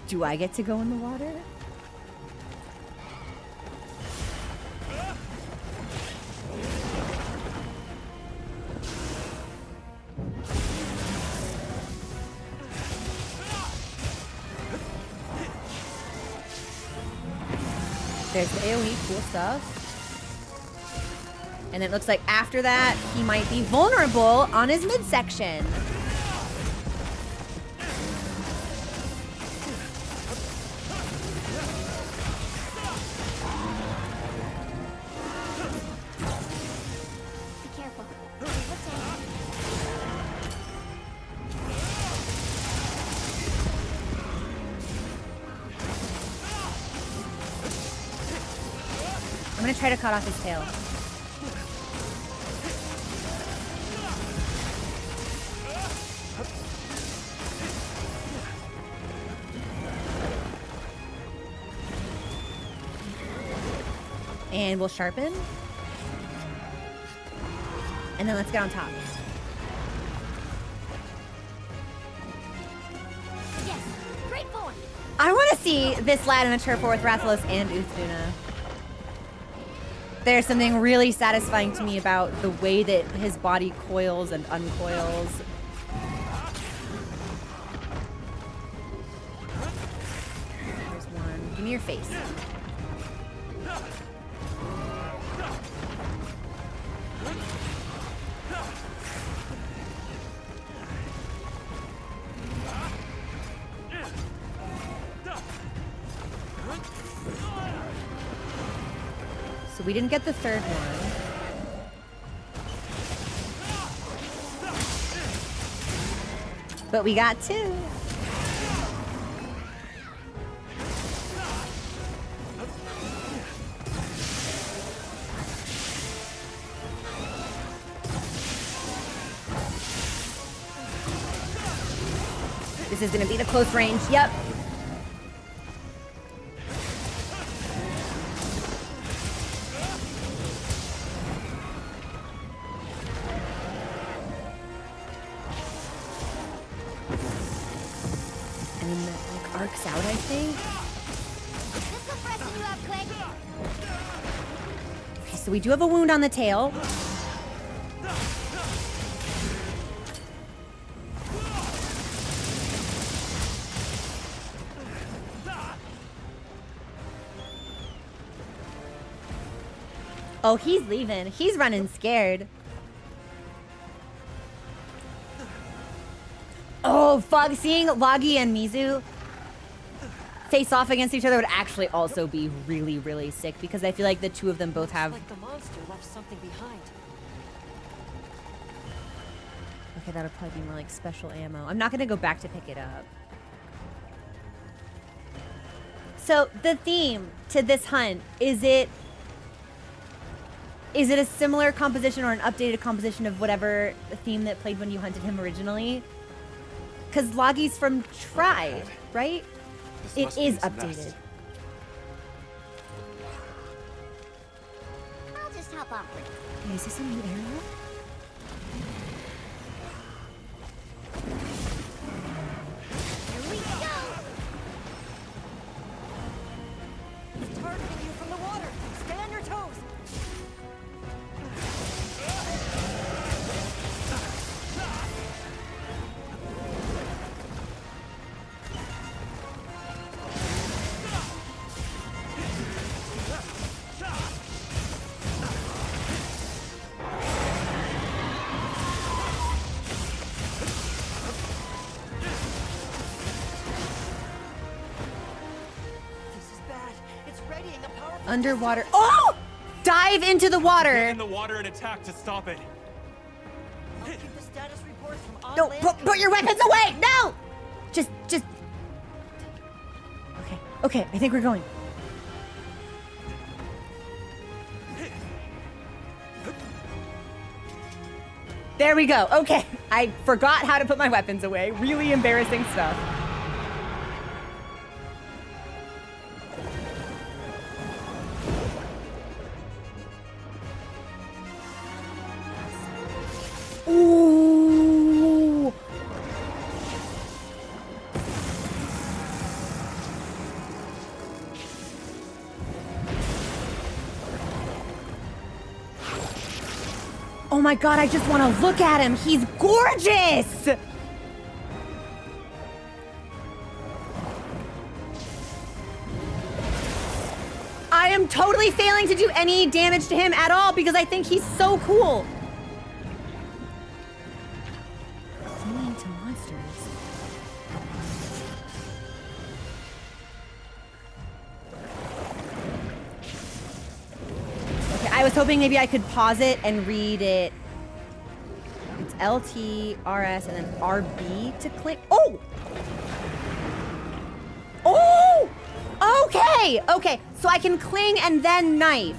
Do I get to go in the water? There's the AoE, cool stuff. And it looks like after that, he might be vulnerable on his midsection. Be careful. What's on? I'm gonna try to cut off his tail. And we'll sharpen. And then let's get on top. Yes, great form. I want to see this lad in a turf war with Rathalos and Uthduna. There's something really satisfying to me about the way that his body coils and uncoils. There's one. Give me your face. So we didn't get the third one. But we got two. This is gonna be the close range. Yep. And then that like arcs out, I think. This will freshen you up quick. Okay, so we do have a wound on the tail. Oh, he's leaving. He's running scared. Oh, fuck. Seeing Lagi and Mizu face off against each other would actually also be really, really sick because I feel like the two of them both have... Like the monster left something behind. Okay, that'll probably be more like special ammo. I'm not going to go back to pick it up. So, the theme to this hunt, is it a similar composition or an updated composition of whatever theme that played when you hunted him originally? Because Lagi's from Tried, right? It is updated. I'll just hop off with you. Wait, is this a new area? Here we go. He's targeting you from the water. Underwater. Oh! Dive into the water. Get in the water and attack to stop it. I'll keep the status reports from on No, land put your weapons away. No. Just. Okay. I think we're going. There we go. Okay. I forgot how to put my weapons away. Really embarrassing stuff. Ooh. Oh my god, I just want to look at him. He's gorgeous. I am totally failing to do any damage to him at all because I think he's so cool. Clinging to monsters. Okay, I was hoping maybe I could pause it and read it. It's LT, RS, and then RB to click. Oh! Oh! Okay, so I can cling and then knife.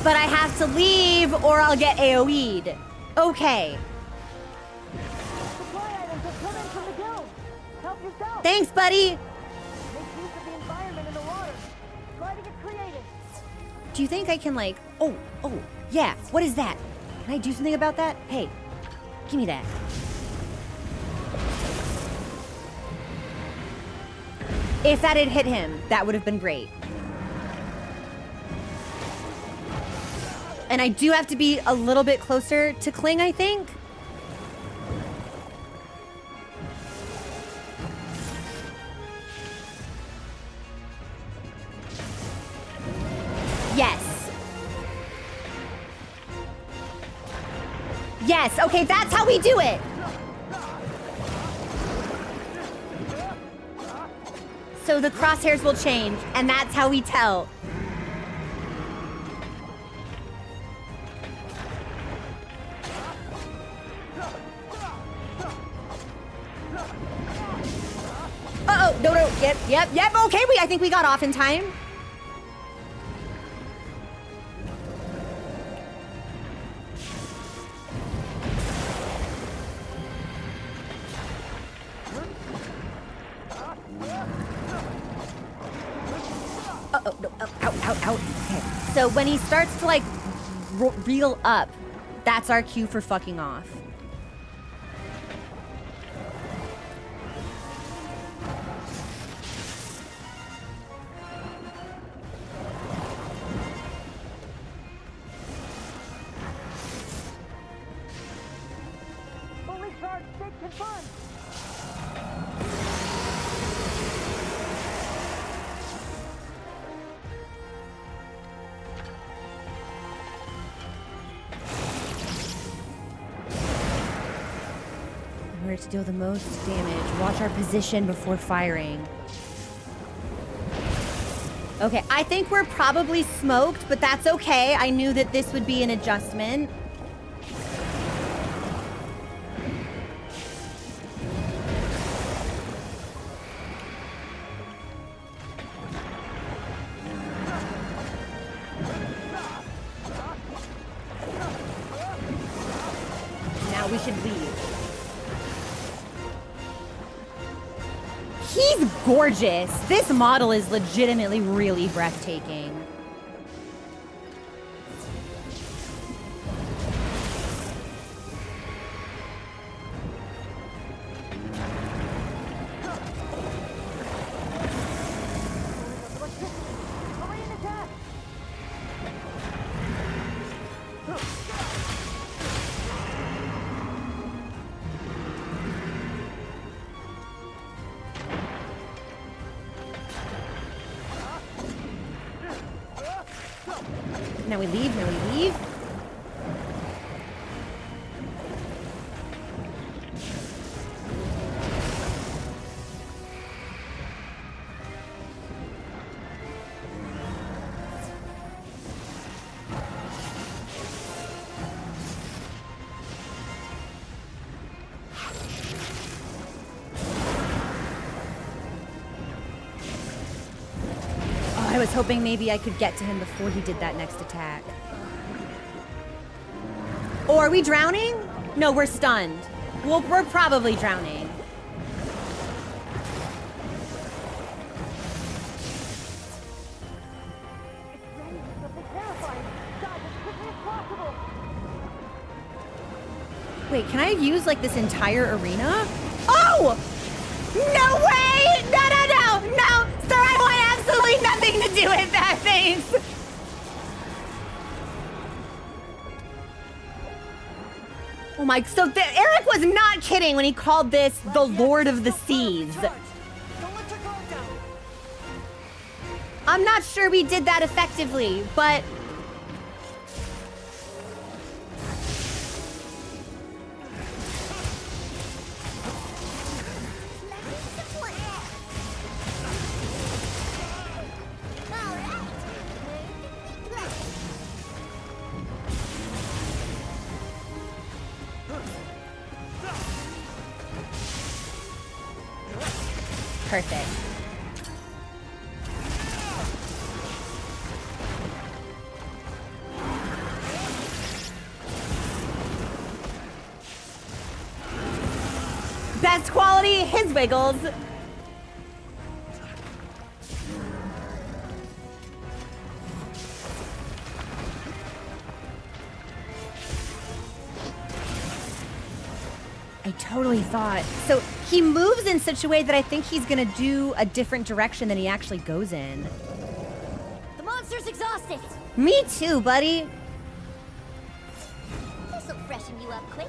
But I have to leave or I'll get AoE'd. Okay. Supply items have come in from the guild. Help yourself. Thanks, buddy. Make use of the environment in the water. Try to get creative. Do you think I can like, oh, yeah, what is that? Can I do something about that? Hey, give me that. If that had hit him, that would have been great. And I do have to be a little bit closer to cling, I think. Yes, okay, that's how we do it. So the crosshairs will change, and that's how we tell. Uh-oh, no, yep, okay, I think we got off in time. Uh-oh, no, out. Okay, so when he starts to, like, reel up, that's our cue for fucking off. Fully charged stick confirmed. In order to deal the most damage, watch our position before firing. Okay, I think we're probably smoked, but that's okay. I knew that this would be an adjustment. Now we should leave. He's gorgeous. This model is legitimately really breathtaking. Now we leave. was hoping maybe I could get to him before he did that next attack. Oh, are we drowning? No, we're stunned. Well, we're probably drowning. Wait, can I use like this entire arena? Oh! No way! No, no, no! No! Sir, I want absolutely nothing to do with that, thanks! Oh my, so Eric was not kidding when he called this the Lord of the Seas. I'm not sure we did that effectively, but... Perfect. Best quality, his wiggles. I totally thought. So he moves in such a way that I think he's gonna do a different direction than he actually goes in. The monster's exhausted. Me too, buddy. This'll freshen you up quick.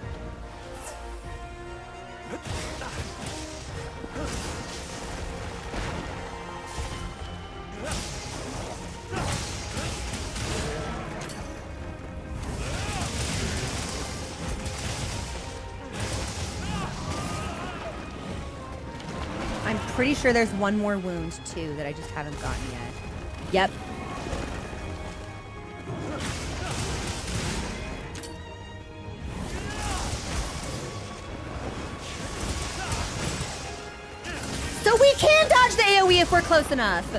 I'm pretty sure there's one more wound too that I just haven't gotten yet. Yep. So we can dodge the AoE if we're close enough.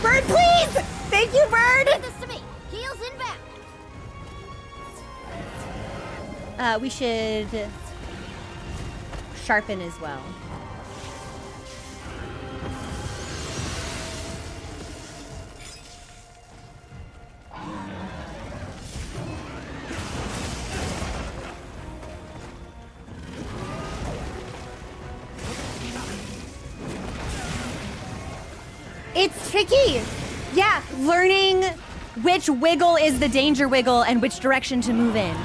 Bird, please! Thank you, Bird! Leave this to me. Heels inbound. We should sharpen as well. It's tricky. Yeah, learning which wiggle is the danger wiggle and which direction to move in.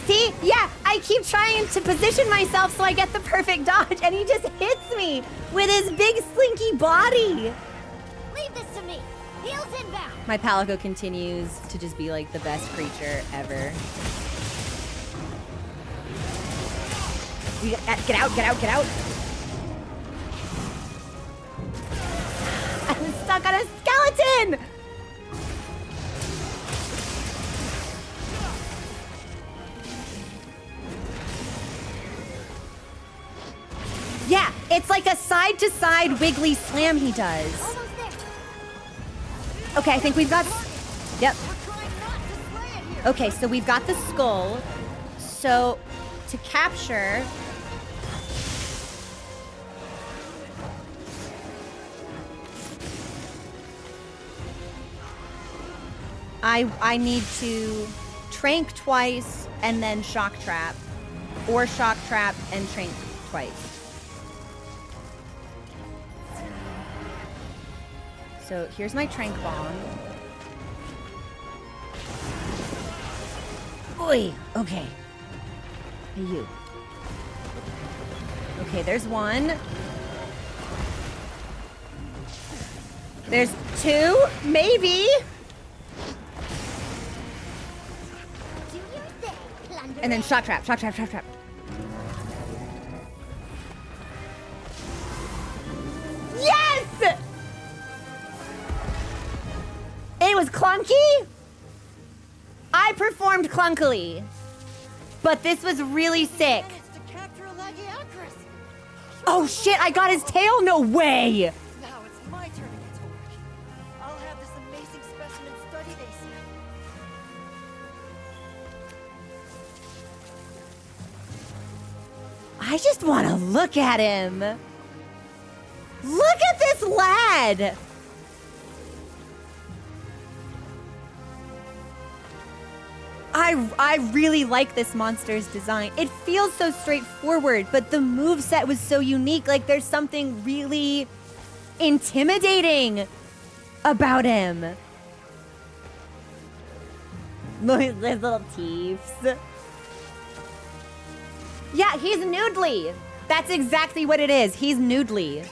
See? Yeah, I keep trying to position myself so I get the perfect dodge, and he just hits me with his big slinky body. Leave this to me. Heels inbound. My Palico continues to just be like the best creature ever. Get out, get out, get out. I'm stuck on a skeleton! Yeah, it's like a side-to-side wiggly slam he does. Okay, I think we've got... Yep. Okay, so we've got the skull. So, to capture... I need to trank twice and then shock trap, or shock trap and trank twice. So here's my trank bomb. Oi, okay. Hey, you. Okay, there's one. There's 2, maybe. And then shock trap, shock trap, shock trap. Yes! It was clunky. I performed clunkily. But this was really sick. Oh shit, I got his tail? No way! Now it's my turn to get to work. I'll have this amazing specimen studied ASAP. I just want to look at him. Look at this lad! I really like this monster's design. It feels so straightforward, but the moveset was so unique. Like, there's something really intimidating about him. Look at his little teeth. Yeah, he's noodly. That's exactly what it is. He's noodly.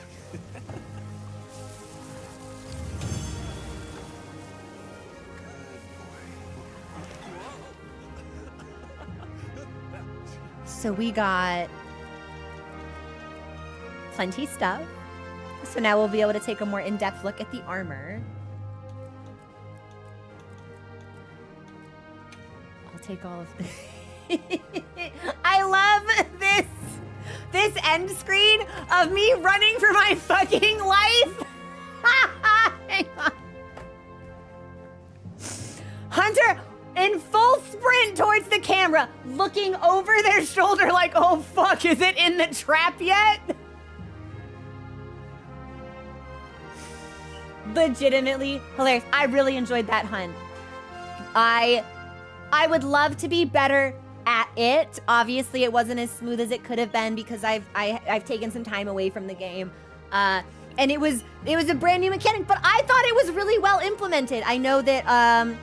So we got plenty stuff. So now we'll be able to take a more in-depth look at the armor. I'll take all of this. I love this end screen of me running for my fucking life. Hang on. Hunter in full sprint towards the camera, looking over their shoulder like, oh fuck, is it in the trap yet? Legitimately hilarious. I really enjoyed that hunt. I would love to be better at it. Obviously, it wasn't as smooth as it could have been because I've taken some time away from the game. And it was a brand new mechanic, but I thought it was really well implemented. I know that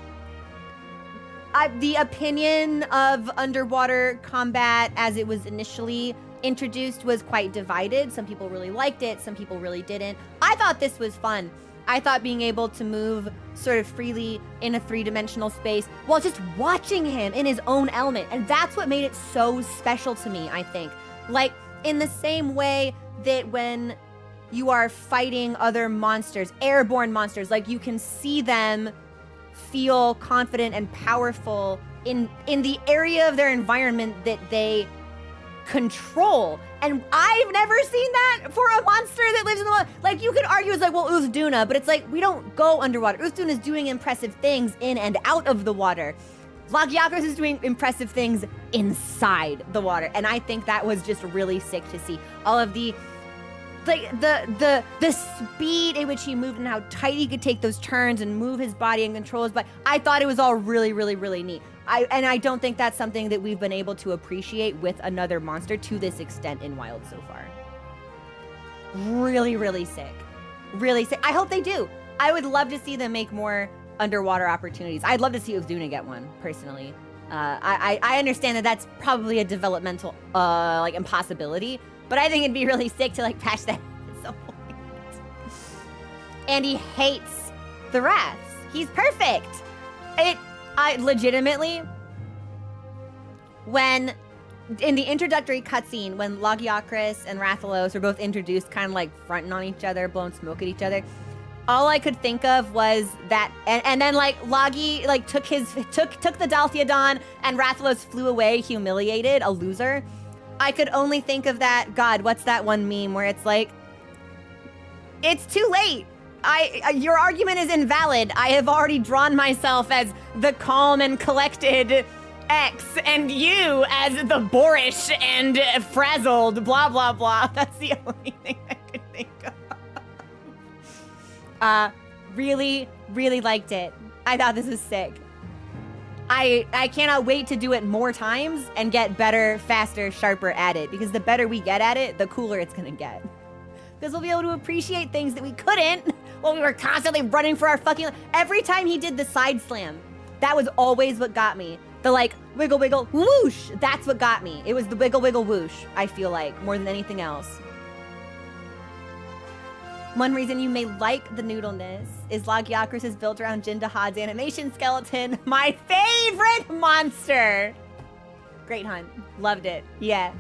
the opinion of underwater combat as it was initially introduced was quite divided. Some people really liked it, some people really didn't. I thought this was fun. I thought being able to move sort of freely in a three-dimensional space while just watching him in his own element. And that's what made it so special to me, I think. Like, in the same way that when you are fighting other monsters, airborne monsters, like you can see them feel confident and powerful in the area of their environment that they control. And I've never seen that for a monster that lives in the water. Like, you could argue it's like, well, Uthduna, but it's like, we don't go underwater. Uthduna is doing impressive things in and out of the water. Lagiacrus is doing impressive things inside the water. And I think that was just really sick to see. All of the speed in which he moved and how tight he could take those turns and move his body and control his body. I thought it was all really, really, really neat. I don't think that's something that we've been able to appreciate with another monster to this extent in Wild so far. Really, really sick. Really sick. I hope they do. I would love to see them make more underwater opportunities. I'd love to see Uthduna get one, personally. I understand that that's probably a developmental like impossibility, but I think it'd be really sick to like patch that at some point. And he hates the Wraths. He's perfect. I legitimately, when in the introductory cutscene, when Lagiacrus and Rathalos are both introduced, kind of like fronting on each other, blowing smoke at each other, all I could think of was that, and then like Lagi like took the Dalthiodon, and Rathalos flew away humiliated, a loser. I could only think of that. God, what's that one meme where it's like, it's too late. Your argument is invalid. I have already drawn myself as the calm and collected X, and you as the boorish and frazzled, blah, blah, blah. That's the only thing I could think of. Really, really liked it. I thought this was sick. I cannot wait to do it more times and get better, faster, sharper at it, because the better we get at it, the cooler it's gonna get. Because we'll be able to appreciate things that we couldn't while we were constantly running for our fucking... Every time he did the side slam, that was always what got me. The like, wiggle, wiggle, whoosh. That's what got me. It was the wiggle, wiggle, whoosh, I feel like, more than anything else. One reason you may like the noodleness is Lagiacrus is built around Jin Dahad's animation skeleton, my favorite monster. Great hunt. Loved it. Yeah.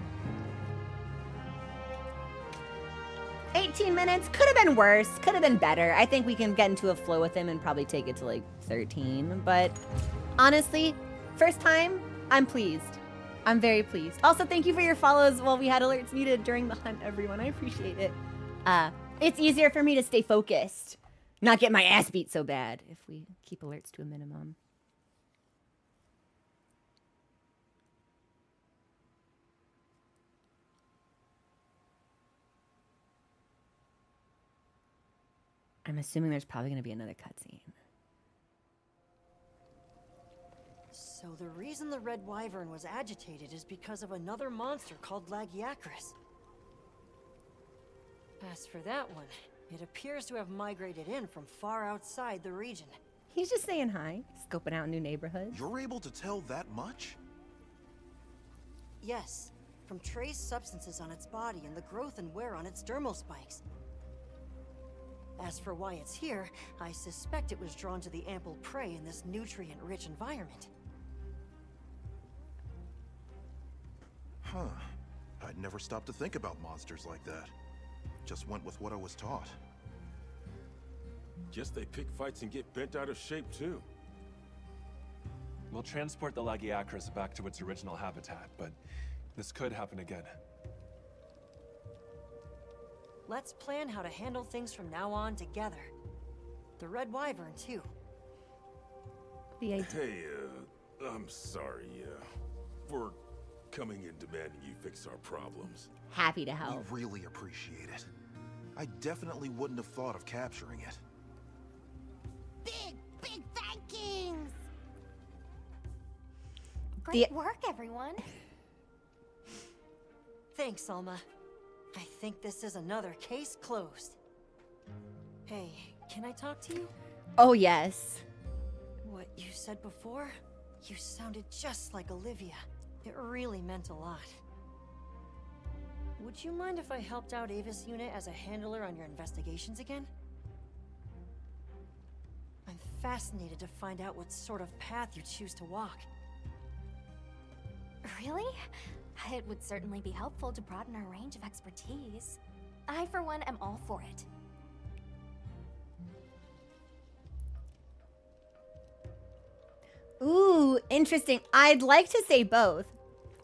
18 minutes. Could have been worse. Could have been better. I think we can get into a flow with him and probably take it to like 13. But honestly, first time, I'm pleased. I'm very pleased. Also, thank you for your follows while we had alerts muted during the hunt, everyone. I appreciate it. It's easier for me to stay focused, not get my ass beat so bad if we keep alerts to a minimum. I'm assuming there's probably going to be another cutscene. So the reason the Red Wyvern was agitated is because of another monster called lagiacrus. As for that one, it appears to have migrated in from far outside the region. He's just saying hi, scoping out new neighborhoods. You're able to tell that much? Yes, from trace substances on its body and the growth and wear on its dermal spikes. As for why it's here, I suspect it was drawn to the ample prey in this nutrient-rich environment. Huh. I'd never stopped to think about monsters like that. Just went with what I was taught. Guess they pick fights and get bent out of shape too. We'll transport the lagiacrus back to its original habitat, but this could happen again. Let's plan how to handle things from now on together. The Red Wyvern, too. Hey, I'm sorry, for coming and demanding you fix our problems. Happy to help. We really appreciate it. I definitely wouldn't have thought of capturing it. Big thankings! Great work, everyone. Thanks, Alma. I think this is another case closed. Hey, can I talk to you? Oh, yes. What you said before? You sounded just like Olivia. It really meant a lot. Would you mind if I helped out Ava's unit as a handler on your investigations again? I'm fascinated to find out what sort of path you choose to walk. Really? It would certainly be helpful to broaden our range of expertise. I, for one, am all for it. Ooh, interesting. I'd like to say both.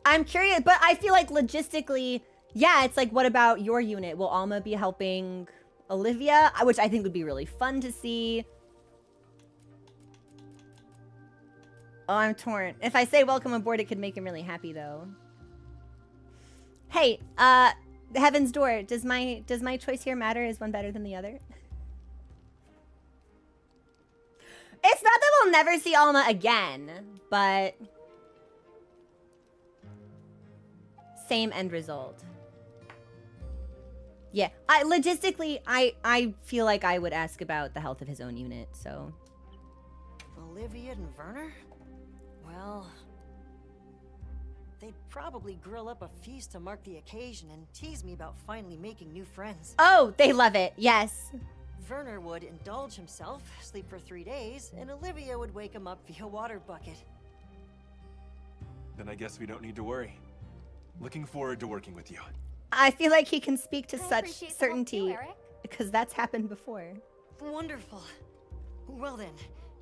I'm curious, but I feel like logistically, yeah, it's like, what about your unit? Will Alma be helping Olivia? Which I think would be really fun to see. Oh, I'm torn. If I say welcome aboard, it could make him really happy, though. Hey, Heaven's Door, does my choice here matter? Is one better than the other? It's not that we'll never see Alma again, but same end result. Yeah, logistically, I feel like I would ask about the health of his own unit, so. Olivia and Werner? Well, they'd probably grill up a feast to mark the occasion and tease me about finally making new friends. Oh, they love it, yes. Werner would indulge himself, sleep for 3 days, and Olivia would wake him up via water bucket. Then I guess we don't need to worry. Looking forward to working with you. I feel like he can speak to such appreciate the help certainty too, Eric. because that's happened before. Wonderful. Well then,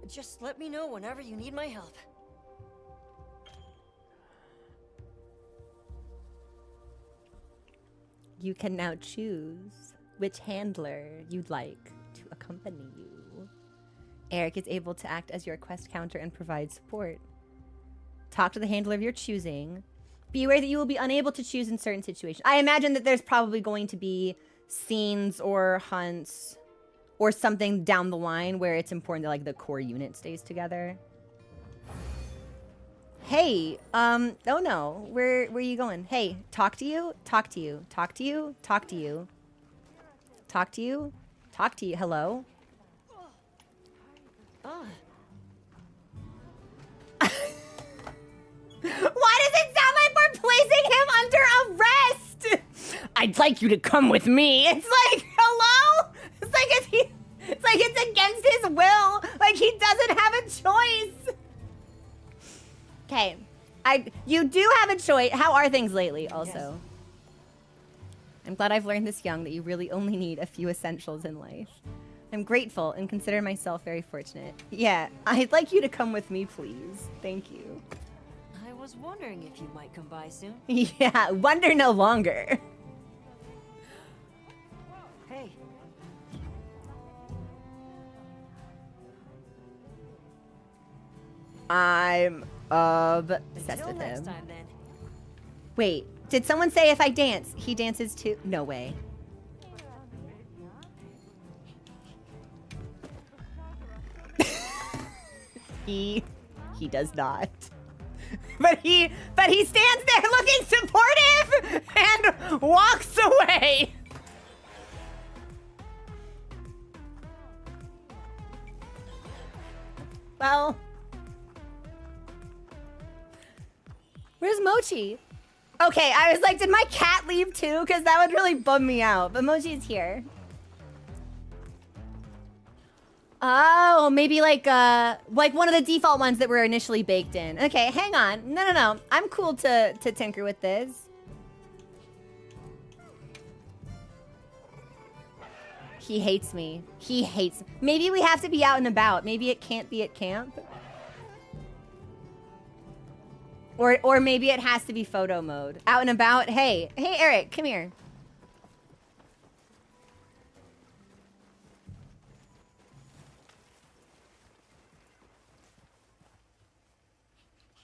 just let me know whenever you need my help. You can now choose which handler you'd like to accompany you. Eric is able to act as your quest counter and provide support. Talk to the handler of your choosing. Be aware that you will be unable to choose in certain situations. I imagine that there's probably going to be scenes or hunts or something down the line where it's important that like the core unit stays together. Hey, oh no, where are you going? Hey, talk to you, talk to you, talk to you, talk to you, talk to you, talk to you, hello? Why does it sound like we're placing him under arrest? I'd like you to come with me. It's like, hello? he doesn't have a choice. Okay. You do have a choice. How are things lately, also? Yes. I'm glad I've learned this young that you really only need a few essentials in life. I'm grateful and consider myself very fortunate. Yeah, I'd like you to come with me, please. Thank you. I was wondering if you might come by soon. Yeah, wonder no longer. Hey. I'm obsessed with him. Time, then. Wait, did someone say if I dance, he dances too? No way. He does not. But he stands there looking supportive and walks away. Well, where's Mochi? Okay, I was like, did my cat leave too? Because that would really bum me out. But Mochi's here. Oh, maybe like one of the default ones that were initially baked in. Okay, hang on. No. I'm cool to tinker with this. He hates me. He hates me. Maybe we have to be out and about. Maybe it can't be at camp. Or maybe it has to be photo mode. Out and about. Hey, Eric, come here.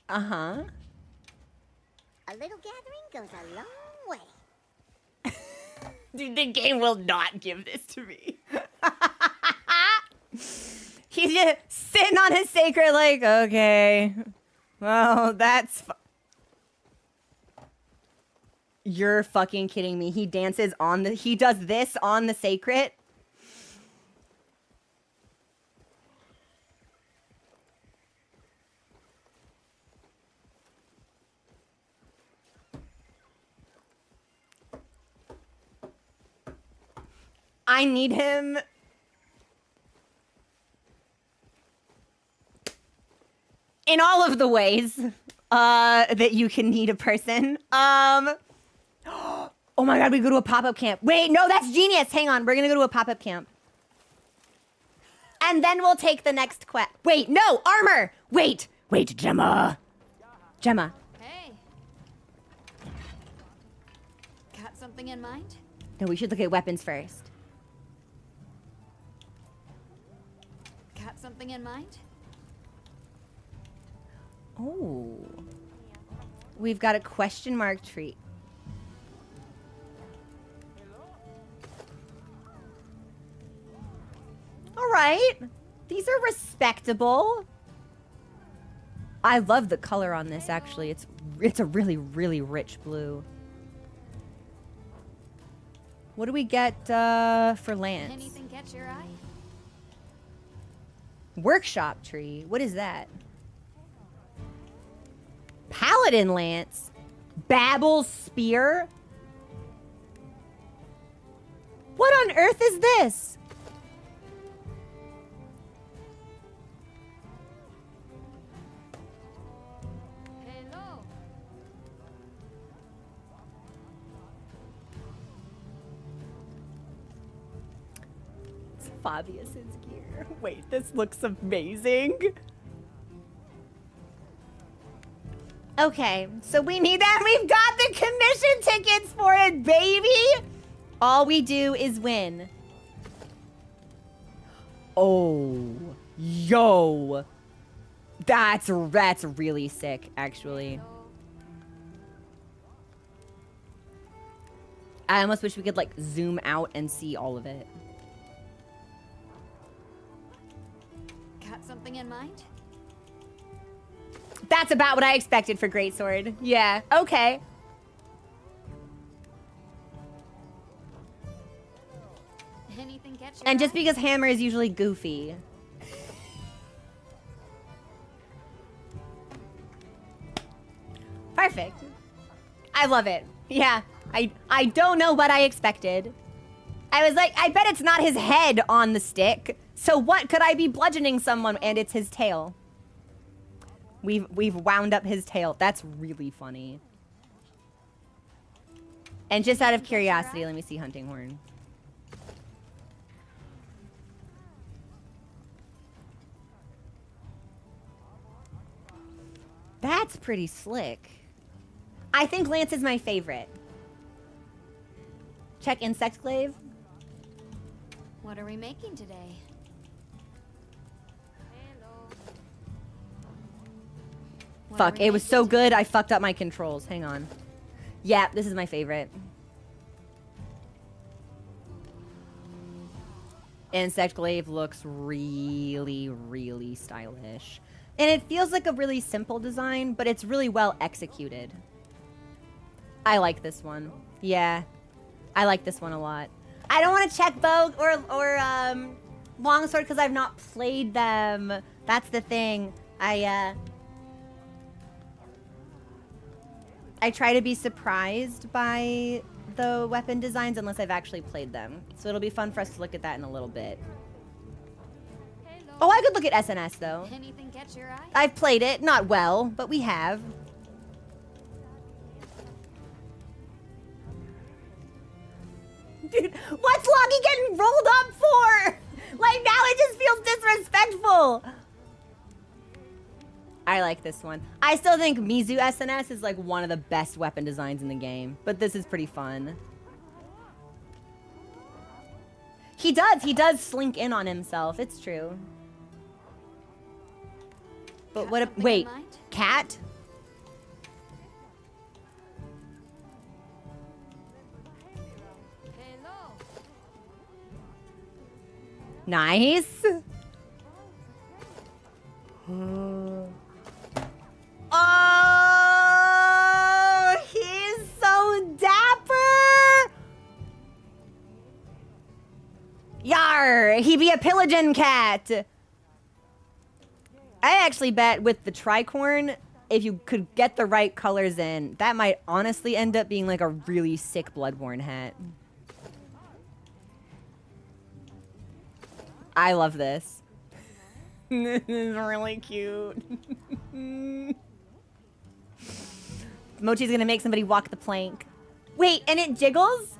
Uh-huh. A little gathering goes a long way. Dude, the game will not give this to me. He's just sitting on his sacred like, okay. Well, that's You're fucking kidding me. He dances on the... He does this on the sacred? I need him... in all of the ways that you can need a person. Oh my god, we go to a pop-up camp. Wait, no, that's genius. Hang on, we're gonna go to a pop-up camp. And then we'll take the next quest. Wait, no, armor! Wait, Gemma. Gemma. Hey. Got something in mind? No, we should look at weapons first. Got something in mind? Oh. We've got a question mark tree. All right. These are respectable. I love the color on this, actually. It's a really, really rich blue. What do we get for Lance? Anything catch your eye? Workshop tree. What is that? Paladin Lance. Babel Spear. What on earth is this? Hello. It's Fabius's gear. Wait, this looks amazing. Okay, so we need that. We've got the commission tickets for it, baby. All we do is win. Oh, yo. That's really sick, actually. I almost wish we could like zoom out and see all of it. Got something in mind? That's about what I expected for Greatsword. Yeah, okay. Anything catch your And just eye? because Hammer is usually goofy. Perfect. I love it. Yeah, I don't know what I expected. I was like, I bet it's not his head on the stick. So what could I be bludgeoning someone and it's his tail? We've wound up his tail. That's really funny. And just out of curiosity, let me see hunting horn. That's pretty slick. I think Lance is my favorite. Check insect glaive. What are we making today? Fuck, it was so good I fucked up my controls. Hang on. Yeah, this is my favorite. Insect glaive looks really, really stylish. And it feels like a really simple design, but it's really well executed. I like this one. Yeah, I like this one a lot. I don't want to check bow or longsword because I've not played them. That's the thing. I try to be surprised by the weapon designs unless I've actually played them. So it'll be fun for us to look at that in a little bit. Oh, I could look at SNS though. Anything catch your eye? I've played it, not well, but we have. Dude, what's Loggy getting rolled up for? Like, now it just feels disrespectful. I like this one. I still think Mizu SNS is like one of the best weapon designs in the game, but this is pretty fun. He does slink in on himself. It's true. But what a, wait, cat? Nice. Oh, he's so dapper. Yar, he be a pillaging cat. I actually bet with the tricorn, if you could get the right colors in, that might honestly end up being like a really sick Bloodborne hat. I love this. This is really cute. Mochi's gonna make somebody walk the plank. Wait, and it jiggles?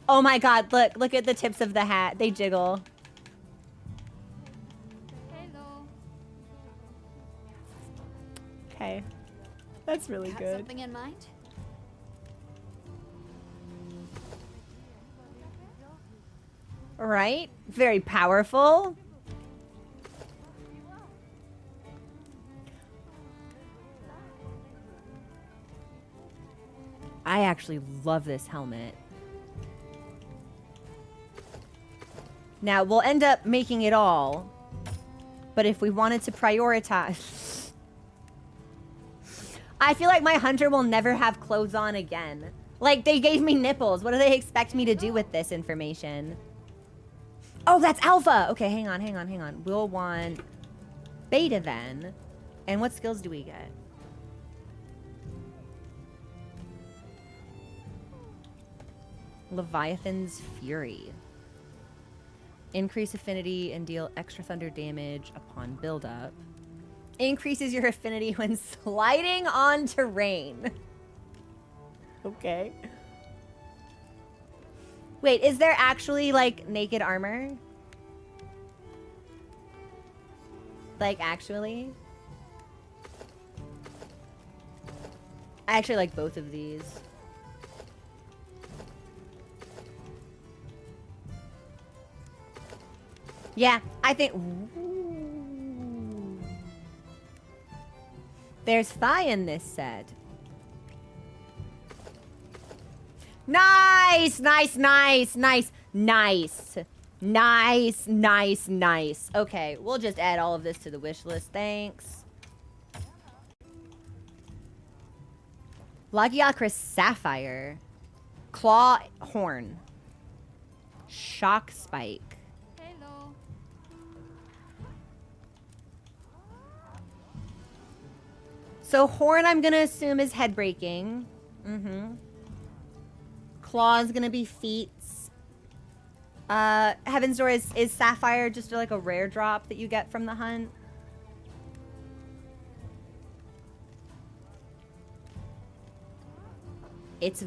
Oh my god, look at the tips of the hat. They jiggle. Okay. That's really Got good. something in mind? Right? Very powerful. I actually love this helmet. Now, we'll end up making it all. But if we wanted to prioritize... I feel like my hunter will never have clothes on again. Like, they gave me nipples. What do they expect me to do with this information? Oh, that's alpha. Okay, hang on. We'll want beta then. And what skills do we get? Leviathan's Fury. Increase affinity and deal extra thunder damage upon buildup. Increases your affinity when sliding on terrain. Okay. Wait, is there actually, like, naked armor? Like, actually? I actually like both of these. Yeah, I think... Ooh. There's thigh in this set. Nice, nice, nice, nice, nice. Nice, nice, nice. Okay, we'll just add all of this to the wish list. Thanks. Lagiacrus Sapphire. Claw Horn. Shock Spike. Hello. So Horn, I'm gonna assume, is head breaking. Claw is gonna be feet. Heaven's Door is Sapphire just like a rare drop that you get from the hunt? It's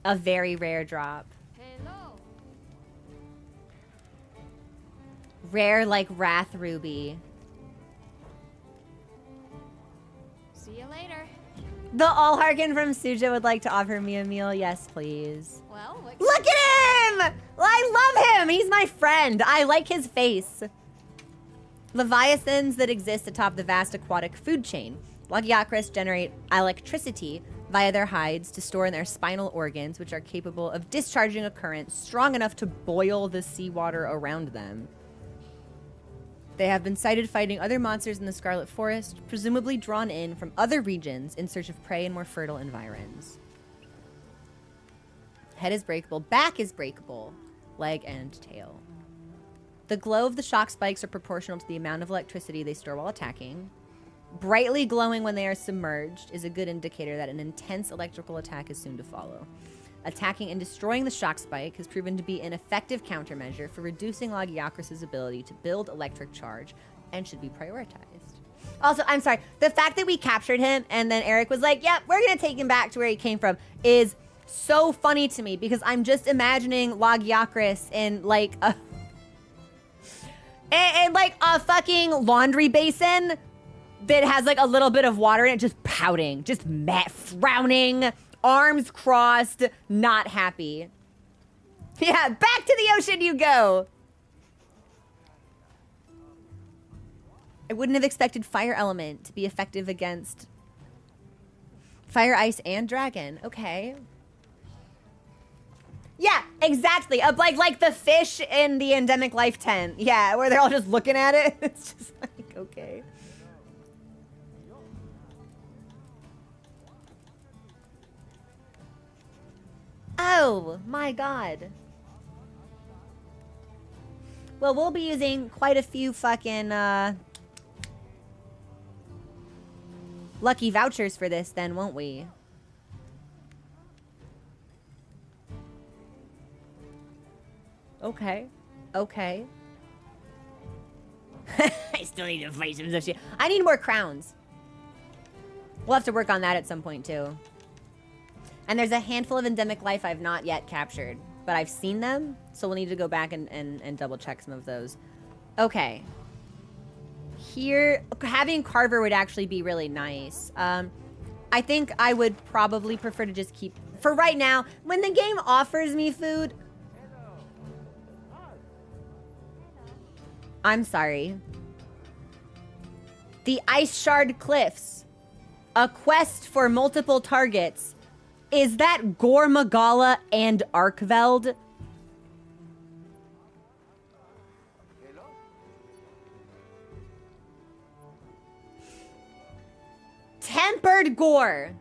a very rare drop. Hello. Rare like Wrath Ruby. See you later. The Allharkin from Suja would like to offer me a meal. Yes, please. Well, what Look at him! I love him! He's my friend. I like his face. Leviathans that exist atop the vast aquatic food chain. Lagiacrus generate electricity via their hides to store in their spinal organs, which are capable of discharging a current strong enough to boil the seawater around them. They have been sighted fighting other monsters in the Scarlet Forest, presumably drawn in from other regions in search of prey in more fertile environs. Head is breakable, back is breakable, leg and tail. The glow of the shock spikes are proportional to the amount of electricity they store while attacking. Brightly glowing when they are submerged is a good indicator that an intense electrical attack is soon to follow. Attacking and destroying the shock spike has proven to be an effective countermeasure for reducing Lagiacrus' ability to build electric charge and should be prioritized. Also, I'm sorry, the fact that we captured him and then Eric was like, yep, we're going to take him back to where he came from is so funny to me because I'm just imagining Lagiacrus in like a... in like a fucking laundry basin that has like a little bit of water in it, just pouting, just frowning, arms crossed, not happy. Yeah, back to the ocean you go. I wouldn't have expected Fire Element to be effective against Fire, Ice, and Dragon. Okay. Yeah, exactly. Like the fish in the Endemic Life tent. Yeah, where they're all just looking at it. It's just like, okay. Oh, my God. Well, we'll be using quite a few fucking, lucky vouchers for this then, won't we? Okay. Okay. I still need to fight some shit. I need more crowns. We'll have to work on that at some point, too. And there's a handful of endemic life I've not yet captured, but I've seen them, so we'll need to go back and double check some of those. Okay. Here, having Carver would actually be really nice. I think I would probably prefer to just keep... For right now, when the game offers me food... I'm sorry. The Ice Shard Cliffs. A quest for multiple targets. Is that Gore Magala and Arkveld? Tempered Gore.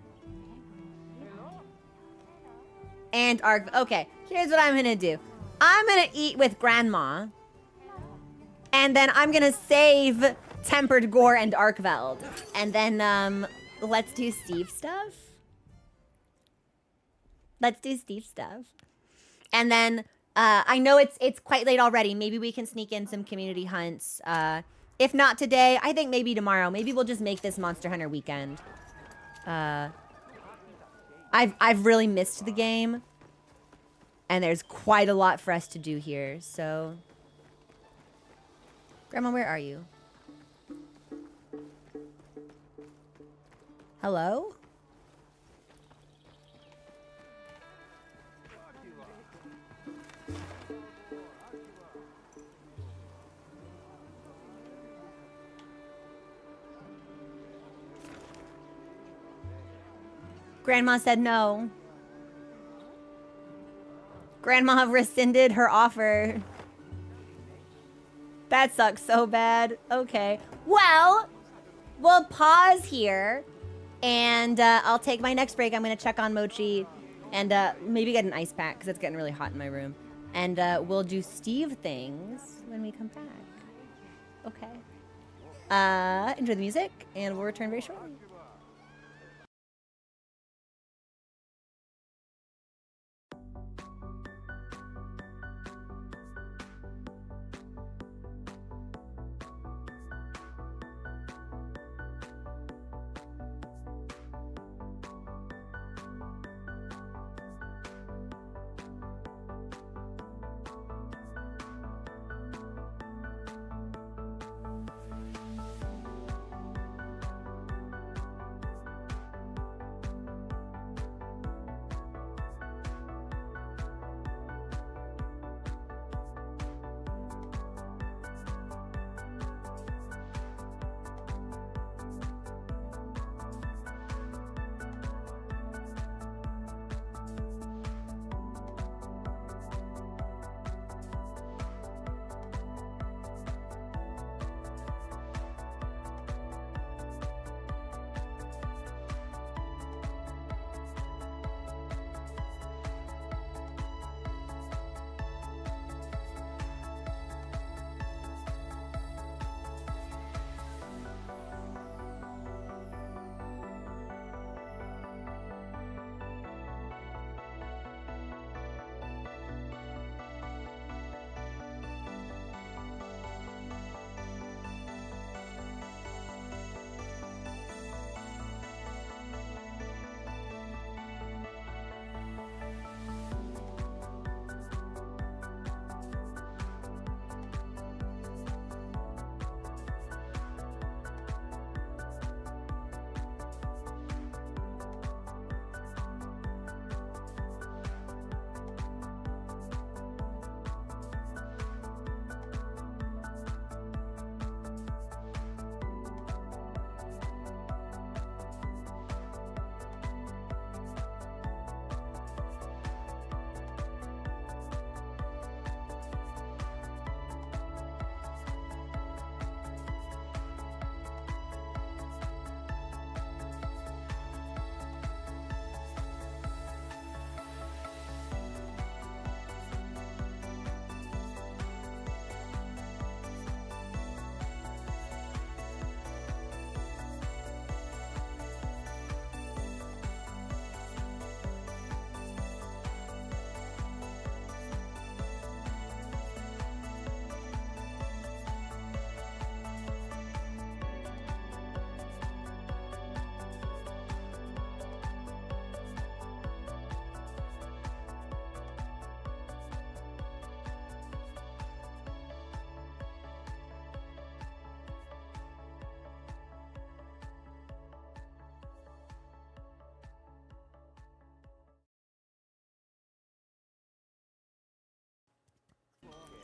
And Ark. Okay, here's what I'm gonna do. I'm gonna eat with Grandma. And then I'm gonna save Tempered Gore and Arkveld. And then, let's do Steve stuff. Let's do Steve stuff. And then, I know it's quite late already. Maybe we can sneak in some community hunts. If not today, I think maybe tomorrow. Maybe we'll just make this Monster Hunter weekend. I've really missed the game. And there's quite a lot for us to do here, so... Grandma, where are you? Hello? Grandma said no. Grandma rescinded her offer. That sucks so bad. Okay. Well, we'll pause here. And I'll take my next break. I'm going to check on Mochi. And maybe get an ice pack because it's getting really hot in my room. And we'll do Steve things when we come back. Okay. Enjoy the music. And we'll return very shortly.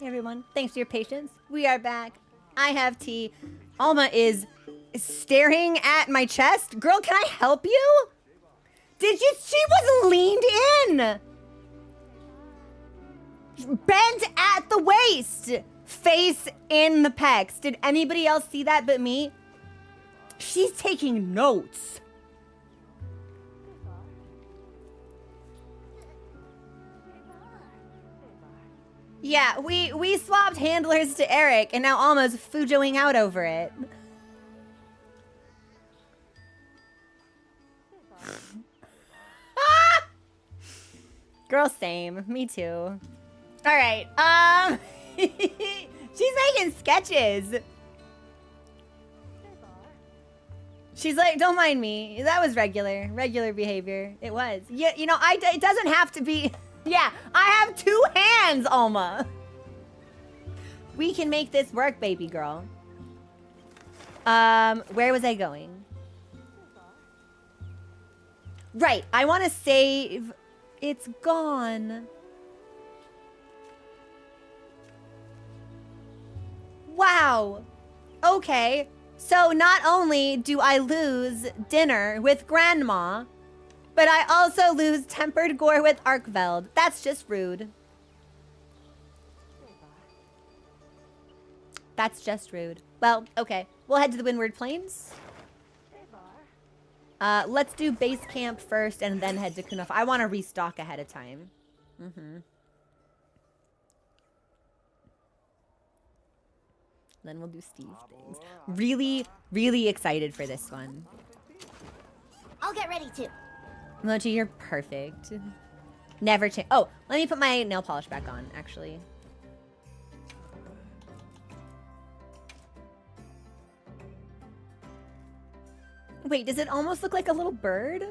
Hey everyone, thanks for your patience. We are back. I have tea. Alma is staring at my chest. Girl, can I help you? Did you? She was leaned in. Bent at the waist. Face in the pecs. Did anybody else see that but me? She's taking notes. Yeah, we swapped handlers to Eric, and now Alma's fujoing out over it. Ah! Girl, same. Me too. All right. She's making sketches. She's like, don't mind me. That was regular behavior. It was. Yeah, you know, it doesn't have to be. Yeah, I have 2 hands, Alma. We can make this work, baby girl. Where was I going? Right, I want to save. It's gone. Wow. Okay. So not only do I lose dinner with Grandma, but I also lose tempered gore with Arkveld. That's just rude. That's just rude. Well, okay. We'll head to the Windward Plains. Let's do base camp first and then head to Kunof. I want to restock ahead of time. Then we'll do Steve things. Really, really excited for this one. I'll get ready too. Mochi, you're perfect. Never change. Oh, let me put my nail polish back on, actually. Wait, does it almost look like a little bird?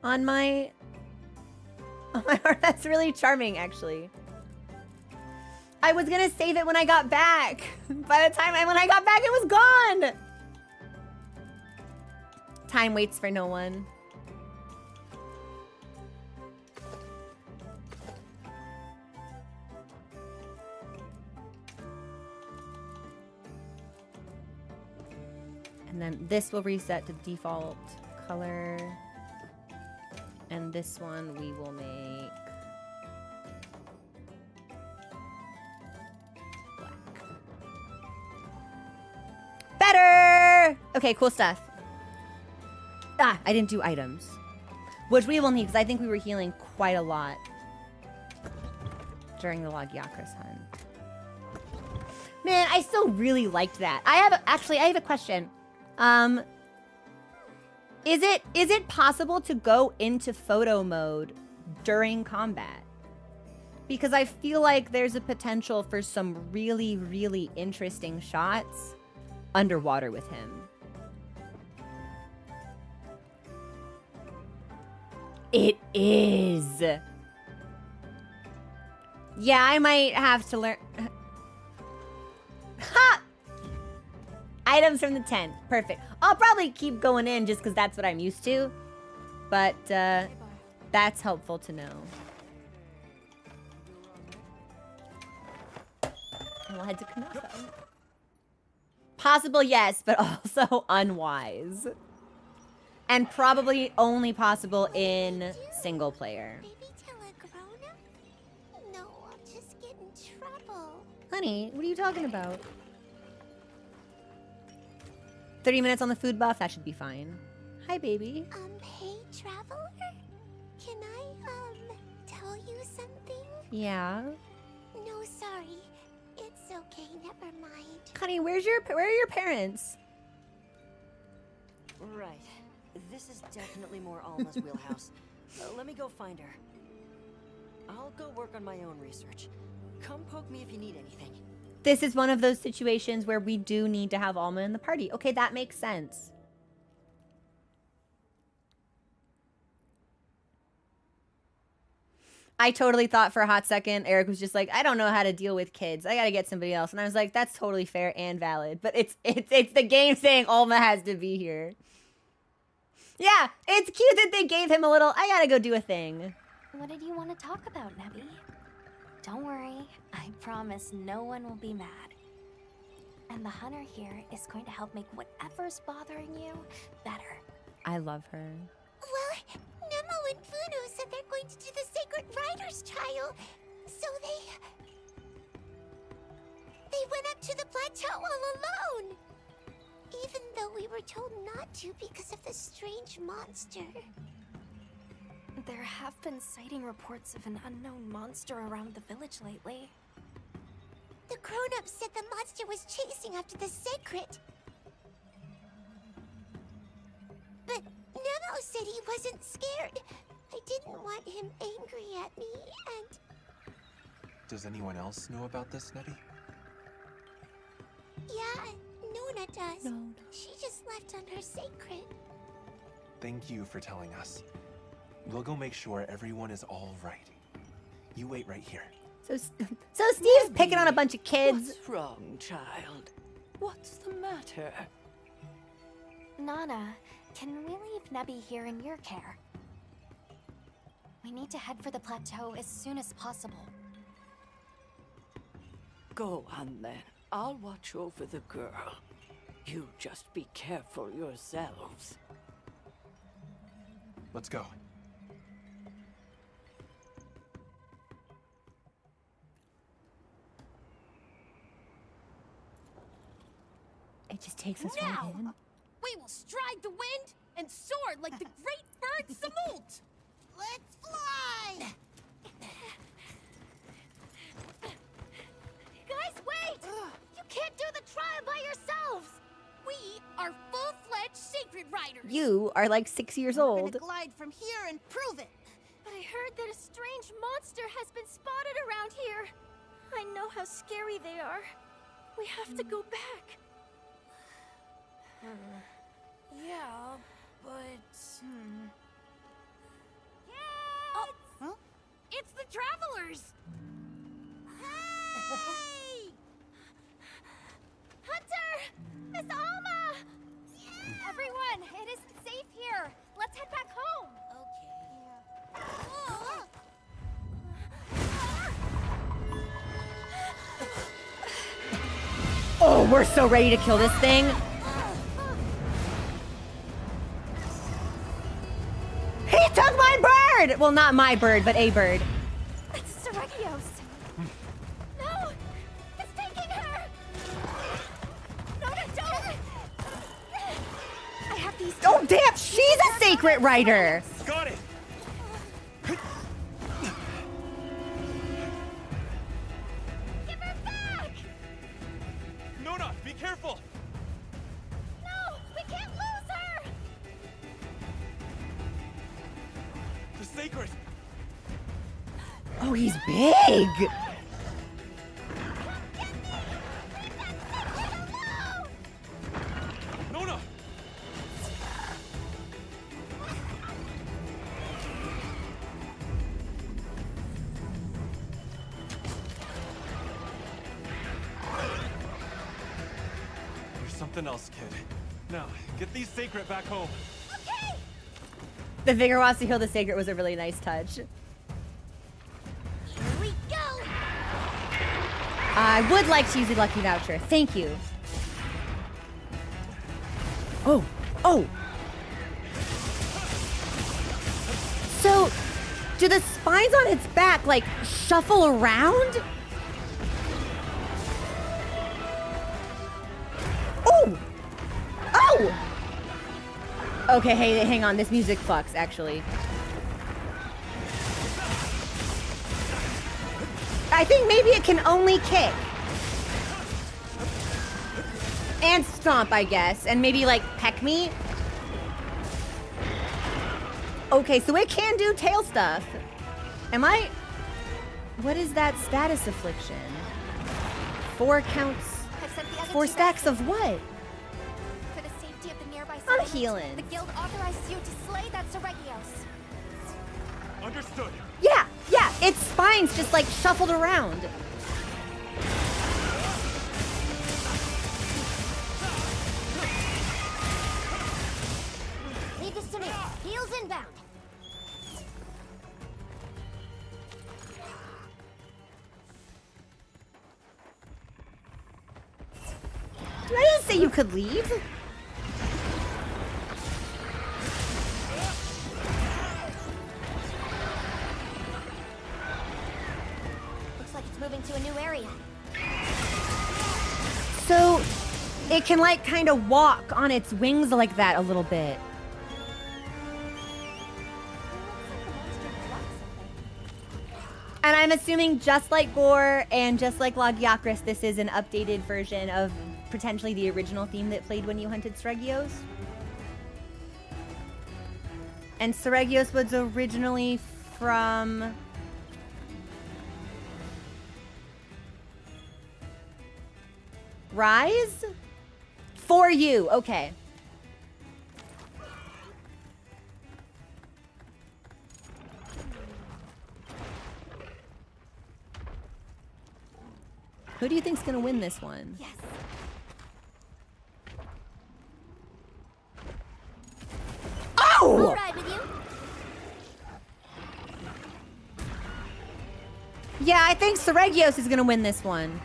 On my heart? That's really charming, actually. I was gonna save it when I got back. By the time when I got back, it was gone. Time waits for no one. And then this will reset to default color. And this one we will make black. Better! Okay, cool stuff. Ah, I didn't do items. Which we will need, because I think we were healing quite a lot during the lagiacrus hunt. Man, I still really liked that. I have a question. Is it possible to go into photo mode during combat? Because I feel like there's a potential for some really, really interesting shots underwater with him. It is. Yeah, I might have to learn. Ha! Items from the tent. Perfect. I'll probably keep going in just because that's what I'm used to. But that's helpful to know. And we'll head to Kanofa. Possible, yes, but also unwise. And probably only possible in single player. Maybe tell a grown-up? No, I'll just get in trouble. Honey, what are you talking about? 30 minutes on the food buff, that should be fine. Hi, baby. Hey, traveler? Can I, tell you something? Yeah? No, sorry. It's okay, never mind. Honey, where are your parents? Right. This is definitely more Alma's wheelhouse. Let me go find her. I'll go work on my own research. Come poke me if you need anything. This is one of those situations where we do need to have Alma in the party. Okay, that makes sense. I totally thought for a hot second, Eric was just like, I don't know how to deal with kids. I gotta get somebody else. And I was like, that's totally fair and valid. But it's the game saying Alma has to be here. Yeah, it's cute that they gave him a little, I gotta go do a thing. What did you want to talk about, Nebby? Don't worry, I promise no one will be mad. And the hunter here is going to help make whatever's bothering you better. I love her. Well, Nemo and Funo said they're going to do the Sacred Riders trial, so they went up to the plateau all alone. Even though we were told not to because of the strange monster. There have been sighting reports of an unknown monster around the village lately. The grown-ups said the monster was chasing after the Sacred. But Nemo said he wasn't scared. I didn't want him angry at me, and... Does anyone else know about this, Nettie? Yeah, Nona does. No. She just left on her Sacred. Thank you for telling us. We'll go make sure everyone is all right. You wait right here. So Steve's picking on a bunch of kids. What's wrong, child? What's the matter? Nana, can we leave Nebby here in your care? We need to head for the plateau as soon as possible. Go on then. I'll watch over the girl. You just be careful yourselves. Let's go. It just takes us Now, right in. we will stride the wind and soar like the great bird Samult. Let's fly! Guys, wait! You can't do the trial by yourselves. We are full-fledged Sacred Riders. You are like 6 years We're old. gonna glide from here and prove it. But I heard that a strange monster has been spotted around here. I know how scary they are. We have to go back. Yeah, but... Oh, it's the travelers! Hey! Hunter! Miss Alma! Everyone, it isn't safe here. Let's head back home. Oh, we're so ready to kill this thing. He took my bird! Well, not my bird, but a bird. It's Seregios. No! It's taking her! No, don't! I have these. Oh, damn! She's a Sacred Rider! Got it! Give her back! Nona, be careful! No! We can't lose her! The Sacred! Oh, he's big! Nona! You're something else, kid. Now, get these Sacred back home. Okay! The Vigor wants to heal the Sacred was a really nice touch. Here we go! I would like to use a lucky voucher. Thank you. Oh, oh. So, do the spines on its back, like, shuffle around? Oh! Oh! Okay, hey, hang on. This music fucks, actually. I think maybe it can only kick. And stomp, I guess. And maybe, like, peck me. Okay, so it can do tail stuff. Am I... What is that status affliction? 4 counts... I've sent the other 4 two stacks back. of what? For the safety of the nearby I'm settlement, healing. the guild authorized you to slay that Seregios. Understood. Yeah, yeah, its spines just, like, shuffled around. Leave this to me. Heels inbound. I didn't say you could leave. Looks like it's moving to a new area. So it can like kind of walk on its wings like that a little bit. And I'm assuming just like Gore and just like Lagiacrus, this is an updated version of potentially the original theme that played when you hunted seregios. And seregios was originally from... Rise? For you, okay. Who do you think's gonna win this one? Yes. Oh! I'll ride with you. Yeah, I think Seregios is gonna win this one.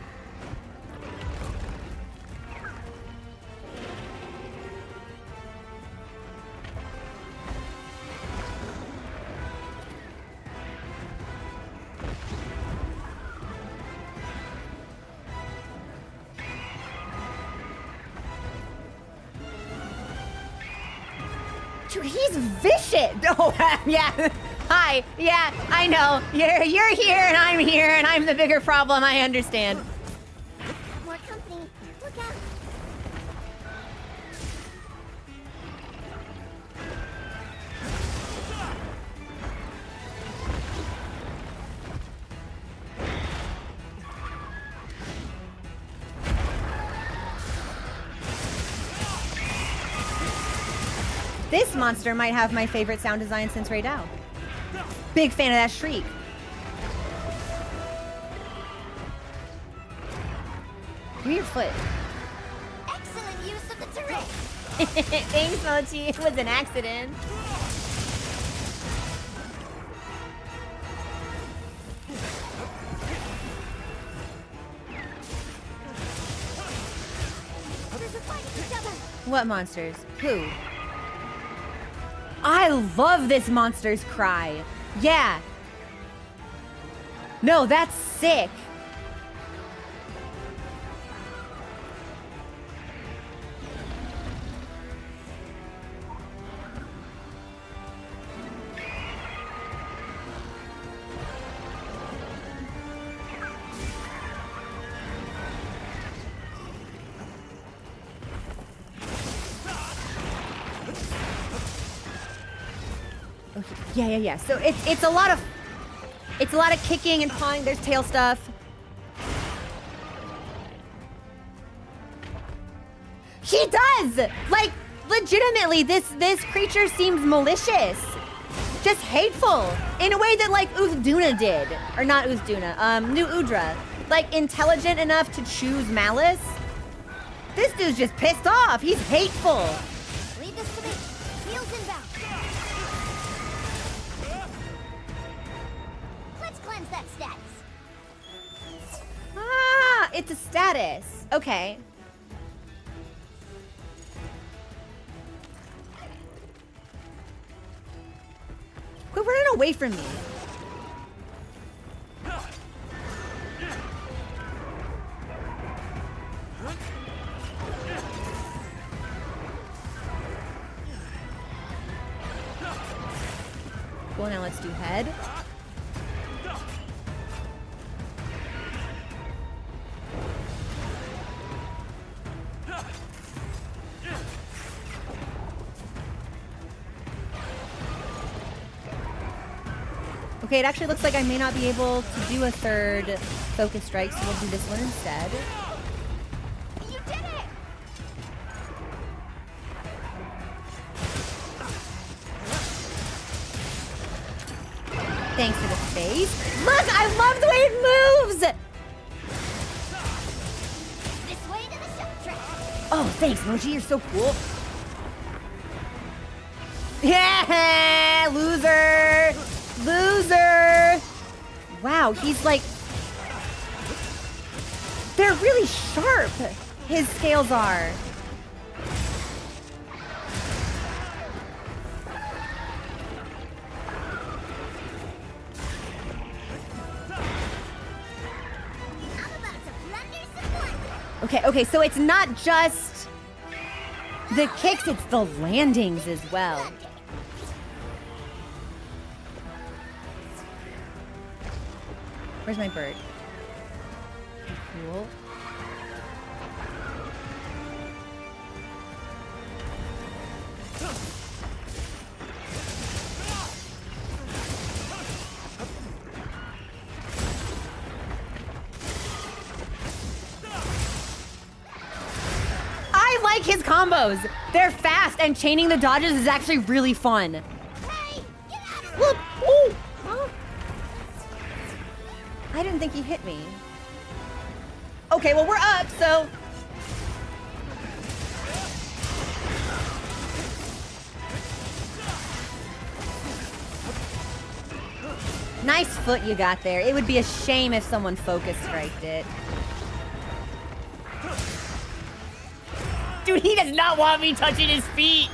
Dude, he's vicious. Oh, yeah. Hi. Yeah, I know. You're here and I'm the bigger problem. I understand. More company. Look out. This monster might have my favorite sound design since Raidao. Big fan of that shriek. Give me your foot. Excellent use of the terrain. Thanks, Mochi. It was an accident. What monsters? Who? I love this monster's cry. Yeah. No, that's sick. Okay. Yeah. So it's a lot of kicking and pawing. There's tail stuff. He does! Like, legitimately, this creature seems malicious. Just hateful. In a way that, like, Uthduna did. Or not Uthduna, New Udra. Like, intelligent enough to choose malice. This dude's just pissed off. He's hateful. Leave this to me. Heels inbound. Let's cleanse that status. Ah, it's a status. Okay. Quit running away from me. Cool, now let's do head. Okay, it actually looks like I may not be able to do a third focus strike, so we'll do this one instead. You did it! Thanks for the space. Look, I love the way it moves! This way to the silk track. Oh, thanks, Mochi, you're so cool. Yeah, loser! Loser! Wow, he's like... They're really sharp. his scales are. Okay, so it's not just the kicks, it's the landings as well. Where's my bird? Cool. I like his combos. They're fast, and chaining the dodges is actually really fun. Hey, get out of Look! Ooh! Huh? I didn't think he hit me. Okay, well, we're up, so... Nice foot you got there. It would be a shame if someone focus striked it. Dude, he does not want me touching his feet.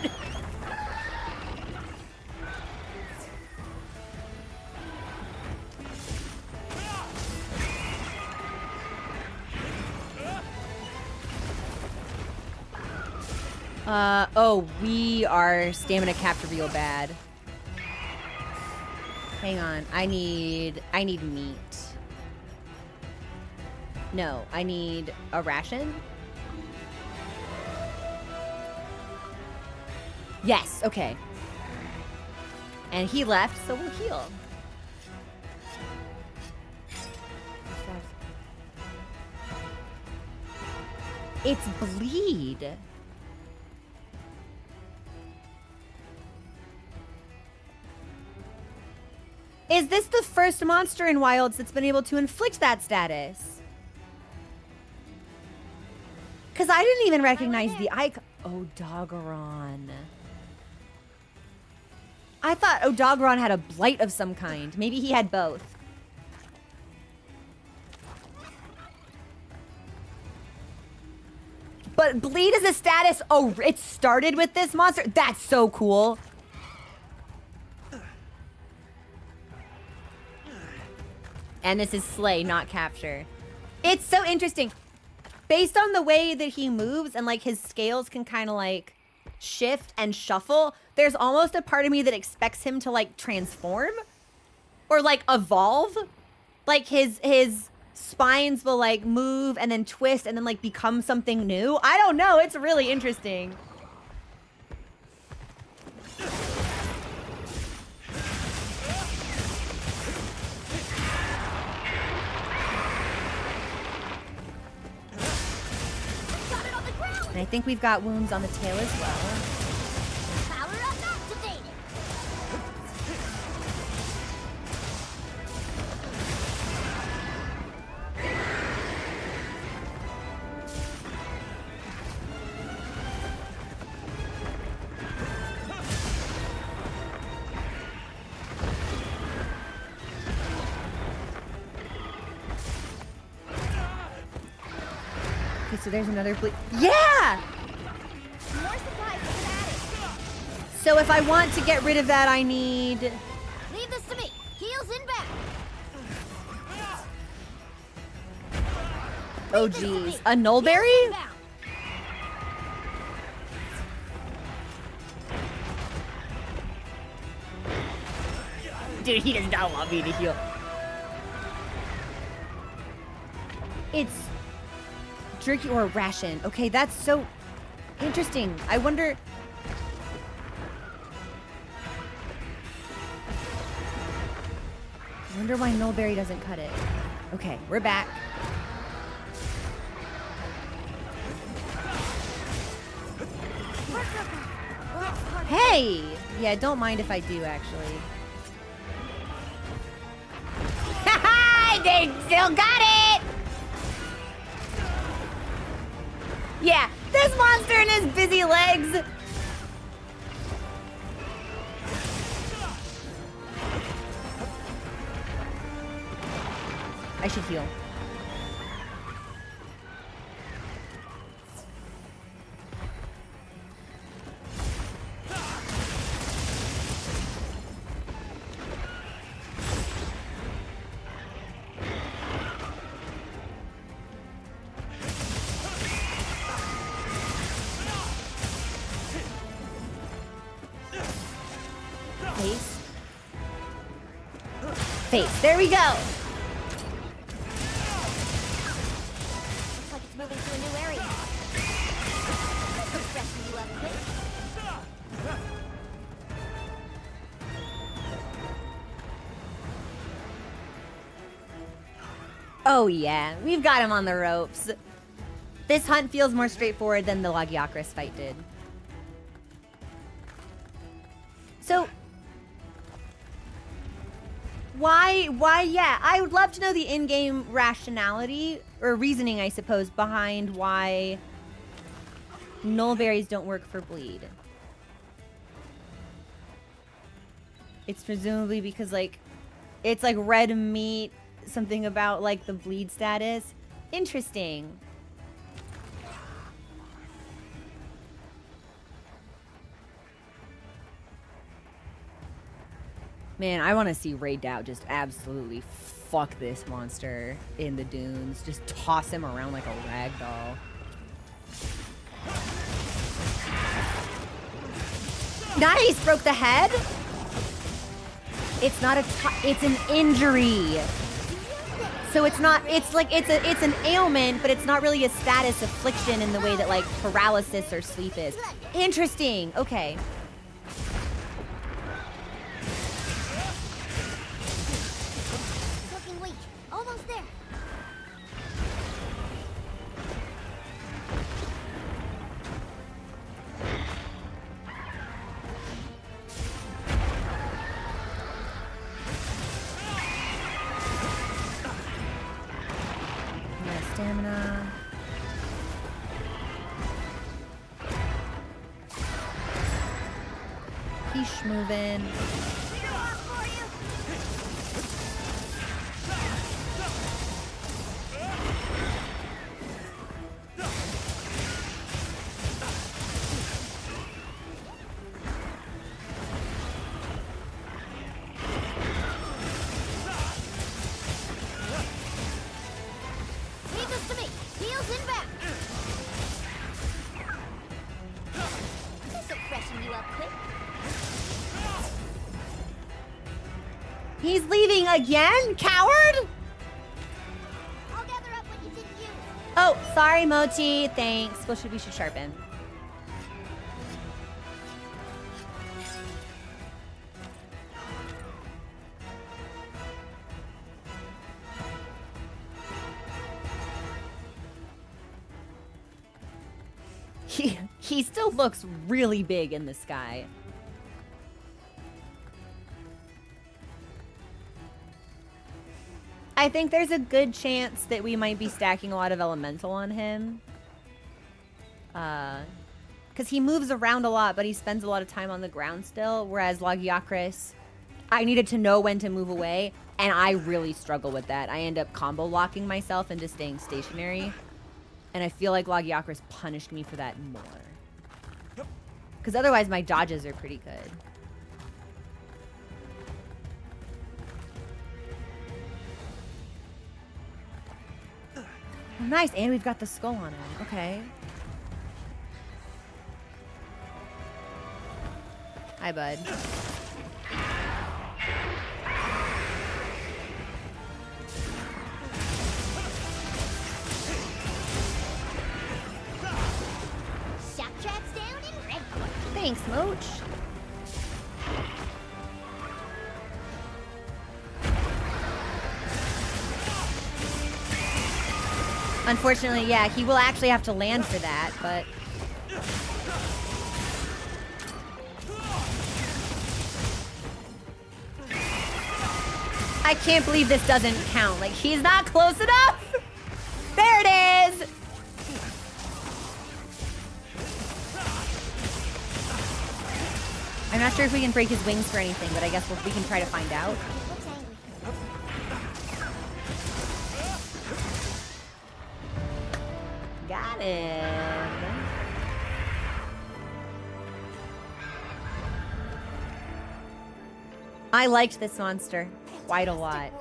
Oh, we are stamina capped real bad. Hang on, I need meat. No, I need a ration. Yes, okay. And he left, so we'll heal. It's bleed. Is this the first monster in Wilds that's been able to inflict that status? Because I didn't even recognize the icon. Odogaron. I thought Odogaron had a blight of some kind. Maybe he had both. But bleed is a status. Oh, it started with this monster? That's so cool. And this is slay, not capture. It's so interesting. Based on the way that he moves and like his scales can kind of like shift and shuffle, there's almost a part of me that expects him to like transform or like evolve. Like his spines will like move and then twist and then like become something new. I don't know. It's really interesting. And I think we've got wounds on the tail as well. Power up activated. Okay, so there's another bleed. Yeah! More supplies have been added. So if I want to get rid of that, I need... Leave this to me. Heals inbound. Oh, geez. A nullberry? Dude, he does not want me to heal. It's jerky or a ration. Okay, that's so interesting. I wonder... I wonder why Nullberry doesn't cut it. Okay, we're back. Hey! Yeah, don't mind if I do, actually. They still got it! Yeah, this monster and his busy legs. I should heal. face. There we go. Looks like it's moving to a new area. This'll freshen you up quick. Oh yeah, we've got him on the ropes. This hunt feels more straightforward than the Lagiacrus fight did. So, why, yeah, I would love to know the in-game rationality, or reasoning, I suppose, behind why null berries don't work for bleed. It's presumably because, like, it's like red meat, something about, like, the bleed status. Interesting. Man, I want to see Ray Dow just absolutely fuck this monster in the dunes. Just toss him around like a rag doll. Nice! Broke the head? It's not a it's an injury. So it's not, it's like, it's an ailment, but it's not really a status affliction in the way that, like, paralysis or sleep is. Interesting. Okay. Looking weak. Almost there. Stamina. He's moving. Leave this to me. Heels inbound. This'll freshen you up quick. He's leaving again? Coward? I'll gather up what you didn't use. Oh, sorry, Mochi. Thanks. We should sharpen. He still looks really big in the sky. I think there's a good chance that we might be stacking a lot of elemental on him. Because he moves around a lot, but he spends a lot of time on the ground still. Whereas Lagiacrus, I needed to know when to move away, and I really struggle with that. I end up combo locking myself into staying stationary. And I feel like Lagiacrus punished me for that more. Because otherwise my dodges are pretty good. Oh, nice, and we've got the skull on him. Okay. Hi, bud. Shock traps down and red court. Thanks, Mooch. Unfortunately, yeah, he will actually have to land for that, but... I can't believe this doesn't count. Like, he's not close enough! There it is! I'm not sure if we can break his wings for anything, but I guess we can try to find out. Got him. I liked this monster quite a lot.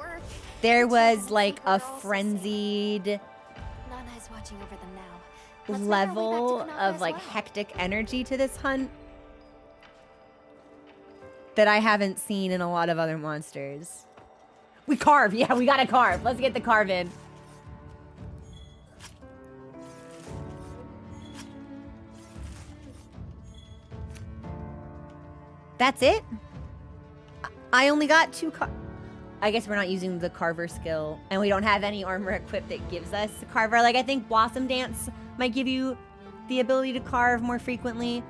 There was like a frenzied Nana's watching over them now. level of like hectic energy to this hunt that I haven't seen in a lot of other monsters. We carve. Yeah, we gotta carve. Let's get the carve in. That's it? I only got 2 I guess we're not using the carver skill, and we don't have any armor equipped that gives us a carver. Like, I think Blossom Dance might give you the ability to carve more frequently.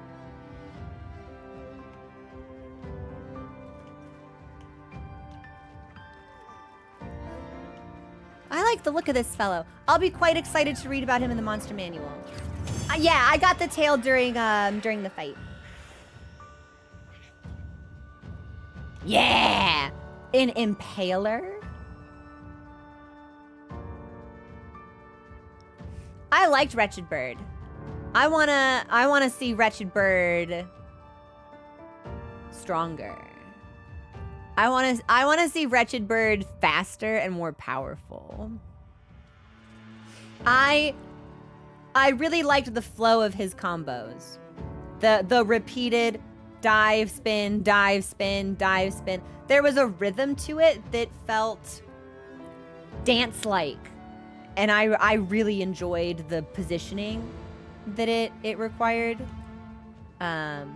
I like the look of this fellow. I'll be quite excited to read about him in the monster manual. Yeah, I got the tail during the fight. Yeah! An impaler? I liked Wretched Bird. I wanna see Wretched Bird stronger. I wanna see Wretched Bird faster and more powerful. I really liked the flow of his combos. The repeated dive, spin, dive, spin, dive, spin. There was a rhythm to it that felt dance-like. And I really enjoyed the positioning that it required. But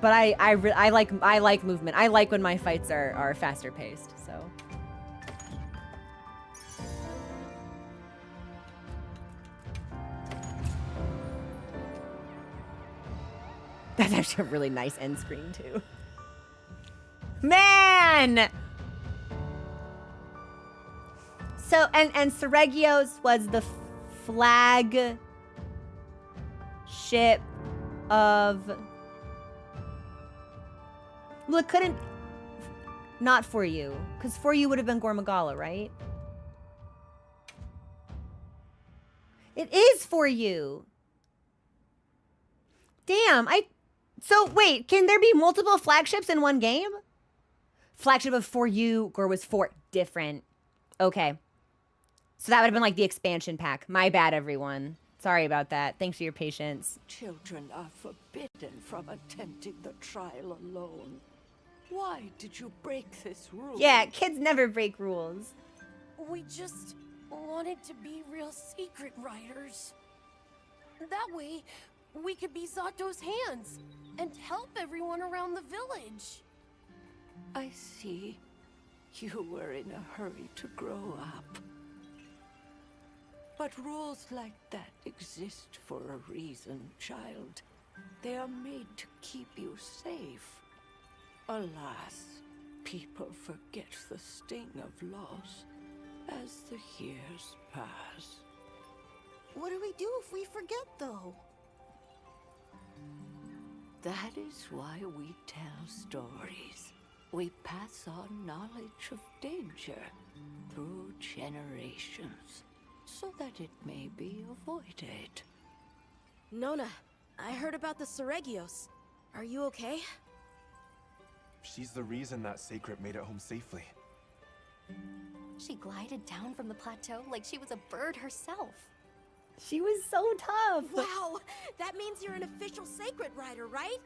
I like movement. I like when my fights are faster paced, so. That's actually a really nice end screen too. Man! So, and Seregios was the flag ship of... Well, it couldn't... Not for you. Because for you would have been Gormagala, right? It is for you. Damn, So, wait, can there be multiple flagships in one game? Flagship of For You, Gore was 4. Different. Okay. So that would have been like the expansion pack. My bad, everyone. Sorry about that. Thanks for your patience. Children are forbidden from attempting the trial alone. Why did you break this rule? Yeah, kids never break rules. We just wanted to be real secret riders. That way, we could be Zato's hands and help everyone around the village. I see. You were in a hurry to grow up. But rules like that exist for a reason, child. They are made to keep you safe. Alas, people forget the sting of loss as the years pass. What do we do if we forget, though? That is why we tell stories. We pass on knowledge of danger through generations, so that it may be avoided. Nona, I heard about the Seregios. Are you okay? She's the reason that Sacred made it home safely. She glided down from the plateau like she was a bird herself. She was so tough. Wow, that means you're an official sacred rider, right?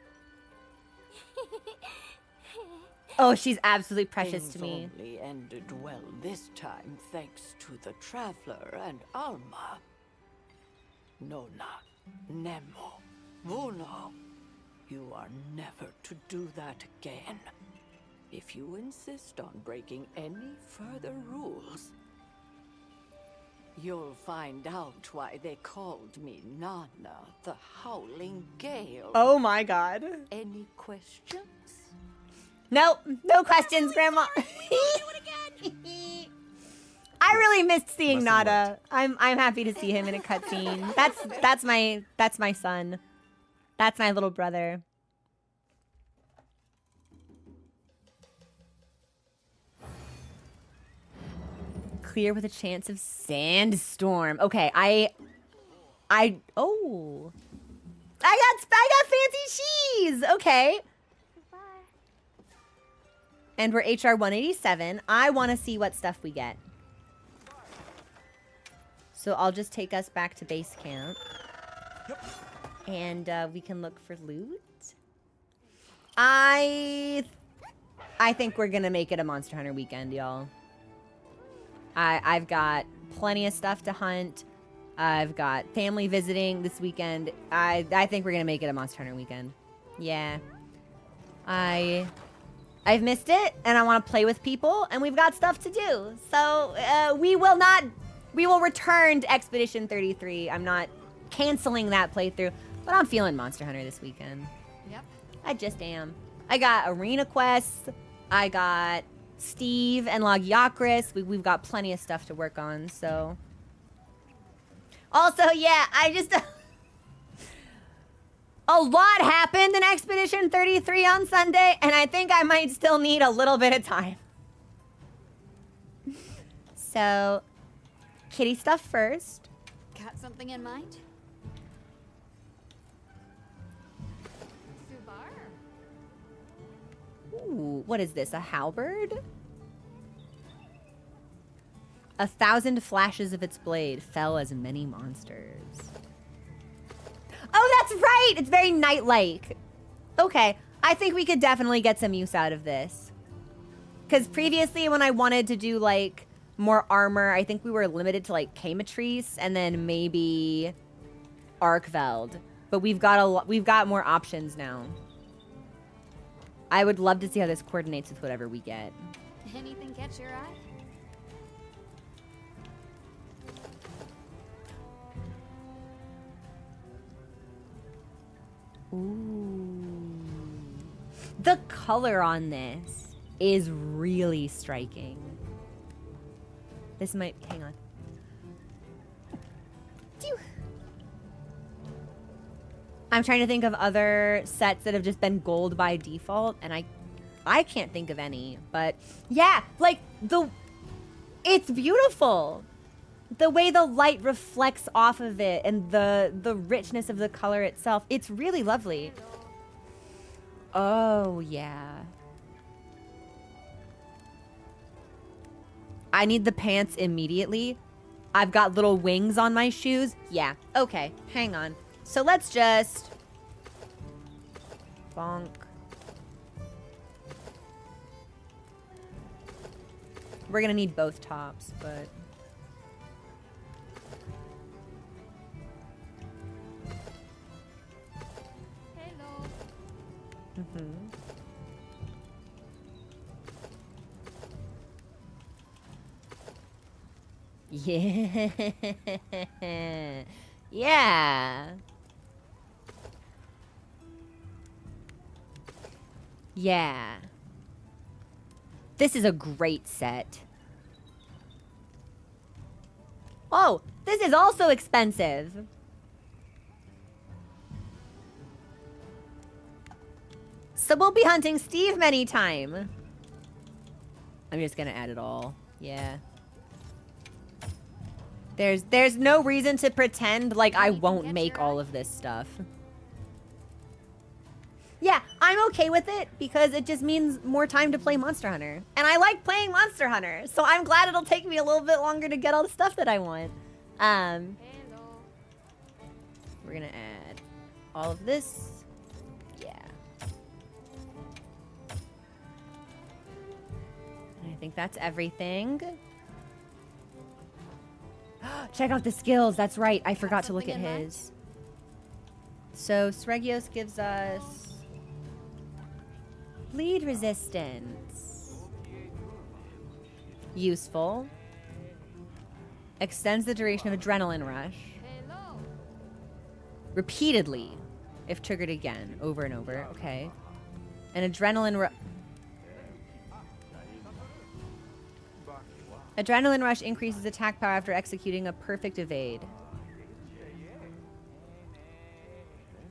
Oh, she's absolutely precious to me. Things only ended well this time, thanks to the Traveler and Alma. Nona, Nemo, Vuno, you are never to do that again. If you insist on breaking any further rules, you'll find out why they called me Nana, the Howling Gale. Oh my god. Any questions? Nope, no questions, Grandma. I really missed seeing Nada. I'm happy to see him in a cutscene. That's my son. That's my little brother. Clear with a chance of sandstorm. Okay, I got fancy cheese. Okay. And we're HR 187. I want to see what stuff we get. So I'll just take us back to base camp. Yep. And we can look for loot. I I think we're gonna make it a Monster Hunter weekend, y'all. I've got plenty of stuff to hunt. I've got family visiting this weekend. I think we're gonna make it a Monster Hunter weekend. Yeah. I've missed it, and I want to play with people, and we've got stuff to do. So we will return to Expedition 33. I'm not canceling that playthrough, but I'm feeling Monster Hunter this weekend. Yep. I just am. I got arena quests. I got Steve and Lagiacrus. We've got plenty of stuff to work on, so. Also, yeah, I just... A lot happened in Expedition 33 on Sunday, and I think I might still need a little bit of time. So, kitty stuff first. Got something in mind? Ooh, what is this, a halberd? 1,000 flashes of its blade fell as many monsters. Oh, that's right! It's very knight-like. Okay, I think we could definitely get some use out of this. Because previously when I wanted to do, like, more armor, I think we were limited to, like, Kamatrice and then maybe Arkveld. But we've got more options now. I would love to see how this coordinates with whatever we get. Anything catch your eye? Ooh. The color on this is really striking. This might, hang on. I'm trying to think of other sets that have just been gold by default, and I can't think of any, but yeah, like it's beautiful. The way the light reflects off of it and the richness of the color itself, it's really lovely. Oh, yeah. I need the pants immediately. I've got little wings on my shoes. Yeah, okay, hang on. So let's just... bonk. We're gonna need both tops, but... Hello. Mm-hmm. Yeah. Yeah. Yeah. This is a great set. Oh, this is also expensive. So we'll be hunting Steve many time. I'm just gonna add it all. Yeah. There's no reason to pretend like I won't make all of this stuff. Yeah, I'm okay with it because it just means more time to play Monster Hunter. And I like playing Monster Hunter, so I'm glad it'll take me a little bit longer to get all the stuff that I want. We're gonna add all of this. Yeah. And I think that's everything. Check out the skills. That's right. I forgot to look at his. So Seregios gives us bleed resistance. Useful. Extends the duration of adrenaline rush. Repeatedly, if triggered again, over and over. Okay. An adrenaline rush. Adrenaline rush increases attack power after executing a perfect evade.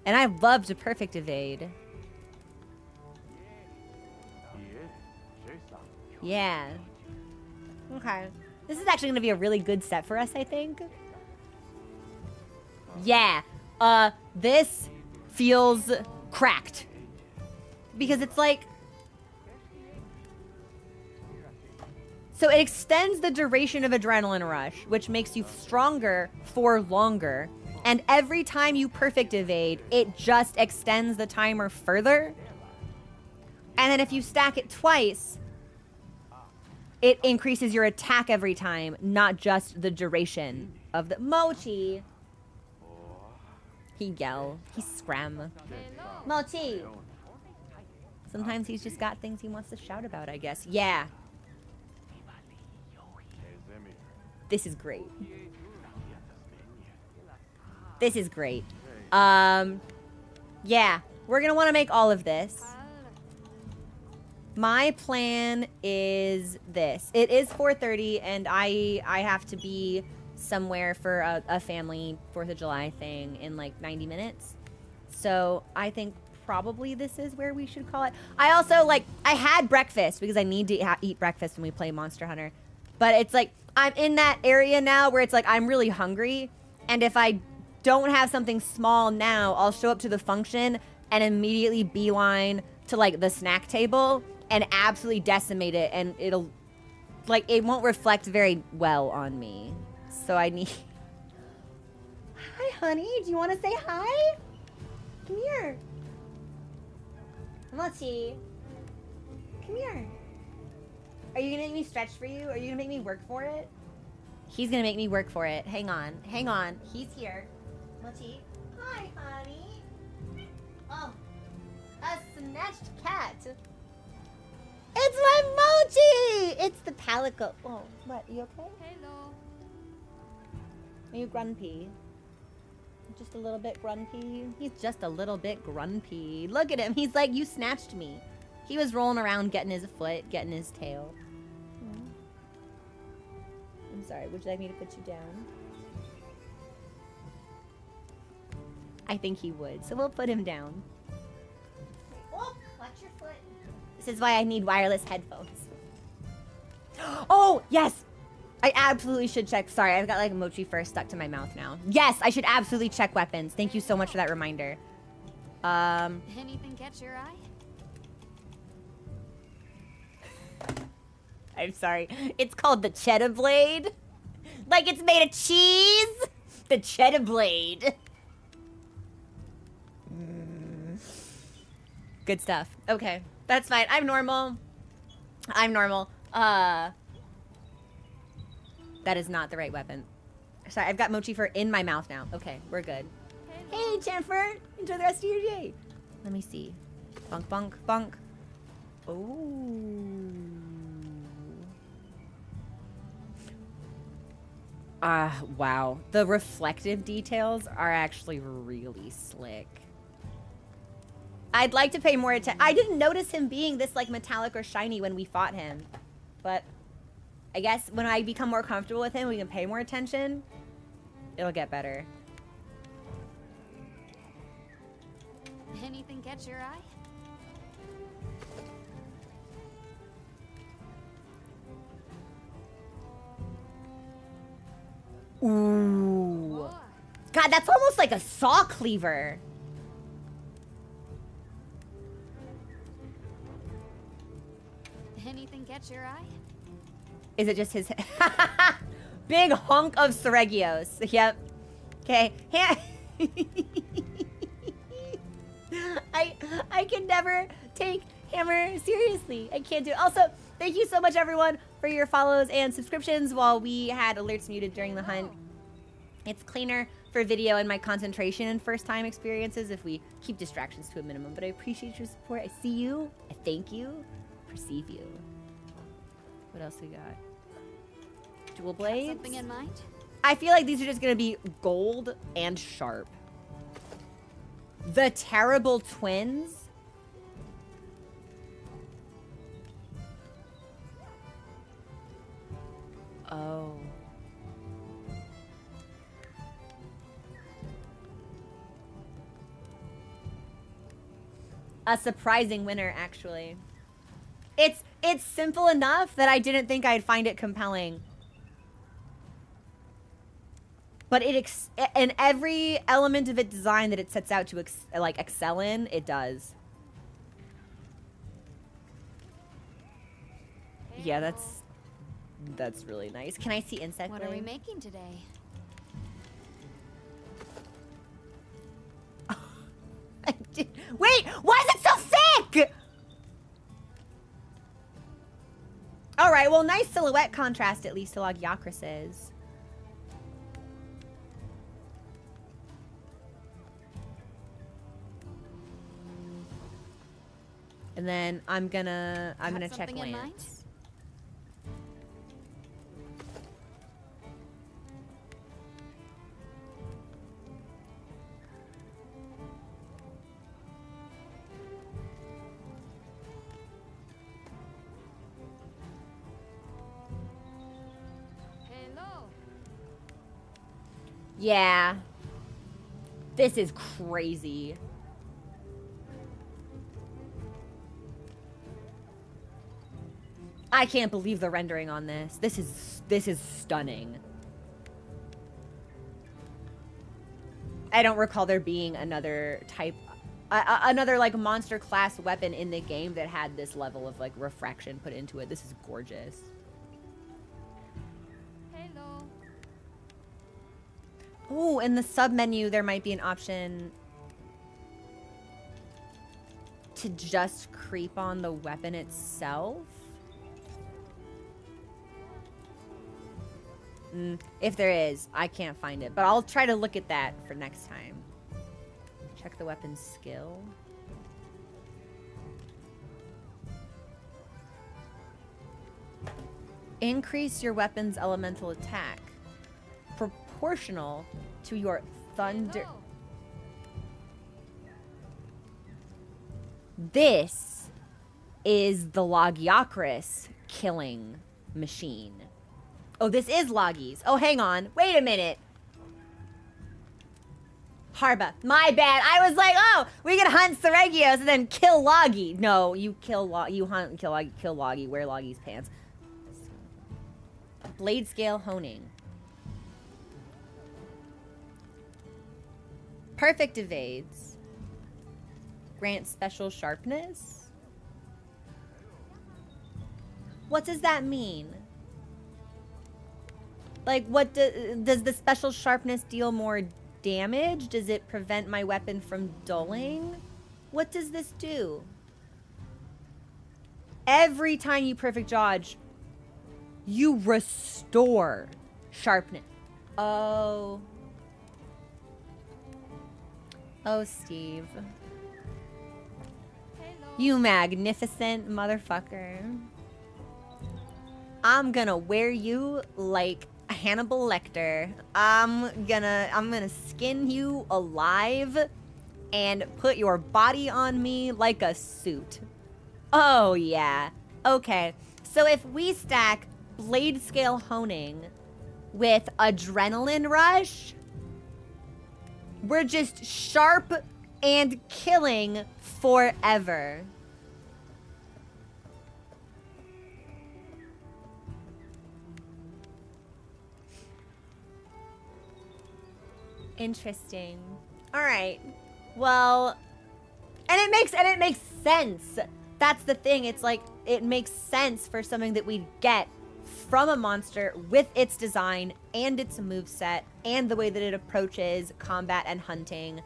And I loved a perfect evade. Yeah. Okay. This is actually going to be a really good set for us, I think. Yeah. This feels cracked. Because it's like... So it extends the duration of adrenaline rush, which makes you stronger for longer. And every time you perfect evade, it just extends the timer further. And then if you stack it twice, it increases your attack every time, not just the duration of the Mochi. He yell. He scram. Mochi. Sometimes he's just got things he wants to shout about, I guess. Yeah. This is great. This is great. Yeah. We're gonna want to make all of this. My plan is this. It is 4:30, and I have to be somewhere for a family 4th of July thing in like 90 minutes. So I think probably this is where we should call it. I also, like, I had breakfast because I need to eat breakfast when we play Monster Hunter. But it's like, I'm in that area now where it's like, I'm really hungry. And if I don't have something small now, I'll show up to the function and immediately beeline to like the snack table and absolutely decimate it. And it'll, like, it won't reflect very well on me. So I need... Hi, honey. Do you want to say hi? Come here. Mochi. Come here. Are you gonna make me stretch for you? Are you gonna make me work for it? He's gonna make me work for it. Hang on. Hang on. He's here. Mochi. Hi, honey. Oh. A snatched cat. It's my Mochi! It's the palico. Oh, what? You okay? Hello. Are you grumpy? Just a little bit grumpy. He's just a little bit grumpy. Look at him. He's like, you snatched me. He was rolling around, getting his foot, getting his tail. I'm sorry. Would you like me to put you down? I think he would. So we'll put him down. Oh, watch your foot. This is why I need wireless headphones. Oh, yes. I absolutely should check. Sorry, I've got like Mochi fur stuck to my mouth now. Yes, I should absolutely check weapons. Thank you so much for that reminder. Anything catch your eye? I'm sorry. It's called the cheddar blade. Like it's made of cheese. The cheddar blade. Good stuff. Okay, that's fine. I'm normal. I'm normal. That is not the right weapon. Sorry, I've got Mochi fur in my mouth now. Okay, we're good. Hey, Jennifer. Enjoy the rest of your day. Let me see. Bunk, bunk, bunk. Oh. Wow. The reflective details are actually really slick. I'd like to pay more attention. I didn't notice him being this like metallic or shiny when we fought him. But I guess when I become more comfortable with him, we can pay more attention. It'll get better. Anything catch your eye? Ooh. God, that's almost like a saw cleaver. Anything catch your eye? Is it just his big hunk of seregios? Yep. Okay. I can never take Hammer seriously. I can't do it. Also, thank you so much everyone for your follows and subscriptions while we had alerts muted during the hunt. It's cleaner for video and my concentration and first time experiences if we keep distractions to a minimum, but I appreciate your support. I see you. I thank you. Perceive you. What else we got? Dual blades? Something in mind? I feel like these are just gonna be gold and sharp. The Terrible Twins? Oh. A surprising winner, actually. It's simple enough that I didn't think I'd find it compelling. But in every element of its design that it sets out to excel in, it does. Yeah, that's really nice. Can I see insect What are we blade? making today? Wait, why is it so thick? right, well, nice silhouette contrast at least to Lagiacrus's. And then I'm gonna check something in mind? Lance. Hello. Yeah. This is crazy. I can't believe the rendering on this. This is stunning. I don't recall there being another type, another like monster class weapon in the game that had this level of like refraction put into it. This is gorgeous. Hello. Oh, in the sub menu there might be an option to just creep on the weapon itself. If there is, I can't find it, but I'll try to look at that for next time. Check the weapon's skill. Increase your weapon's elemental attack proportional to your thunder. This is the Lagiacrus killing machine. Oh, this is Loggies. Oh, hang on. Wait a minute. Harba. My bad. I was like, oh, we can hunt Seregios and then kill Loggy. No, you you hunt and kill Loggy. Wear Loggy's pants. Blade scale honing. Perfect evades. Grant special sharpness. What does that mean? Like, what does the special sharpness deal more damage? Does it prevent my weapon from dulling? What does this do? Every time you perfect dodge, you restore sharpness. Oh. Oh, Steve. You magnificent motherfucker. I'm gonna wear you like Hannibal Lecter. I'm gonna skin you alive and put your body on me like a suit. Oh yeah. Okay. So if we stack blade scale honing with adrenaline rush, we're just sharp and killing forever. Interesting. All right. Well, and it makes sense. That's the thing. It's like it makes sense for something that we get from a monster with its design and its moveset and the way that it approaches combat and hunting.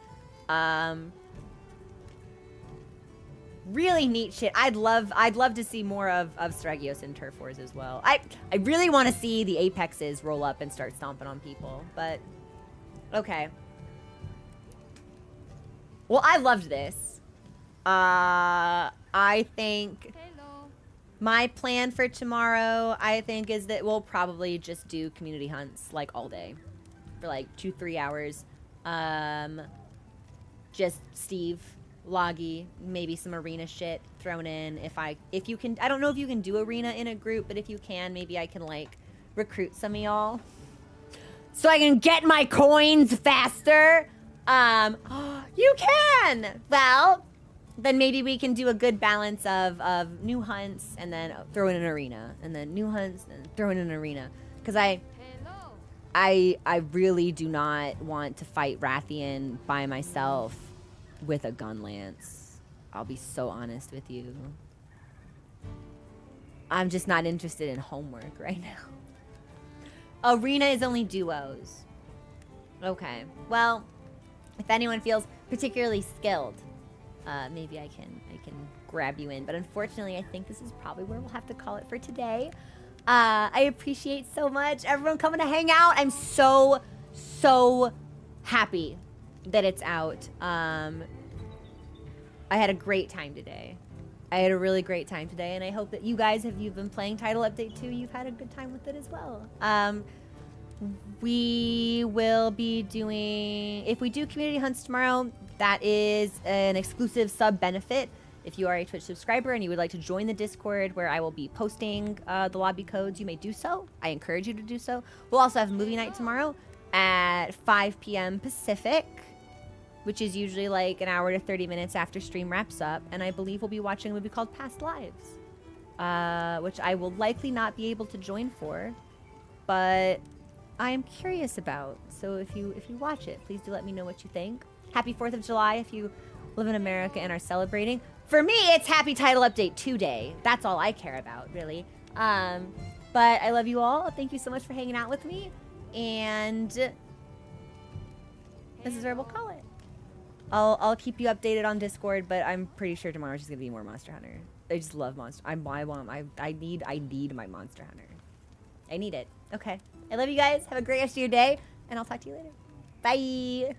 Really neat shit. I'd love to see more of Seregios and Turf Wars as well. I really want to see the apexes roll up and start stomping on people, but okay. Well, I loved this. I think my plan for tomorrow, I think, is that we'll probably just do community hunts like all day for like 2-3 hours. Just Steve, Loggy, maybe some arena shit thrown in. If you can, I don't know if you can do arena in a group, but if you can, maybe I can like recruit some of y'all so I can get my coins faster. You can. Well, then maybe we can do a good balance of new hunts and then throw in an arena, and then new hunts and throw in an arena. Because I really do not want to fight Rathian by myself with a gun lance. I'll be so honest with you. I'm just not interested in homework right now. Arena is only duos. Okay. Well, if anyone feels particularly skilled, maybe I can grab you in. But unfortunately, I think this is probably where we'll have to call it for today. I appreciate so much everyone coming to hang out. I'm so happy that it's out. I had a great time today. I had a really great time today, and I hope that you guys, if you've been playing Title Update 2, you've had a good time with it as well. We will be doing, if we do community hunts tomorrow, that is an exclusive sub benefit. If you are a Twitch subscriber and you would like to join the Discord where I will be posting the lobby codes, you may do so. I encourage you to do so. We'll also have movie night tomorrow at 5 p.m. Pacific, which is usually like an hour to 30 minutes after stream wraps up. And I believe we'll be watching a movie called Past Lives, which I will likely not be able to join for, but I am curious about. So if you watch it, please do let me know what you think. Happy 4th of July if you live in America and are celebrating. For me, it's Happy Title Update 2 Day. That's all I care about, really. But I love you all. Thank you so much for hanging out with me. And this is where we'll call it. I'll keep you updated on Discord, but I'm pretty sure tomorrow's just gonna be more Monster Hunter. I just love Monster. I need my Monster Hunter. I need it. Okay. I love you guys. Have a great rest of your day, and I'll talk to you later. Bye.